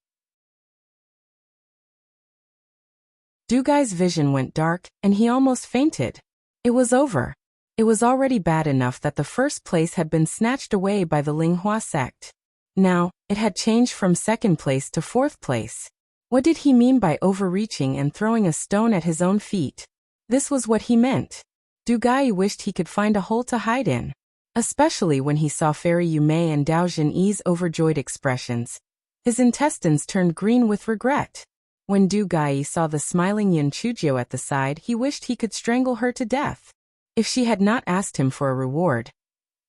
Du Gai's vision went dark, and he almost fainted. It was over. It was already bad enough that the 1st place had been snatched away by the Ling Hua sect. Now, it had changed from 2nd place to 4th place. What did he mean by overreaching and throwing a stone at his own feet? This was what he meant. Du Gai wished he could find a hole to hide in. Especially when he saw Fairy Yumei and Dao Jin-Yi's overjoyed expressions. His intestines turned green with regret. When Du Gai saw the smiling Yin Chujio at the side, he wished he could strangle her to death. If she had not asked him for a reward,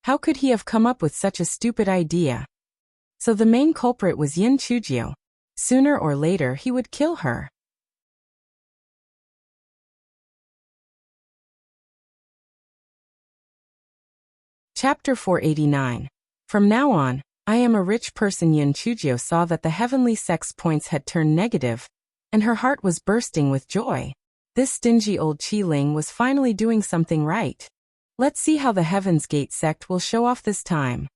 how could he have come up with such a stupid idea? So the main culprit was Yin Chujio. Sooner or later he would kill her. Chapter 489. From now on, I am a rich person. Yin Chujio saw that the Heavenly sect's points had turned negative, and her heart was bursting with joy. This stingy old Qi Ling was finally doing something right. Let's see how the Heaven's Gate sect will show off this time.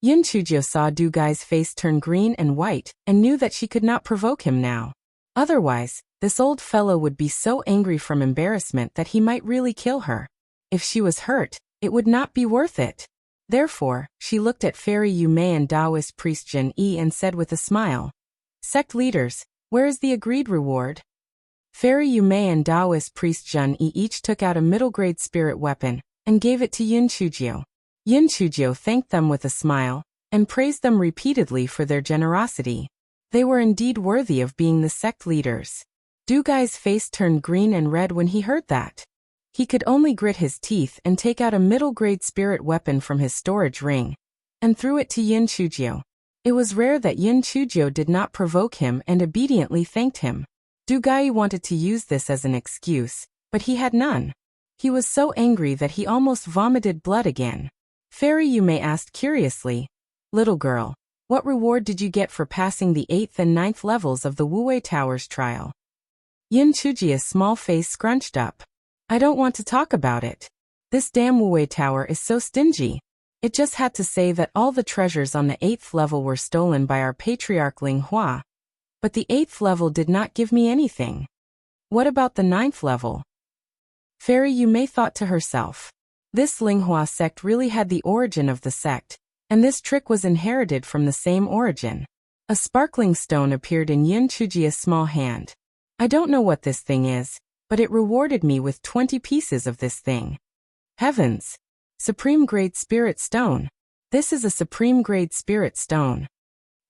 Yin Chujio saw Du Gai's face turn green and white, and knew that she could not provoke him now. Otherwise, this old fellow would be so angry from embarrassment that he might really kill her. If she was hurt, it would not be worth it. Therefore, she looked at Fairy Yumei and Taoist priest Jin-Yi and said with a smile, "Sect leaders, where is the agreed reward?" Fairy Yumei and Taoist priest Jin-Yi each took out a middle-grade spirit weapon and gave it to Yin Chujio. Yin Chujio thanked them with a smile and praised them repeatedly for their generosity. They were indeed worthy of being the sect leaders. Du Gai's face turned green and red when he heard that. He could only grit his teeth and take out a middle-grade spirit weapon from his storage ring and threw it to Yin Chujio. It was rare that Yin Chujio did not provoke him and obediently thanked him. Du Gai wanted to use this as an excuse, but he had none. He was so angry that he almost vomited blood again. Fairy Yume asked curiously, "Little girl, what reward did you get for passing the 8th and 9th levels of the Wuwei Tower's trial?" Yin Chujia's small face scrunched up. "I don't want to talk about it. This damn Wuwei Tower is so stingy. It just had to say that all the treasures on the 8th level were stolen by our patriarch Ling Hua. But the 8th level did not give me anything. What about the 9th level?" Fairy Yume thought to herself. This Linghua sect really had the origin of the sect, and this trick was inherited from the same origin. A sparkling stone appeared in Yin Chujia's small hand. "I don't know what this thing is, but it rewarded me with 20 pieces of this thing." Heavens! Supreme Grade Spirit Stone. This is a Supreme Grade Spirit Stone.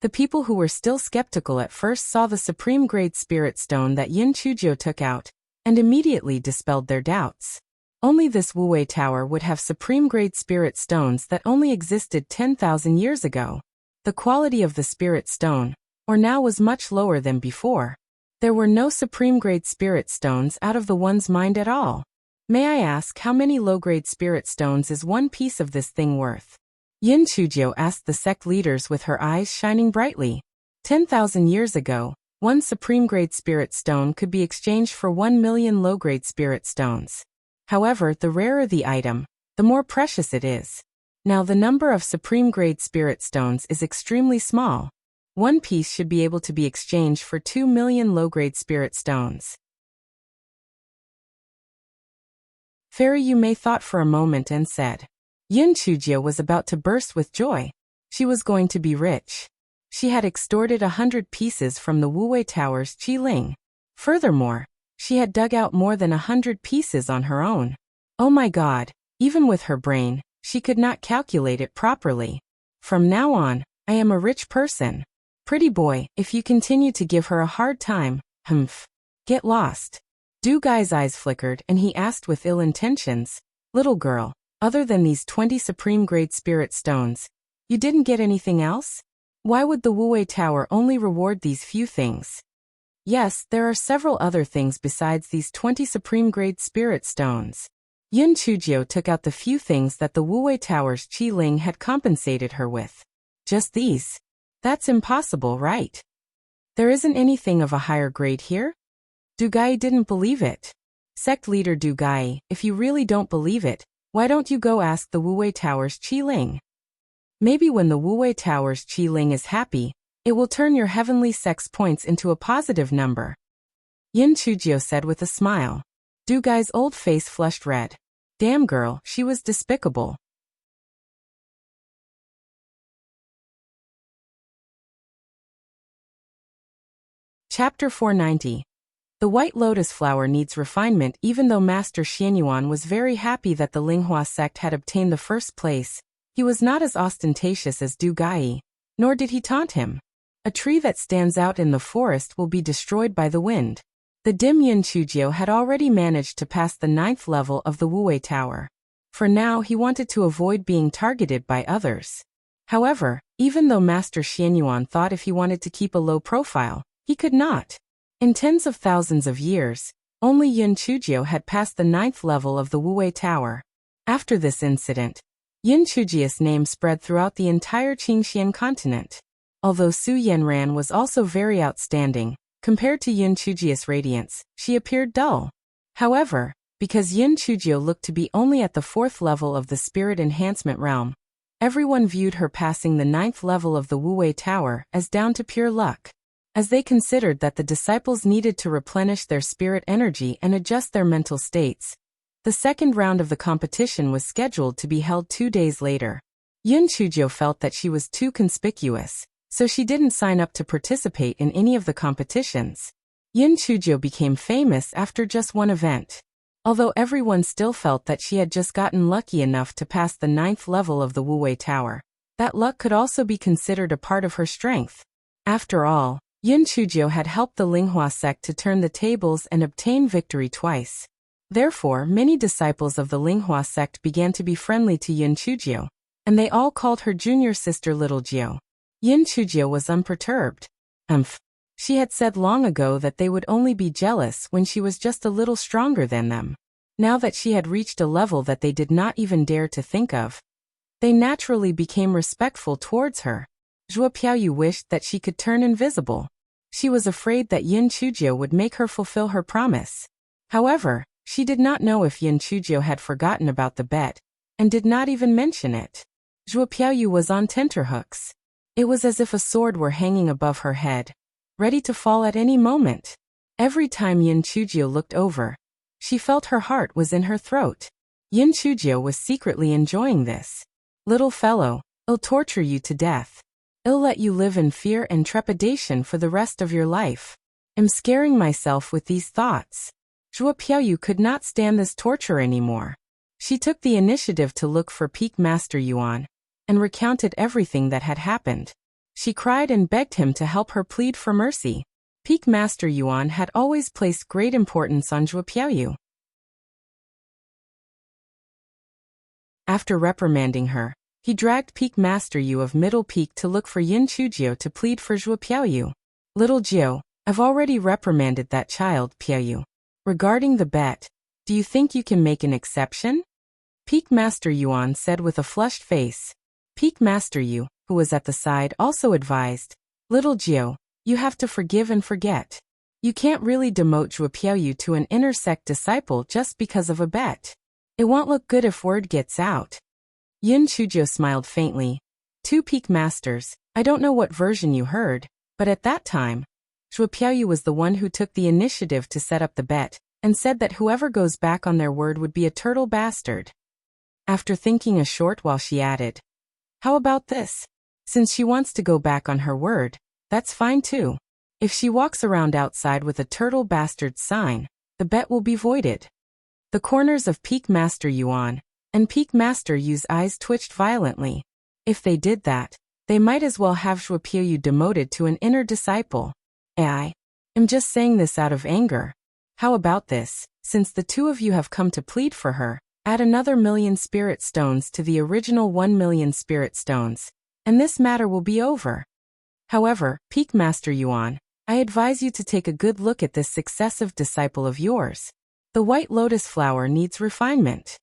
The people who were still skeptical at first saw the Supreme Grade Spirit Stone that Yin Chujio took out, and immediately dispelled their doubts. Only this Wuwei Tower would have Supreme Grade Spirit Stones that only existed 10,000 years ago. The quality of the Spirit Stone, or now, was much lower than before. There were no Supreme Grade Spirit Stones out of the one's mind at all. "May I ask how many low-grade Spirit Stones is one piece of this thing worth?" Yin Chujio asked the sect leaders with her eyes shining brightly. 10,000 years ago, one Supreme Grade Spirit Stone could be exchanged for 1 million low-grade Spirit Stones. However, the rarer the item, the more precious it is. Now the number of Supreme Grade Spirit Stones is extremely small. One piece should be able to be exchanged for 2 million low-grade Spirit Stones. Fairy Yume thought for a moment and said. Yin Chujia was about to burst with joy. She was going to be rich. She had extorted 100 pieces from the Wuwei Tower's Qi Ling. Furthermore, she had dug out more than 100 pieces on her own. Oh my God, even with her brain, she could not calculate it properly. From now on, I am a rich person. Pretty boy, if you continue to give her a hard time, get lost. Du Gai's eyes flickered and he asked with ill intentions, "Little girl, other than these 20 Supreme Grade Spirit Stones, you didn't get anything else? Why would the Wuwei Tower only reward these few things?" "Yes, there are several other things besides these 20 Supreme Grade Spirit Stones." Yin Chujio took out the few things that the Wuwei Tower's Qi Ling had compensated her with. "Just these? That's impossible, right? There isn't anything of a higher grade here?" Du Gai didn't believe it. Sect leader Du Gai, if you really don't believe it, why don't you go ask the Wuwei Tower's Qi Ling? Maybe when the Wuwei Tower's Qi Ling is happy, it will turn your heavenly sex points into a positive number. Yin Chujio said with a smile. Du Gai's old face flushed red. Damn girl, she was despicable. Chapter 490. The White Lotus Flower needs refinement. Even though Master Xianyuan was very happy that the Linghua sect had obtained the first place, he was not as ostentatious as Du Gai, nor did he taunt him. A tree that stands out in the forest will be destroyed by the wind. The dim Yin Chujio had already managed to pass the 9th level of the Wuwei Tower. For now he wanted to avoid being targeted by others. However, even though Master Xianyuan thought if he wanted to keep a low profile, he could not. In tens of thousands of years, only Yin Chujio had passed the 9th level of the Wuwei Tower. After this incident, Yin Chujia's name spread throughout the entire Qingxian continent. Although Su Yanran was also very outstanding, compared to Yin Chujia's radiance, she appeared dull. However, because Yin Chujio looked to be only at the 4th level of the Spirit Enhancement Realm, everyone viewed her passing the 9th level of the Wuwei Tower as down to pure luck. As they considered that the disciples needed to replenish their spirit energy and adjust their mental states, the second round of the competition was scheduled to be held 2 days later. Yin Chujio felt that she was too conspicuous, so she didn't sign up to participate in any of the competitions. Yin Chujio became famous after just one event. Although everyone still felt that she had just gotten lucky enough to pass the 9th level of the Wuwei Tower, that luck could also be considered a part of her strength. After all, Yin Chujio had helped the Linghua sect to turn the tables and obtain victory twice. Therefore, many disciples of the Linghua sect began to be friendly to Yin Chujio, and they all called her junior sister Little Jiao. Yin Chujio was unperturbed. She had said long ago that they would only be jealous when she was just a little stronger than them. Now that she had reached a level that they did not even dare to think of, they naturally became respectful towards her. Zhuo Piaoyu wished that she could turn invisible. She was afraid that Yin Chujio would make her fulfill her promise. However, she did not know if Yin Chujio had forgotten about the bet, and did not even mention it. Zhuo Piaoyu was on tenterhooks. It was as if a sword were hanging above her head, ready to fall at any moment. Every time Yin Chujio looked over, she felt her heart was in her throat. Yin Chujio was secretly enjoying this. Little fellow, I'll torture you to death. I'll let you live in fear and trepidation for the rest of your life. I'm scaring myself with these thoughts. Zhuo Piaoyu could not stand this torture anymore. She took the initiative to look for Peak Master Yuan, and recounted everything that had happened. She cried and begged him to help her plead for mercy. Peak Master Yuan had always placed great importance on Zhuo Piaoyu. After reprimanding her, he dragged Peak Master Yu of Middle Peak to look for Yin Chujio to plead for Zhuo Piaoyu. Little Jiu, I've already reprimanded that child, Piaoyu. Regarding the bet, do you think you can make an exception? Peak Master Yuan said with a flushed face. Peak Master Yu, who was at the side, also advised, Little Jiu, you have to forgive and forget. You can't really demote Zhuo Piaoyu to an inner sect disciple just because of a bet. It won't look good if word gets out. Yin Chujio smiled faintly. Two Peak Masters, I don't know what version you heard, but at that time, Zhuo Piaoyu was the one who took the initiative to set up the bet, and said that whoever goes back on their word would be a turtle bastard. After thinking a short while, she added, how about this? Since she wants to go back on her word, that's fine too. If she walks around outside with a turtle bastard sign, the bet will be voided. The corners of Peak Master Yuan and Peak Master Yu's eyes twitched violently. If they did that, they might as well have Zhuo Piaoyu demoted to an inner disciple. I am just saying this out of anger. How about this? Since the two of you have come to plead for her, add another 1,000,000 spirit stones to the original 1,000,000 spirit stones, and this matter will be over. However, Peak Master Yuan, I advise you to take a good look at this successive disciple of yours. The white lotus flower needs refinement.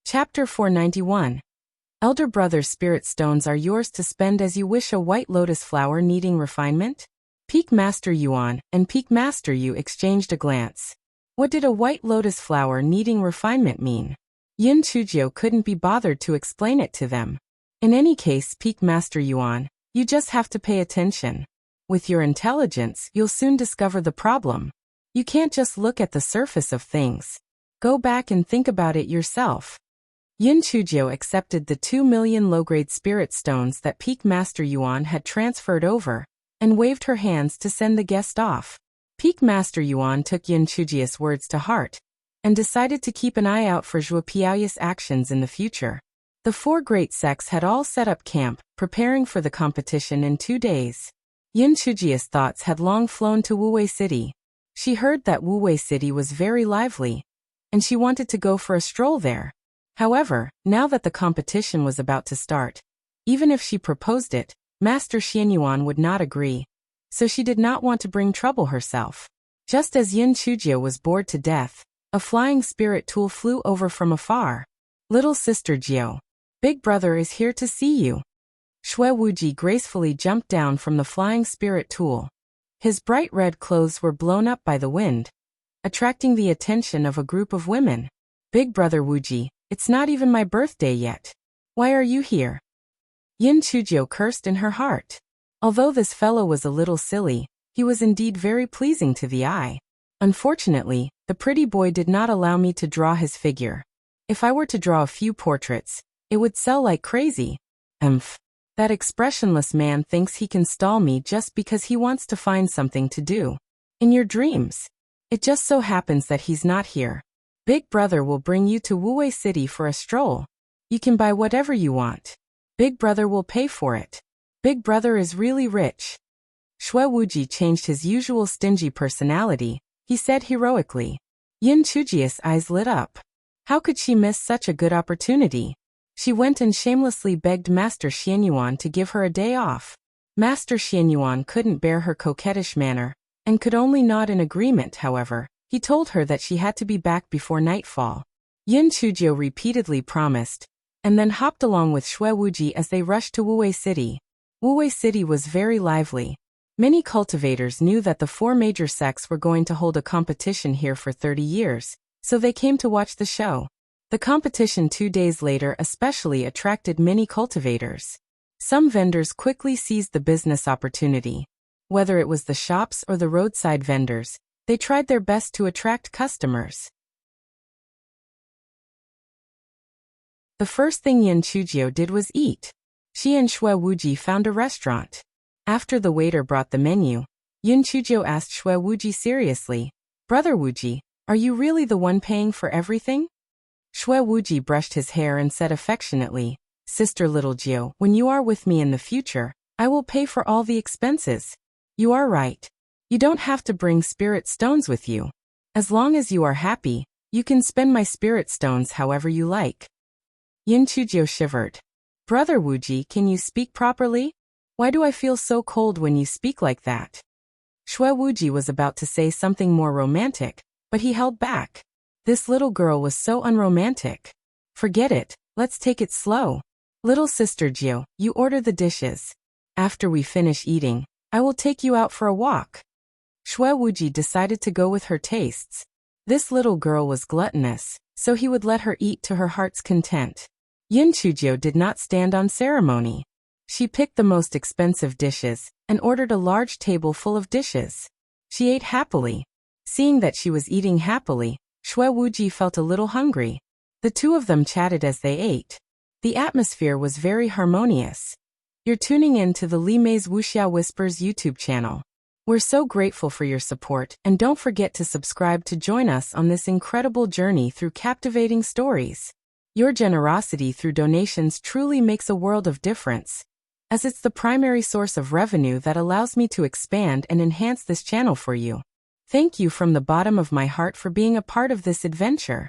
Chapter 491. Elder brother, spirit stones are yours to spend as you wish. A white lotus flower needing refinement? Peak Master Yuan and Peak Master Yu exchanged a glance. What did a white lotus flower needing refinement mean? Yin Chujio couldn't be bothered to explain it to them. In any case, Peak Master Yuan, you just have to pay attention. With your intelligence, you'll soon discover the problem. You can't just look at the surface of things. Go back and think about it yourself. Yin Chujio accepted the 2,000,000 low-grade spirit stones that Peak Master Yuan had transferred over, and waved her hands to send the guest off. Peak Master Yuan took Yin Chujio's words to heart, and decided to keep an eye out for Zhuo Piaoyu's actions in the future. The four great sects had all set up camp, preparing for the competition in 2 days. Yin Chujio's thoughts had long flown to Wuwei City. She heard that Wuwei City was very lively, and she wanted to go for a stroll there. However, now that the competition was about to start, even if she proposed it, Master Xianyuan would not agree, so she did not want to bring trouble herself. Just as Yin Chujio was bored to death, a flying spirit tool flew over from afar. Little sister Jiu, Big brother is here to see you. Shui Wuji gracefully jumped down from the flying spirit tool. His bright red clothes were blown up by the wind, attracting the attention of a group of women. Big brother Wuji, it's not even my birthday yet. Why are you here? Yin Chujio cursed in her heart. Although this fellow was a little silly, he was indeed very pleasing to the eye. Unfortunately, the pretty boy did not allow me to draw his figure. If I were to draw a few portraits, it would sell like crazy. That expressionless man thinks he can stall me just because he wants to find something to do. In your dreams. It just so happens that he's not here. Big brother will bring you to Wuwei City for a stroll. You can buy whatever you want. Big brother will pay for it. Big brother is really rich. Shui Wuji changed his usual stingy personality. He said heroically. Yin Chujio's eyes lit up. How could she miss such a good opportunity? She went and shamelessly begged Master Xianyuan to give her a day off. Master Xianyuan couldn't bear her coquettish manner, and could only nod in agreement. However, he told her that she had to be back before nightfall. Yun Chujiu repeatedly promised, and then hopped along with Xue Wuji as they rushed to Wuwei City. Wuwei City was very lively. Many cultivators knew that the 4 major sects were going to hold a competition here for 30 years, so they came to watch the show. The competition 2 days later especially attracted many cultivators. Some vendors quickly seized the business opportunity. Whether it was the shops or the roadside vendors, they tried their best to attract customers. The first thing Yun Chujiu did was eat. She and Xue Wuji found a restaurant. After the waiter brought the menu, Yun Chujiu asked Xue Wuji seriously, "Brother Wuji, are you really the one paying for everything?" Xue Wuji brushed his hair and said affectionately, "Sister Little Jiu, when you are with me in the future, I will pay for all the expenses." "You are right. You don't have to bring spirit stones with you. As long as you are happy, you can spend my spirit stones however you like." Yun Chujiu shivered. "Brother Wuji, can you speak properly? Why do I feel so cold when you speak like that?" Xue Wuji was about to say something more romantic, but he held back. This little girl was so unromantic. "Forget it, let's take it slow. Little sister Jiu, you order the dishes. After we finish eating, I will take you out for a walk." Xue Wuji decided to go with her tastes. This little girl was gluttonous, so he would let her eat to her heart's content. Yun Chujiu did not stand on ceremony. She picked the most expensive dishes and ordered a large table full of dishes. She ate happily. Seeing that she was eating happily, Xue Wuji felt a little hungry. The two of them chatted as they ate. The atmosphere was very harmonious. You're tuning in to the Li Mei's Wuxia Whispers YouTube channel. We're so grateful for your support, and don't forget to subscribe to join us on this incredible journey through captivating stories. Your generosity through donations truly makes a world of difference, as it's the primary source of revenue that allows me to expand and enhance this channel for you. Thank you from the bottom of my heart for being a part of this adventure.